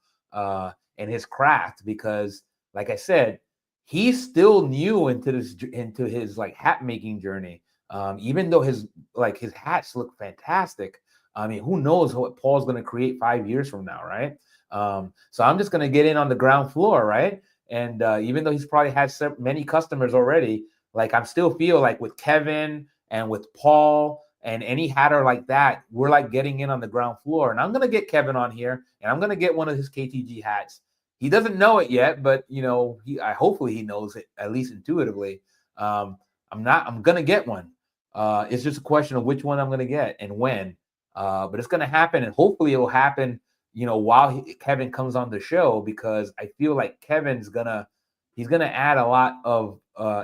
Speaker 1: in his craft because, like I said, he's still new into his like hat making journey. Even though his hats look fantastic. I mean, who knows what Paul's going to create 5 years from now, right? So I'm just going to get in on the ground floor, right? And even though he's probably had many customers already, like I'm still feel like with Kevin and with Paul and any hatter like that, we're like getting in on the ground floor. And I'm going to get Kevin on here and I'm going to get one of his KTG hats. He doesn't know it yet, but hopefully he knows it at least intuitively. I'm going to get one. It's just a question of which one I'm going to get and when. But it's going to happen, and hopefully it will happen while Kevin comes on the show, because I feel like he's gonna add a lot of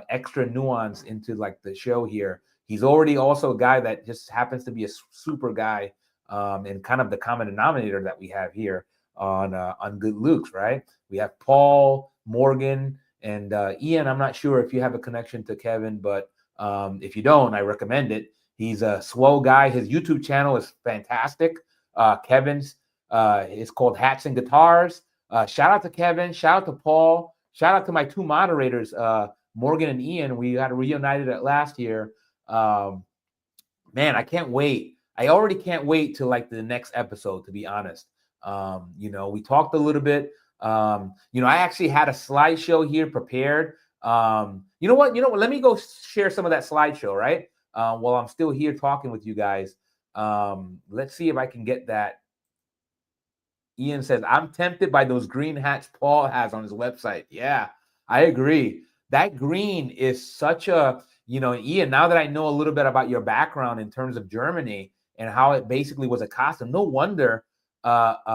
Speaker 1: extra nuance into like the show here. He's already also a guy that just happens to be a super guy, and kind of the common denominator that we have here on Good Luke's, right? We have Paul, Morgan, and Ian. I'm not sure if you have a connection to Kevin, but if you don't, I recommend it. He's a swell guy. His YouTube channel is fantastic. Kevin's it's called Hats and Guitars. Shout out to Kevin. Shout out to Paul. Shout out to my two moderators, Morgan and Ian. We got reunited at last year. Man, I can't wait. I already can't wait till like the next episode, to be honest. We talked a little bit. I actually had a slideshow here prepared. You know what? Let me go share some of that slideshow, right? While I'm still here talking with you guys. Let's see if I can get that. Ian says, I'm tempted by those green hats Paul has on his website. Yeah, I agree. That green is such a, Ian, now that I know a little bit about your background in terms of Germany and how it basically was a costume, no wonder that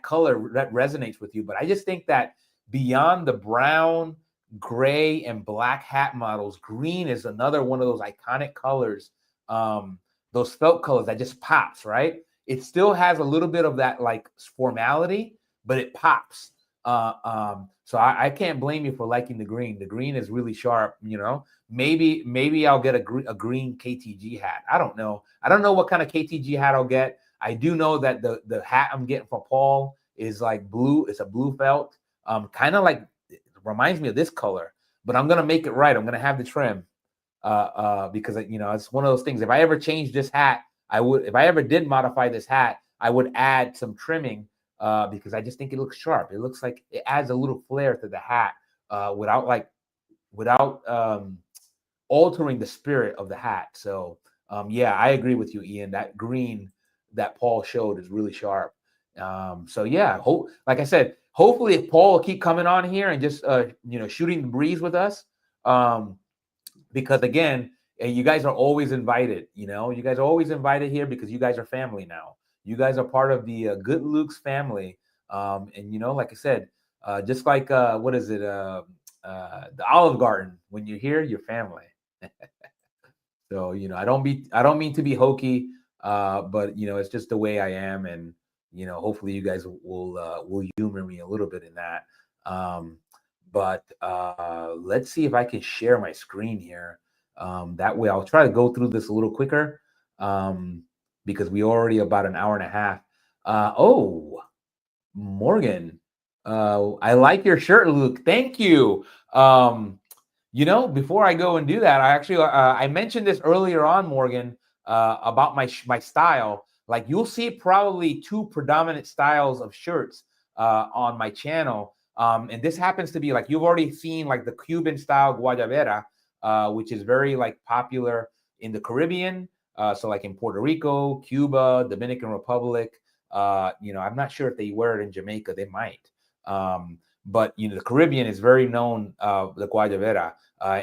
Speaker 1: color that resonates with you. But I just think that beyond the brown, gray, and black hat models, green is another one of those iconic colors, those felt colors that just pops, right? It still has a little bit of that like formality, but it pops. So I can't blame you for liking the green. The green is really sharp, Maybe I'll get a green KTG hat. I don't know. I don't know what kind of KTG hat I'll get. I do know that the hat I'm getting for Paul is like blue. It's a blue felt. Kind of like, it reminds me of this color, but I'm gonna make it right. I'm gonna have the trim, because it's one of those things. If I ever change this hat, I would. If I ever did modify this hat, I would add some trimming, because I just think it looks sharp. It looks like it adds a little flair to the hat, without altering the spirit of the hat. So yeah, I agree with you, Ian. That green that Paul showed is really sharp. So yeah, like I said, hopefully if Paul will keep coming on here and just shooting the breeze with us, because again, you guys are always invited. You guys are always invited here because you guys are family now. You guys are part of the Good Luke's family, and like I said, just like what is it? The Olive Garden. When you're here, you're family. So I don't mean to be hokey, but it's just the way I am, and hopefully you guys will humor me a little bit in that. But let's see if I can share my screen here. That way, I'll try to go through this a little quicker, because we already about an hour and a half. Oh, Morgan, I like your shirt, Luke. Thank you. Before I go and do that, I mentioned this earlier on, Morgan, about my style. Like, you'll see probably two predominant styles of shirts on my channel. And this happens to be, like, you've already seen, like, the Cuban style guayabera, which is very, like, popular in the Caribbean. So like in Puerto Rico, Cuba, Dominican Republic. I'm not sure if they wear it in Jamaica. They might. But the Caribbean is very known, the guayabera.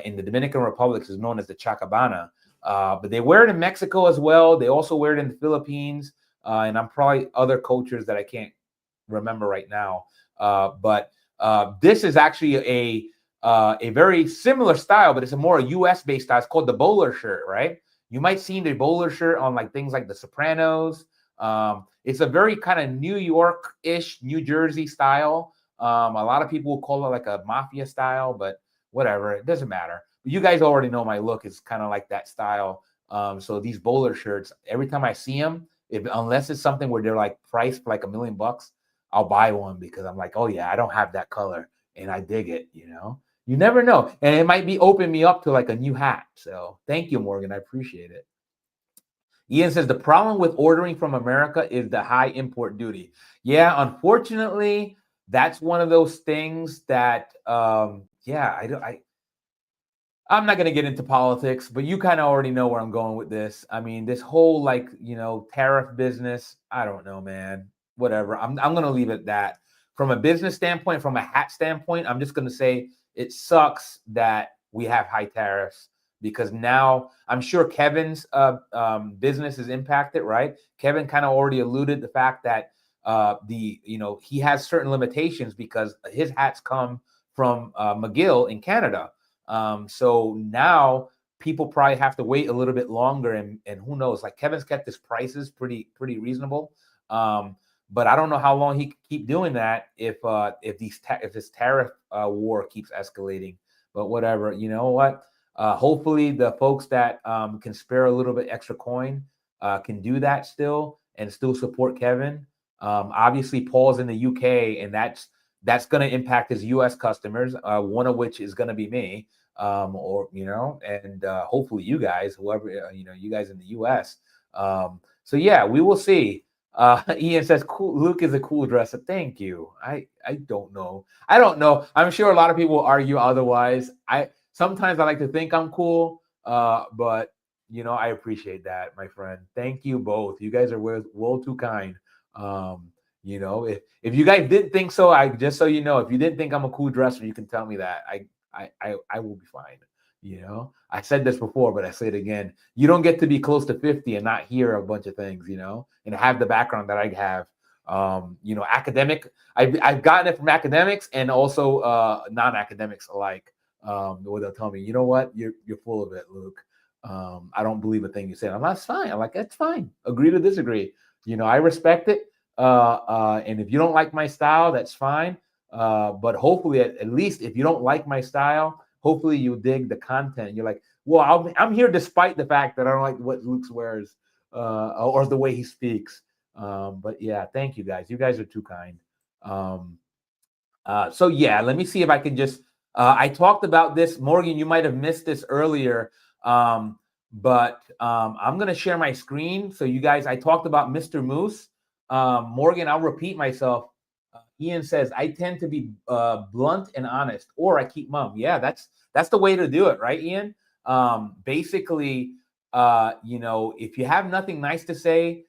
Speaker 1: In the Dominican Republic is known as the chacabana. But they wear it in Mexico as well. They also wear it in the Philippines, and I'm probably other cultures that I can't remember right now. But this is actually a very similar style, but it's a more U.S. based style. It's called the bowler shirt, right? You might see the bowler shirt on like things like The Sopranos. It's a very kind of New York-ish, New Jersey style. A lot of people will call it like a mafia style, but whatever, it doesn't matter. But you guys already know my look is kind of like that style. So these bowler shirts, every time I see them, unless it's something where they're like priced for like $1 million, I'll buy one because I'm like, oh yeah, I don't have that color and I dig it. You never know, and it might be open me up to like a new hat. So thank you, Morgan. I appreciate it. Ian says the problem with ordering from America is the high import duty. Yeah, unfortunately, that's one of those things that I'm not going to get into politics, but you kind of already know where I'm going with this. I mean, this whole tariff business, I don't know, man. Whatever. I'm going to leave it at that. From a business standpoint, from a hat standpoint, I'm just going to say it sucks that we have high tariffs, because now I'm sure Kevin's business is impacted, right? Kevin kind of already alluded the fact that he has certain limitations because his hats come from McGill in Canada. So now people probably have to wait a little bit longer, and who knows? Like, Kevin's kept his prices pretty reasonable. But I don't know how long he can keep doing that if this tariff war keeps escalating. But whatever, you know what? Hopefully the folks that can spare a little bit extra coin can do that still and still support Kevin. Obviously, Paul's in the UK, and that's going to impact his US customers, one of which is going to be me, and hopefully you guys, whoever, you guys in the US. So yeah, we will see. Ian says, cool, Luke is a cool dresser. Thank you. I don't know. I'm sure a lot of people will argue otherwise. Sometimes I like to think I'm cool, but I appreciate that, my friend. Thank you both. You guys are well too kind. If you guys didn't think so, just so you know, if you didn't think I'm a cool dresser, you can tell me that. I will be fine. I said this before, but I say it again. You don't get to be close to 50 and not hear a bunch of things, and have the background that I have. Academic. I've gotten it from academics and also non-academics alike. Where they'll tell me, you know what, you're full of it, Luke. I don't believe a thing you say. I'm like, that's fine. I'm like, that's fine. Agree to disagree. I respect it. And if you don't like my style, that's fine. But hopefully, at least if you don't like my style, hopefully you dig the content. You're like, well, I'm here despite the fact that I don't like what Luke wears or the way he speaks. But yeah, thank you guys. You guys are too kind. So yeah, let me see if I can just. I talked about this, Morgan. You might have missed this earlier, but I'm gonna share my screen so you guys. I talked about Mr. Moose. Morgan, I'll repeat myself. Ian says I tend to be blunt and honest, or I keep mum. Yeah, that's the way to do it, right, Ian? Basically, if you have nothing nice to say,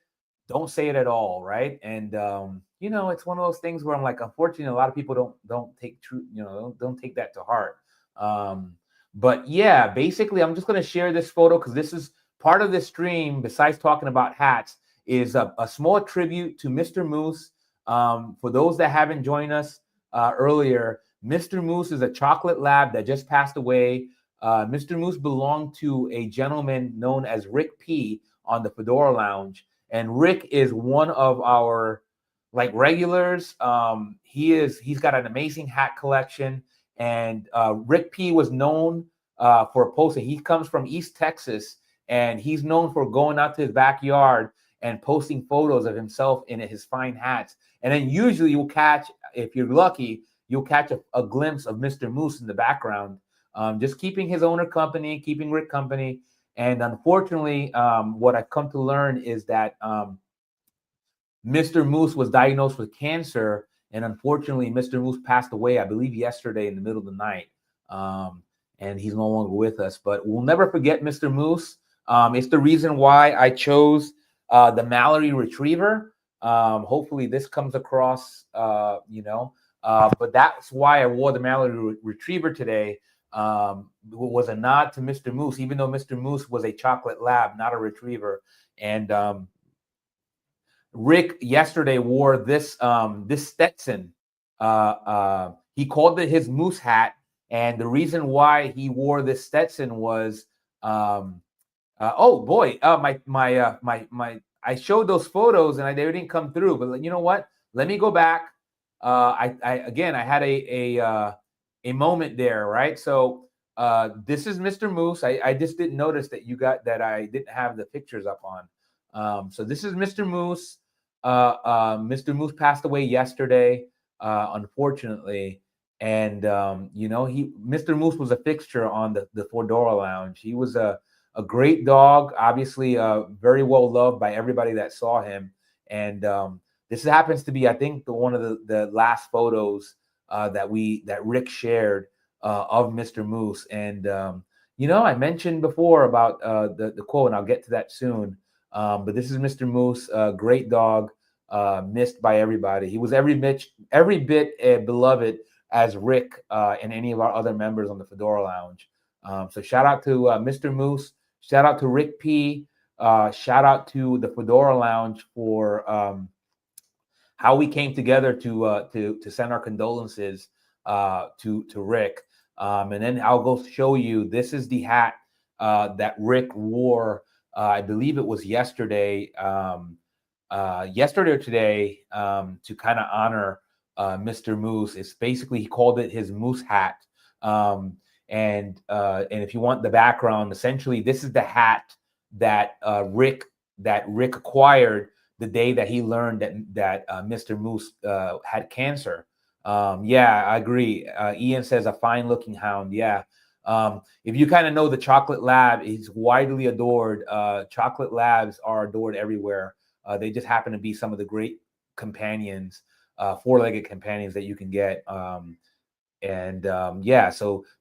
Speaker 1: don't say it at all, right? And it's one of those things where I'm like, unfortunately, a lot of people don't take true, don't take that to heart. But yeah, basically, I'm just going to share this photo because this is part of this stream. Besides talking about hats, is a small tribute to Mr. Moose. For those that haven't joined us earlier, Mr. Moose is a chocolate lab that just passed away. Mr. Moose belonged to a gentleman known as RickP on the Fedora Lounge. And Rick is one of our regulars. He's got an amazing hat collection. And RickP was known for posting. He comes from East Texas, and he's known for going out to his backyard and posting photos of himself in his fine hats. And then usually you'll catch, if you're lucky, you'll catch a glimpse of Mr. Moose in the background, just keeping his owner company, keeping Rick company. And unfortunately, what I've come to learn is that Mr. Moose was diagnosed with cancer. And unfortunately, Mr. Moose passed away, I believe, yesterday in the middle of the night. And he's no longer with us. But we'll never forget Mr. Moose. It's the reason why I chose the Mallory Retriever. Hopefully this comes across, but that's why I wore the Mallory Retriever today. Was a nod to Mr. Moose, even though Mr. Moose was a chocolate lab, not a retriever. And Rick yesterday wore this Stetson. He called it his moose hat, and the reason why he wore this Stetson was, my I showed those photos and they didn't come through. But you know what? Let me go back. I had a moment there, right? So this is Mr. Moose. I just didn't notice that I didn't have the pictures up on. So this is Mr. Moose. Mr. Moose passed away yesterday, unfortunately. And Mr. Moose was a fixture on the Fedora Lounge. He was a great dog, obviously very well loved by everybody that saw him. And this happens to be, I think, one of the last photos that Rick shared of Mr. Moose. And I mentioned before about the quote, and I'll get to that soon. But this is Mr. Moose, great dog, missed by everybody. He was every bit beloved as Rick and any of our other members on the Fedora Lounge. So shout out to Mr. Moose. Shout out to Rick P. Shout out to the Fedora Lounge for how we came together to send our condolences to Rick. And then I'll go show you. This is the hat that Rick wore. I believe it was yesterday or today, to kind of honor Mr. Moose. It's basically, he called it his moose hat. And if you want the background, essentially, this is the hat that Rick acquired the day that he learned that Mr. Moose had cancer. Yeah, I agree. Ian says a fine looking hound. Yeah. If you kind of know the chocolate lab, he's widely adored. Chocolate labs are adored everywhere. They just happen to be some of the great companions, four-legged companions that you can get. So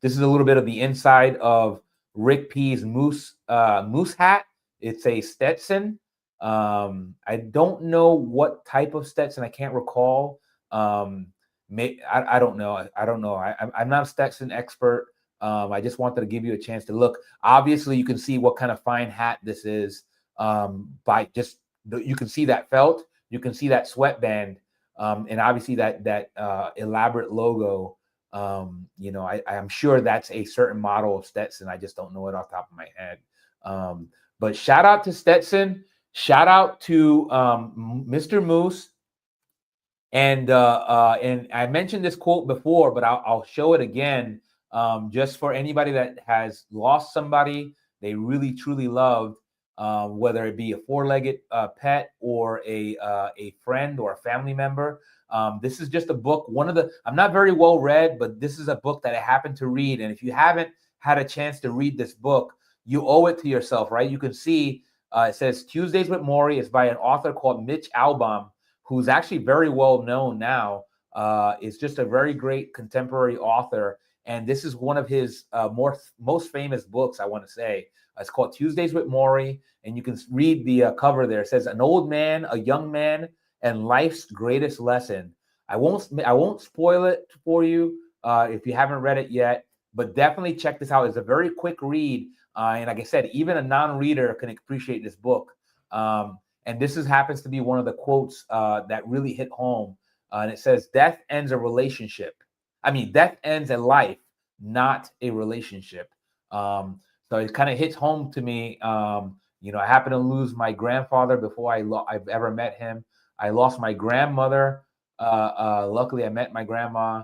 Speaker 1: this is a little bit of the inside of Rick P's moose hat. It's a Stetson. I don't know what type of Stetson. I can't recall. I don't know. I'm not a Stetson expert. I just wanted to give you a chance to look. Obviously, you can see what kind of fine hat this is by just you can see that felt. You can see that sweatband, and obviously that elaborate logo. I'm sure that's a certain model of Stetson. I just don't know it off the top of my head. But shout out to Stetson. Shout out to Mr. Moose. And I mentioned this quote before, but I'll show it again, just for anybody that has lost somebody they really truly loved. whether it be a four-legged pet or a friend or a family member. This is just a book. I'm not very well read, but this is a book that I happen to read. And if you haven't had a chance to read this book, you owe it to yourself, right? You can see it says Tuesdays with Maury. It's by an author called Mitch Albom, who's actually very well known now. Is just a very great contemporary author. And this is one of his most famous books, I want to say. It's called Tuesdays with Maury. And you can read the cover there. It says, an old man, a young man, and life's greatest lesson. I won't spoil it for you if you haven't read it yet, but definitely check this out. It's a very quick read. And like I said, even a non-reader can appreciate this book. And this happens to be one of the quotes that really hit home. And it says, death ends a relationship. Death ends a life, not a relationship. So it kind of hits home to me. I happened to lose my grandfather before I've ever met him. I lost my grandmother. Luckily, I met my grandma,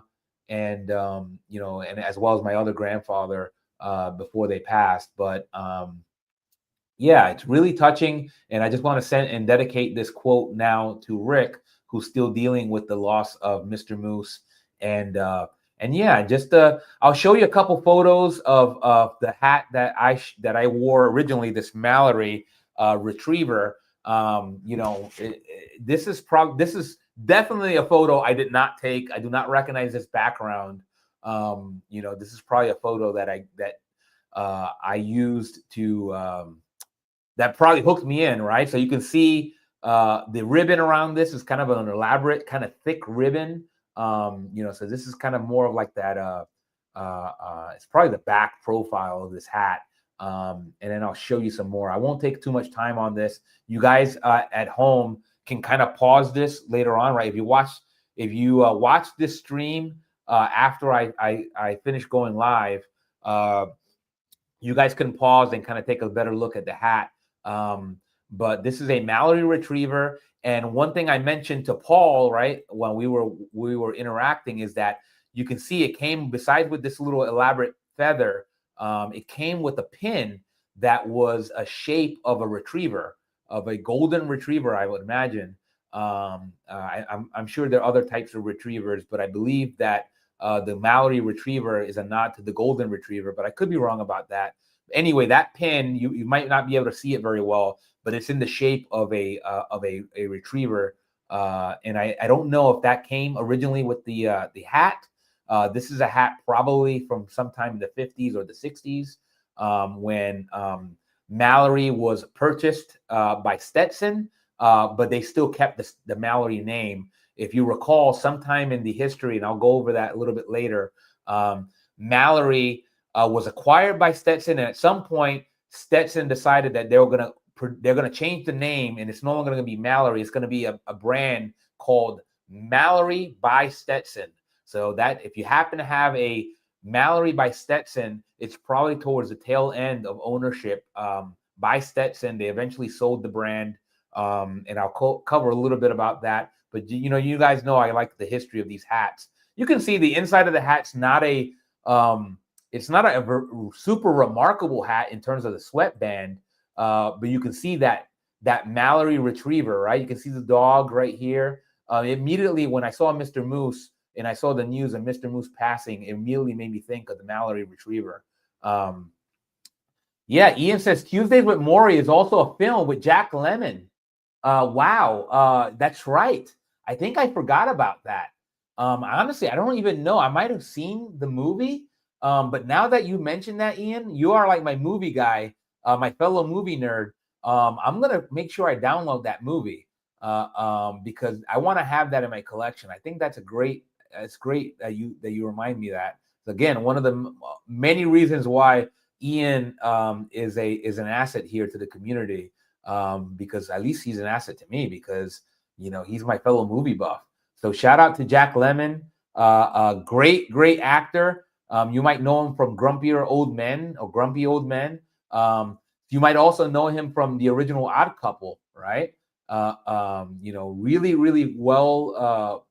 Speaker 1: and and as well as my other grandfather before they passed. But yeah, it's really touching, and I just want to send and dedicate this quote now to Rick, who's still dealing with the loss of Mr. Moose. And yeah, just I'll show you a couple photos of the hat that I wore originally, this Mallory Retriever. This is definitely a photo I did not take. I do not recognize this background. This is probably a photo that I used to that probably hooked me in, right? So you can see the ribbon around this is kind of an elaborate, kind of thick ribbon. So this is kind of more of like that. It's probably the back profile of this hat. And then I'll show you some more. I won't take too much time on this. You guys at home can kind of pause this later on, right? If you watch this stream after I finish going live, you guys can pause and kind of take a better look at the hat. But this is a Mallory Retriever. And one thing I mentioned to Paul, right, when we were interacting, is that you can see it came, besides with this little elaborate feather, it came with a pin that was a shape of a retriever, of a golden retriever, I would imagine. I'm sure there are other types of retrievers, but I believe that the Mallory Retriever is a nod to the golden retriever, but I could be wrong about that. Anyway, that pin, you might not be able to see it very well, but it's in the shape of a retriever. And I don't know if that came originally with the hat. This is a hat probably from sometime in the 50s or the 60s when Mallory was purchased by Stetson, but they still kept the Mallory name. If you recall, sometime in the history, and I'll go over that a little bit later, Mallory was acquired by Stetson, and at some point, Stetson decided that they're going to change the name, and it's no longer going to be Mallory. It's going to be a brand called Mallory by Stetson. So that if you happen to have a Mallory by Stetson, it's probably towards the tail end of ownership by Stetson. They eventually sold the brand, and I'll cover a little bit about that. But you guys know I like the history of these hats. You can see the inside of the hat's not a super remarkable hat in terms of the sweatband, but you can see that Mallory Retriever, right? You can see the dog right here. Immediately when I saw Mr. Moose and I saw the news of Mr. Moose passing, it immediately made me think of the Mallory Retriever. Yeah, Ian says Tuesdays with Maury is also a film with Jack Lemmon. Wow, that's right. I think I forgot about that. Honestly, I don't even know. I might have seen the movie, but now that you mentioned that, Ian, you are like my movie guy, my fellow movie nerd. I'm gonna make sure I download that movie because I want to have that in my collection. I think that's great. It's great that you remind me of that. So again, one of the many reasons why Ian is an asset here to the community. Because at least he's an asset to me because, he's my fellow movie buff. So shout out to Jack Lemmon, a great actor. You might know him from Grumpy Old Men. You might also know him from the original Odd Couple, right? Really, really well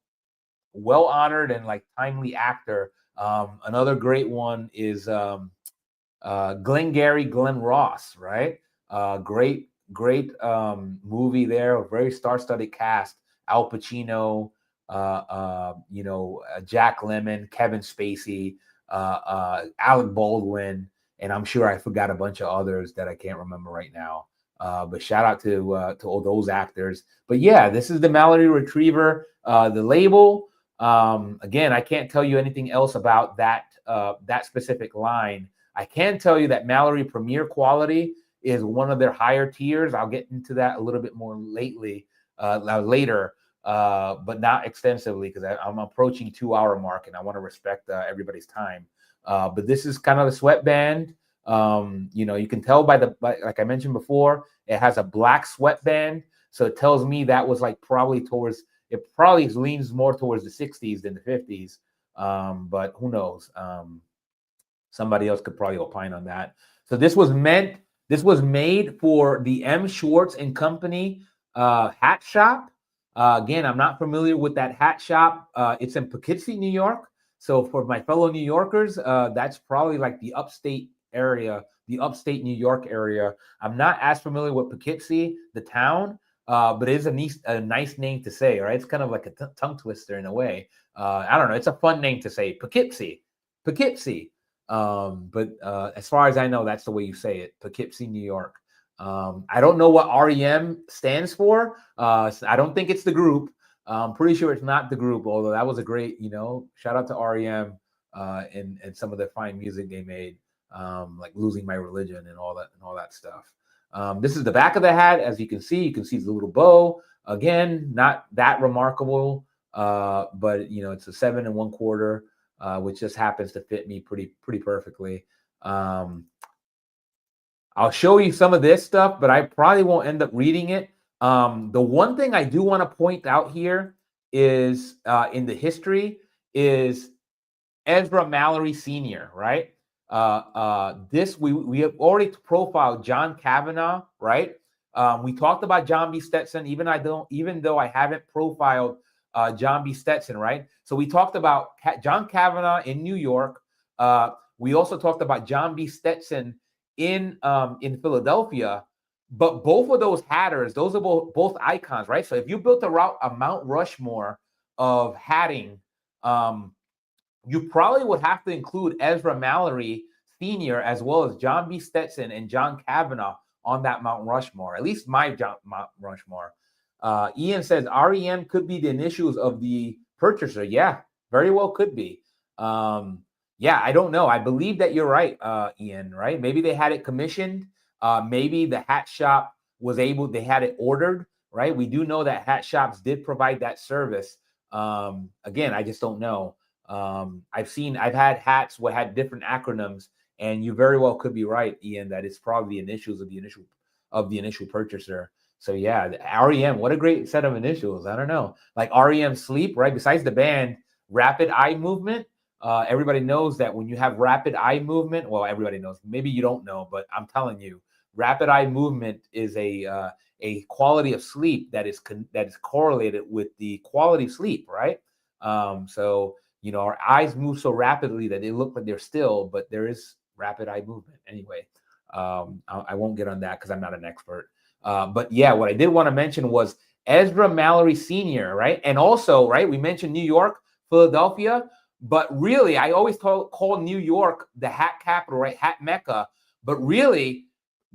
Speaker 1: honored and like timely actor. Another great one is Glengarry Glen Ross, right? Great movie there. A very star-studded cast. Al Pacino, Jack Lemmon, Kevin Spacey, Alec Baldwin, and I'm sure I forgot a bunch of others that I can't remember right now. But shout out to all those actors. But yeah, this is the Mallory Retriever, the label. Again, I can't tell you anything else about that specific line. I can tell you that Mallory Premier Quality is one of their higher tiers. I'll get into that a little bit more later, but not extensively because I'm approaching 2-hour mark and I want to respect everybody's time. But this is kind of the sweatband. You can tell like I mentioned before, it has a black sweatband. So it tells me that was like probably leans more towards the 60s than the 50s. But who knows? Somebody else could probably opine on that. So this was made for the M. Schwartz and Company hat shop. Again, I'm not familiar with that hat shop. It's in Poughkeepsie, New York. So for my fellow New Yorkers, that's probably like the upstate area, the upstate New York area. I'm not as familiar with Poughkeepsie, the town, but it is a nice name to say, right? It's kind of like a tongue twister in a way. I don't know. It's a fun name to say, Poughkeepsie. But as far as I know, that's the way you say it, Poughkeepsie, New York. I don't know what REM stands for. I don't think it's the group. I'm pretty sure it's not the group, although that was a great, shout out to REM and some of the fine music they made, like Losing My Religion and all that stuff. This is the back of the hat. As you can see the little bow. Again, not that remarkable, but it's a 7 1/4. Which just happens to fit me pretty perfectly. I'll show you some of this stuff, but I probably won't end up reading it. The one thing I do want to point out here is in the history is Ezra Mallory Sr., right? We have already profiled John Kavanaugh, right? We talked about John B. Stetson, even though I haven't profiled John B. Stetson, right? So we talked about John Kavanaugh in New York. We also talked about John B. Stetson in Philadelphia. But both of those hatters, those are both icons, right? So if you built a Mount Rushmore of hatting, you probably would have to include Ezra Mallory Sr. as well as John B. Stetson and John Kavanaugh on that Mount Rushmore, at least my Mount Rushmore. Ian says REM could be the initials of the purchaser. Yeah, very well could be. Yeah, I don't know. I believe that you're right, Ian, right? Maybe they had it commissioned. Maybe the hat shop they had it ordered, right? We do know that hat shops did provide that service. Again, I just don't know. I've had hats that had different acronyms, and you very well could be right, Ian, that it's probably the initials of the initial purchaser. So yeah, REM, what a great set of initials. I don't know, like REM Sleep, right? Besides the band, rapid eye movement. Everybody knows that when you have rapid eye movement, well, everybody knows. Maybe you don't know, but I'm telling you, rapid eye movement is a quality of sleep that is correlated with the quality of sleep, right? So our eyes move so rapidly that they look like they're still, but there is rapid eye movement. Anyway, I won't get on that because I'm not an expert. But yeah, what I did want to mention was Ezra Mallory Sr., right? And also, right, we mentioned New York, Philadelphia, but really, I always call New York the hat capital, right? Hat Mecca. But really,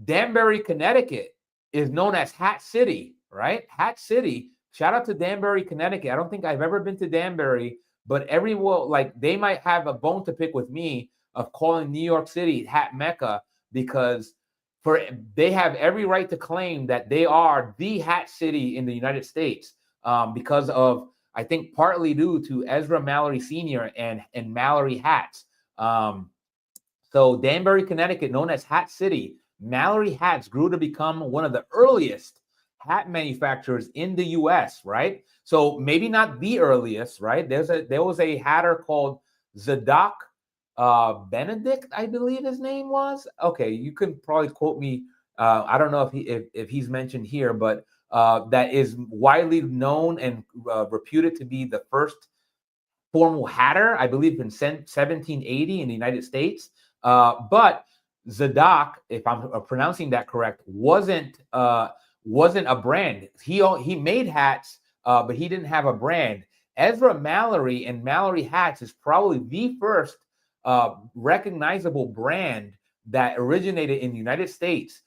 Speaker 1: Danbury, Connecticut is known as Hat City, right? Hat City. Shout out to Danbury, Connecticut. I don't think I've ever been to Danbury, but they might have a bone to pick with me of calling New York City Hat Mecca because they have every right to claim that they are the hat city in the United States because of, I think, partly due to Ezra Mallory Sr. and Mallory hats. So Danbury, Connecticut, known as Hat City, Mallory hats grew to become one of the earliest hat manufacturers in the U.S., right? So maybe not the earliest, right? There was a hatter called Zadok Benedict, I believe his name was. Okay, you can probably quote me. I don't know if he's mentioned here, but that is widely known and reputed to be the first formal hatter, I believe, in 1780 in the United States. But Zadok, if I'm pronouncing that correct, wasn't a brand. He made hats, but he didn't have a brand. Ezra Mallory and Mallory Hats is probably the first recognizable brand that originated in the United States.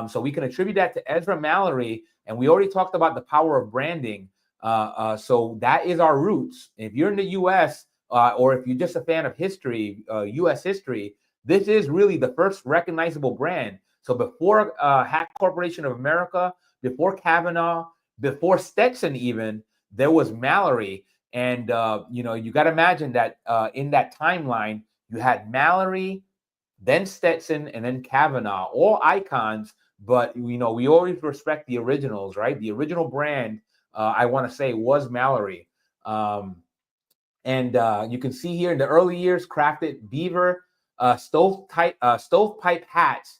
Speaker 1: So we can attribute that to Ezra Mallory, and we already talked about the power of branding. So that is our roots. If you're in the U.S. Or if you're just a fan of history, U.S. history, this is really the first recognizable brand. So before Hat Corporation of America, before Kavanaugh, before Stetson even, there was Mallory. And, you got to imagine that in that timeline, you had Mallory, then Stetson, and then Kavanaugh, all icons. But, we always respect the originals, right? The original brand, I want to say, was Mallory. And you can see here in the early years, crafted beaver stovepipe hats,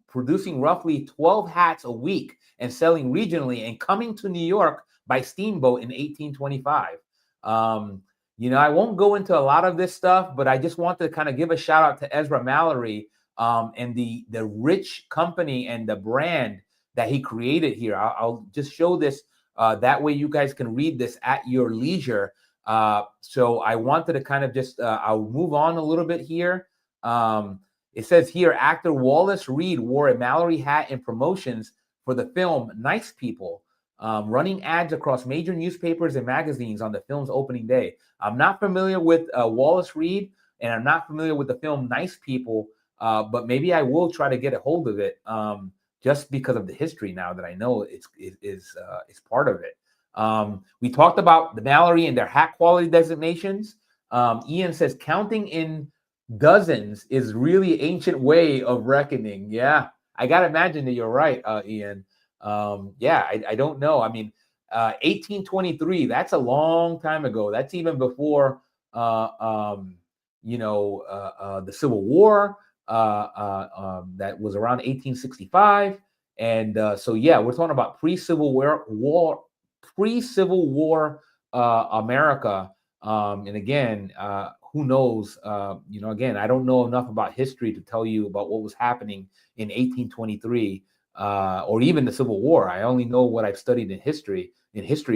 Speaker 1: producing roughly 12 hats a week and selling regionally and coming to New York by steamboat in 1825. I won't go into a lot of this stuff, but I just want to kind of give a shout out to Ezra Mallory and the rich company and the brand that he created here. I'll just show this. That way you guys can read this at your leisure. So I wanted to kind of just, I'll move on a little bit here. It says here, actor Wallace Reed wore a Mallory hat in promotions for the film Nice People, running ads across major newspapers and magazines on the film's opening day. I'm not familiar with Wallace Reed, and I'm not familiar with the film Nice People, but maybe I will try to get a hold of it just because of the history now that I know it's part of it. We talked about the Mallory and their hat quality designations. Ian says counting in dozens is really ancient way of reckoning. Yeah, I gotta imagine that you're right, Ian. I don't know. I mean, 1823, that's a long time ago. That's even before the Civil War. That was around 1865. And we're talking about pre-Civil War America. And again, who knows? Again, I don't know enough about history to tell you about what was happening in 1823 or even the Civil War. I only know what I've studied in history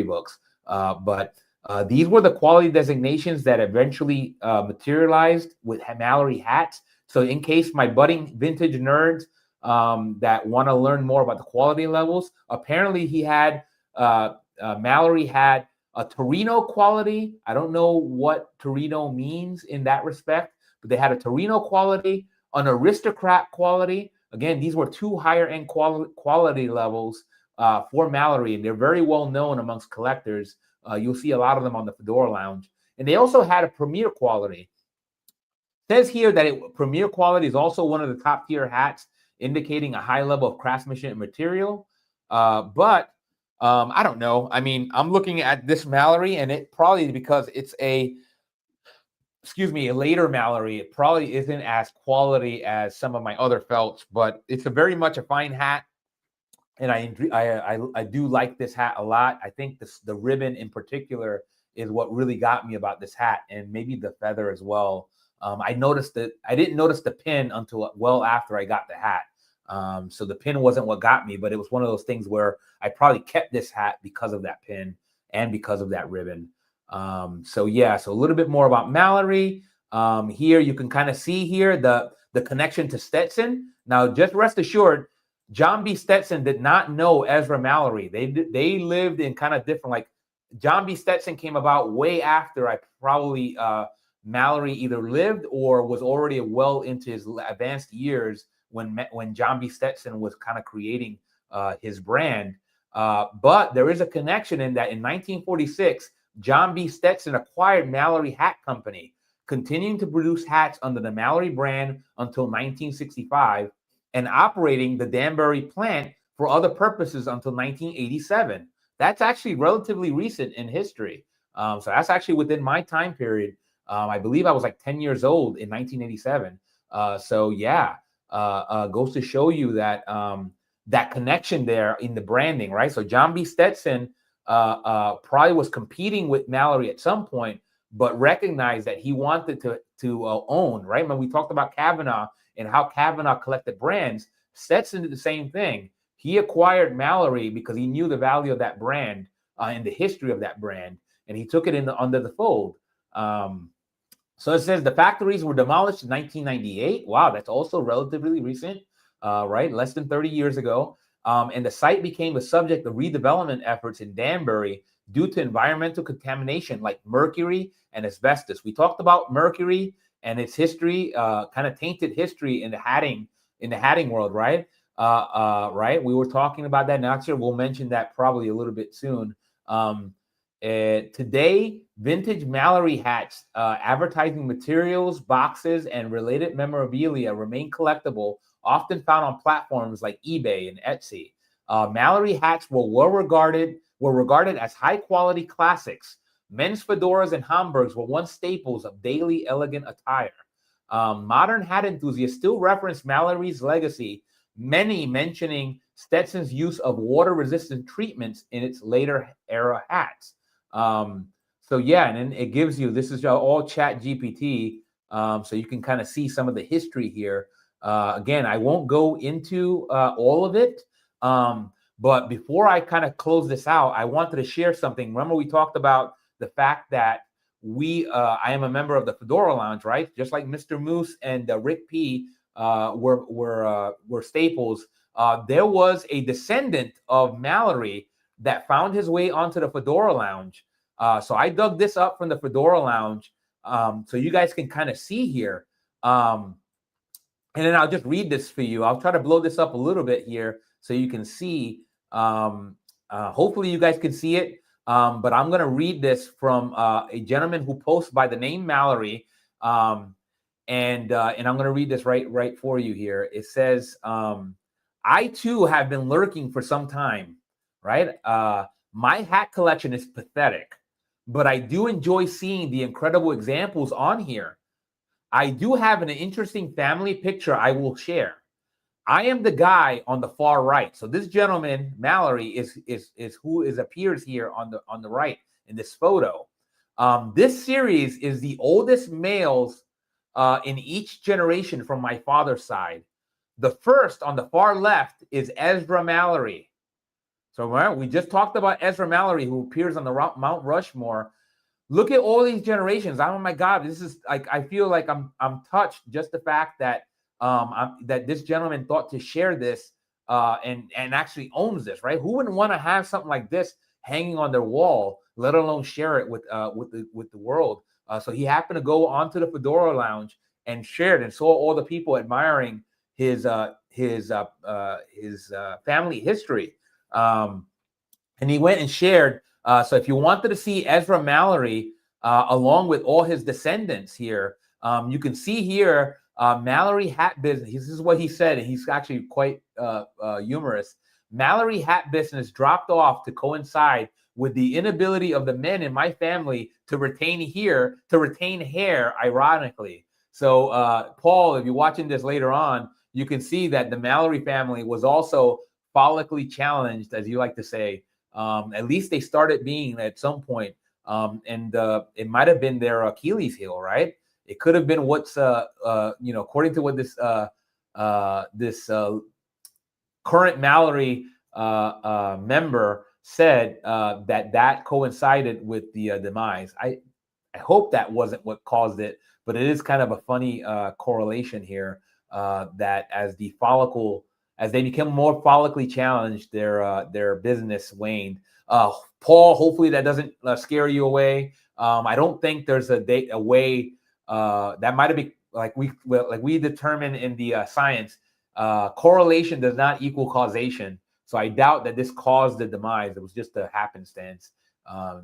Speaker 1: books. But these were the quality designations that eventually materialized with Mallory hats. So in case my budding vintage nerds that want to learn more about the quality levels, apparently Mallory had a Torino quality. I don't know what Torino means in that respect, but they had a Torino quality, an aristocrat quality. Again, these were two higher end quality levels for Mallory, and they're very well known amongst collectors. You'll see a lot of them on the Fedora Lounge. And they also had a premier quality. It says here that premier quality is also one of the top tier hats, indicating a high level of craftsmanship and material. But I don't know. I mean, I'm looking at this Mallory, and it probably because it's a later Mallory, it probably isn't as quality as some of my other felts, but it's very much a fine hat. And I do like this hat a lot. I think the ribbon in particular is what really got me about this hat, and maybe the feather as well. I noticed that I didn't notice the pin until well after I got the hat. So the pin wasn't what got me, but it was one of those things where I probably kept this hat because of that pin and because of that ribbon. So a little bit more about Mallory. Here you can kind of see here the connection to Stetson. Now, just rest assured, John B. Stetson did not know Ezra Mallory. They lived in kind of different, like John B. Stetson came about way after I probably Mallory either lived or was already well into his advanced years when John B. Stetson was kind of creating his brand. But there is a connection in that in 1946, John B. Stetson acquired Mallory Hat Company, continuing to produce hats under the Mallory brand until 1965 and operating the Danbury plant for other purposes until 1987. That's actually relatively recent in history. So that's actually within my time period. I believe I was like 10 years old in 1987. Goes to show you that that connection there in the branding, right? So John B. Stetson probably was competing with Mallory at some point, but recognized that he wanted to own, right? When we talked about Kavanaugh and how Kavanaugh collected brands, Stetson did the same thing. He acquired Mallory because he knew the value of that brand and the history of that brand, and he took it under the fold. So it says the factories were demolished in 1998. Wow, that's also relatively recent, right? Less than 30 years ago. And the site became the subject of redevelopment efforts in Danbury due to environmental contamination like mercury and asbestos. We talked about mercury and its history, kind of tainted history in the hatting world, right? Right. We were talking about that. Next year, we'll mention that probably a little bit soon. Today, vintage Mallory hats, advertising materials, boxes, and related memorabilia remain collectible, often found on platforms like eBay and Etsy. Mallory hats were regarded as high-quality classics. Men's fedoras and Homburgs were once staples of daily elegant attire. Modern hat enthusiasts still reference Mallory's legacy, many mentioning Stetson's use of water-resistant treatments in its later era hats. So yeah, and then it gives you, this is all Chat GPT, so you can kind of see some of the history here. Again, I won't go into all of it, but before I kind of close this out, I wanted to share something. Remember, we talked about the fact that I am a member of the Fedora Lounge, right? Just like Mr. Moose and RickP were staples. There was a descendant of Mallory that found his way onto the Fedora Lounge. So I dug this up from the Fedora Lounge, so you guys can kind of see here. And then I'll just read this for you. I'll try to blow this up a little bit here so you can see. Hopefully you guys can see it. But I'm going to read this from a gentleman who posts by the name Mallory. And I'm going to read this right for you here. It says, I too have been lurking for some time, right? My hat collection is pathetic, but I do enjoy seeing the incredible examples on here. I do have an interesting family picture I will share. I am the guy on the far right. So this gentleman, Mallory, is who appears here on the right in this photo. This series is the oldest males in each generation from my father's side. The first on the far left is Ezra Mallory. So right, we just talked about Ezra Mallory, who appears on the Mount Rushmore. Look at all these generations. Oh my God, this is like, I feel like I'm touched. Just the fact that that this gentleman thought to share this and actually owns this, right? Who wouldn't want to have something like this hanging on their wall, let alone share it with the world? So he happened to go onto the Fedora Lounge and shared and saw all the people admiring his family history, and he went and shared. So if you wanted to see Ezra Mallory along with all his descendants here, you can see here Mallory hat business. This is what he said, and he's actually quite humorous. Mallory hat business dropped off to coincide with the inability of the men in my family to retain hair, ironically. So Paul, if you're watching this later on, you can see that the Mallory family was also follically challenged, as you like to say. At least they started being at some point. And it might have been their Achilles heel, right? It could have been what's, according to what this current Mallory member said, that coincided with the demise. I hope that wasn't what caused it, but it is kind of a funny correlation here, that as they become more follically challenged, their business waned. Paul, hopefully that doesn't scare you away. I don't think there's a way that might have been like we determine in the science. Correlation does not equal causation. So I doubt that this caused the demise. It was just a happenstance.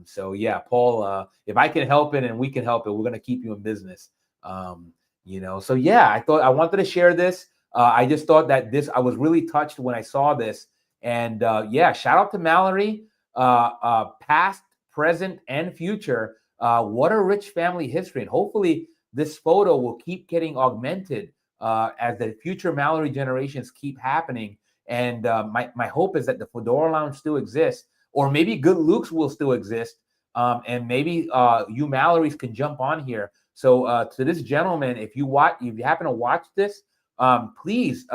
Speaker 1: So yeah, Paul, if I can help it and we can help it, we're going to keep you in business. So yeah, I wanted to share this. I just thought that I was really touched when I saw this. And yeah, shout out to Mallory, past, present, and future. What a rich family history. And hopefully this photo will keep getting augmented as the future Mallory generations keep happening. And my hope is that the Fedora Lounge still exists, or maybe Good Luke's will still exist. And maybe you Mallorys can jump on here. So to this gentleman, if you happen to watch this, please,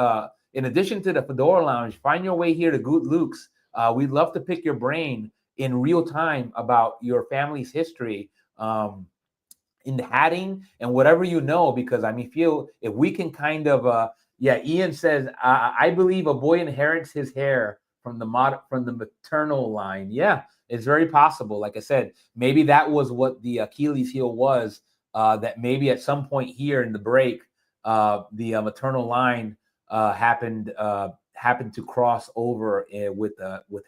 Speaker 1: in addition to the Fedora Lounge, find your way here to Good Luke's. We'd love to pick your brain in real time about your family's history in hatting and whatever you know, because I mean, if we can kind of, yeah, Ian says, I believe a boy inherits his hair from the maternal line. Yeah, it's very possible. Like I said, maybe that was what the Achilles heel was, that maybe at some point here in the break, the maternal line happened to cross over with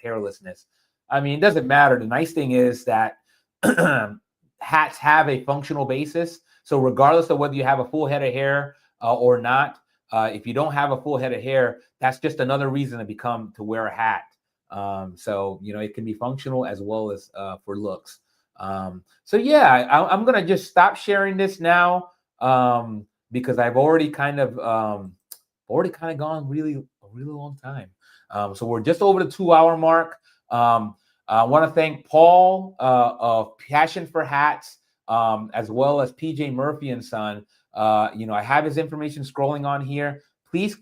Speaker 1: hairlessness. I mean, it doesn't matter. The nice thing is that hats have a functional basis. So regardless of whether you have a full head of hair or not, if you don't have a full head of hair, that's just another reason to wear a hat. So, it can be functional as well as for looks. So yeah, I'm going to just stop sharing this now because I've already kind of gone a really long time. So we're just over the 2-hour mark. I want to thank Paul of Passion for Hats, as well as PJ Murphy and Son. I have his information scrolling on here. Please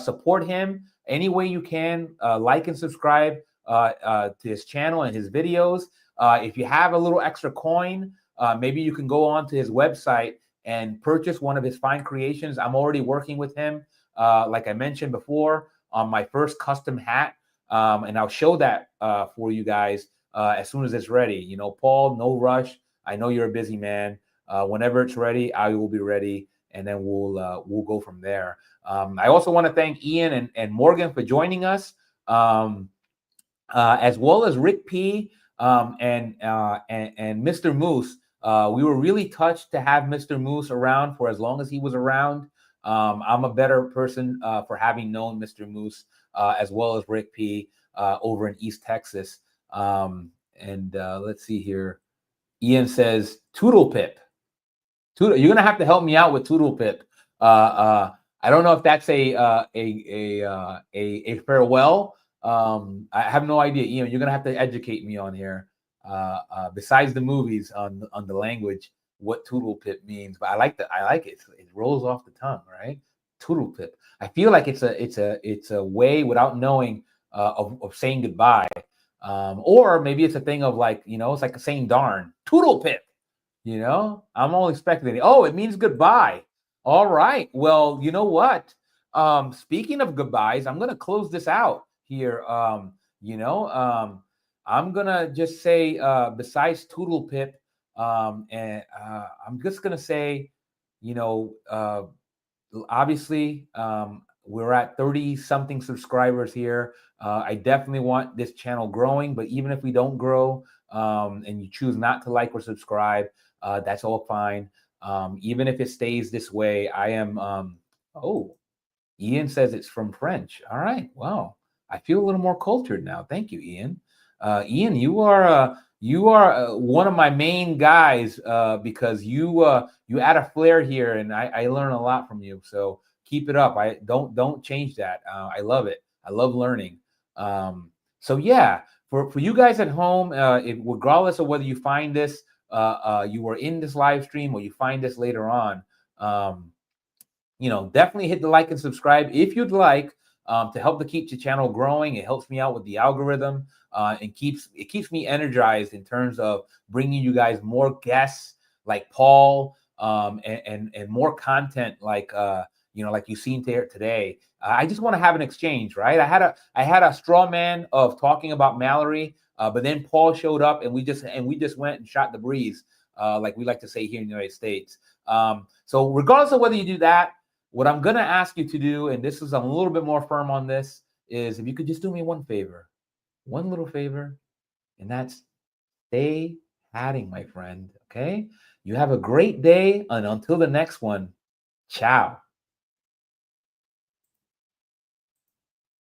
Speaker 1: support him any way you can. Like and subscribe to his channel and his videos. If you have a little extra coin, maybe you can go on to his website and purchase one of his fine creations. I'm already working with him, like I mentioned before, on my first custom hat. And I'll show that for you guys as soon as it's ready. Paul, no rush. I know you're a busy man. Whenever it's ready, I will be ready, and then we'll go from there. I also want to thank Ian and Morgan for joining us, as well as RickP and Mr. Moose. We were really touched to have Mr. Moose around for as long as he was around. I'm a better person for having known Mr. Moose, as well as RickP over in East Texas. Let's see here. Ian says, Toodle Pip. You're going to have to help me out with Toodle Pip. I don't know if that's a farewell. I have no idea. Ian, you're going to have to educate me on here. Besides the movies on the language, what Toodle Pip means, but I like it. It rolls off the tongue, right? Toodle Pip. I feel like it's a way without knowing of saying goodbye, or maybe it's a thing of like it's like saying darn. Toodle Pip. I'm all expecting it. Oh, it means goodbye. All right. Well, you know what? Speaking of goodbyes, I'm gonna close this out here. I'm gonna just say besides Toodle Pip. And I'm just going to say, obviously, we're at 30 something subscribers here. I definitely want this channel growing, but even if we don't grow and you choose not to like or subscribe, that's all fine. Even if it stays this way, I am, Ian says it's from French. All right. Wow. I feel a little more cultured now. Thank you, Ian. Ian, you are one of my main guys because you add a flair here, and I learn a lot from you. So keep it up. I don't change that. I love it. I love learning. So yeah, for you guys at home, regardless of whether you find this, you were in this live stream or you find this later on, definitely hit the like and subscribe if you'd like. To help to keep the channel growing. It helps me out with the algorithm and keeps me energized in terms of bringing you guys more guests like Paul and more content like like you've seen today. I just want to have an exchange, right? I had a straw man of talking about Mallory, but then Paul showed up and we just went and shot the breeze, like we like to say here in the United States. So regardless of whether you do that, what I'm going to ask you to do, and this is I'm a little bit more firm on this, is if you could just do me one little favor, and that's stay hatting, my friend. Okay? You have a great day, and until the next one, ciao.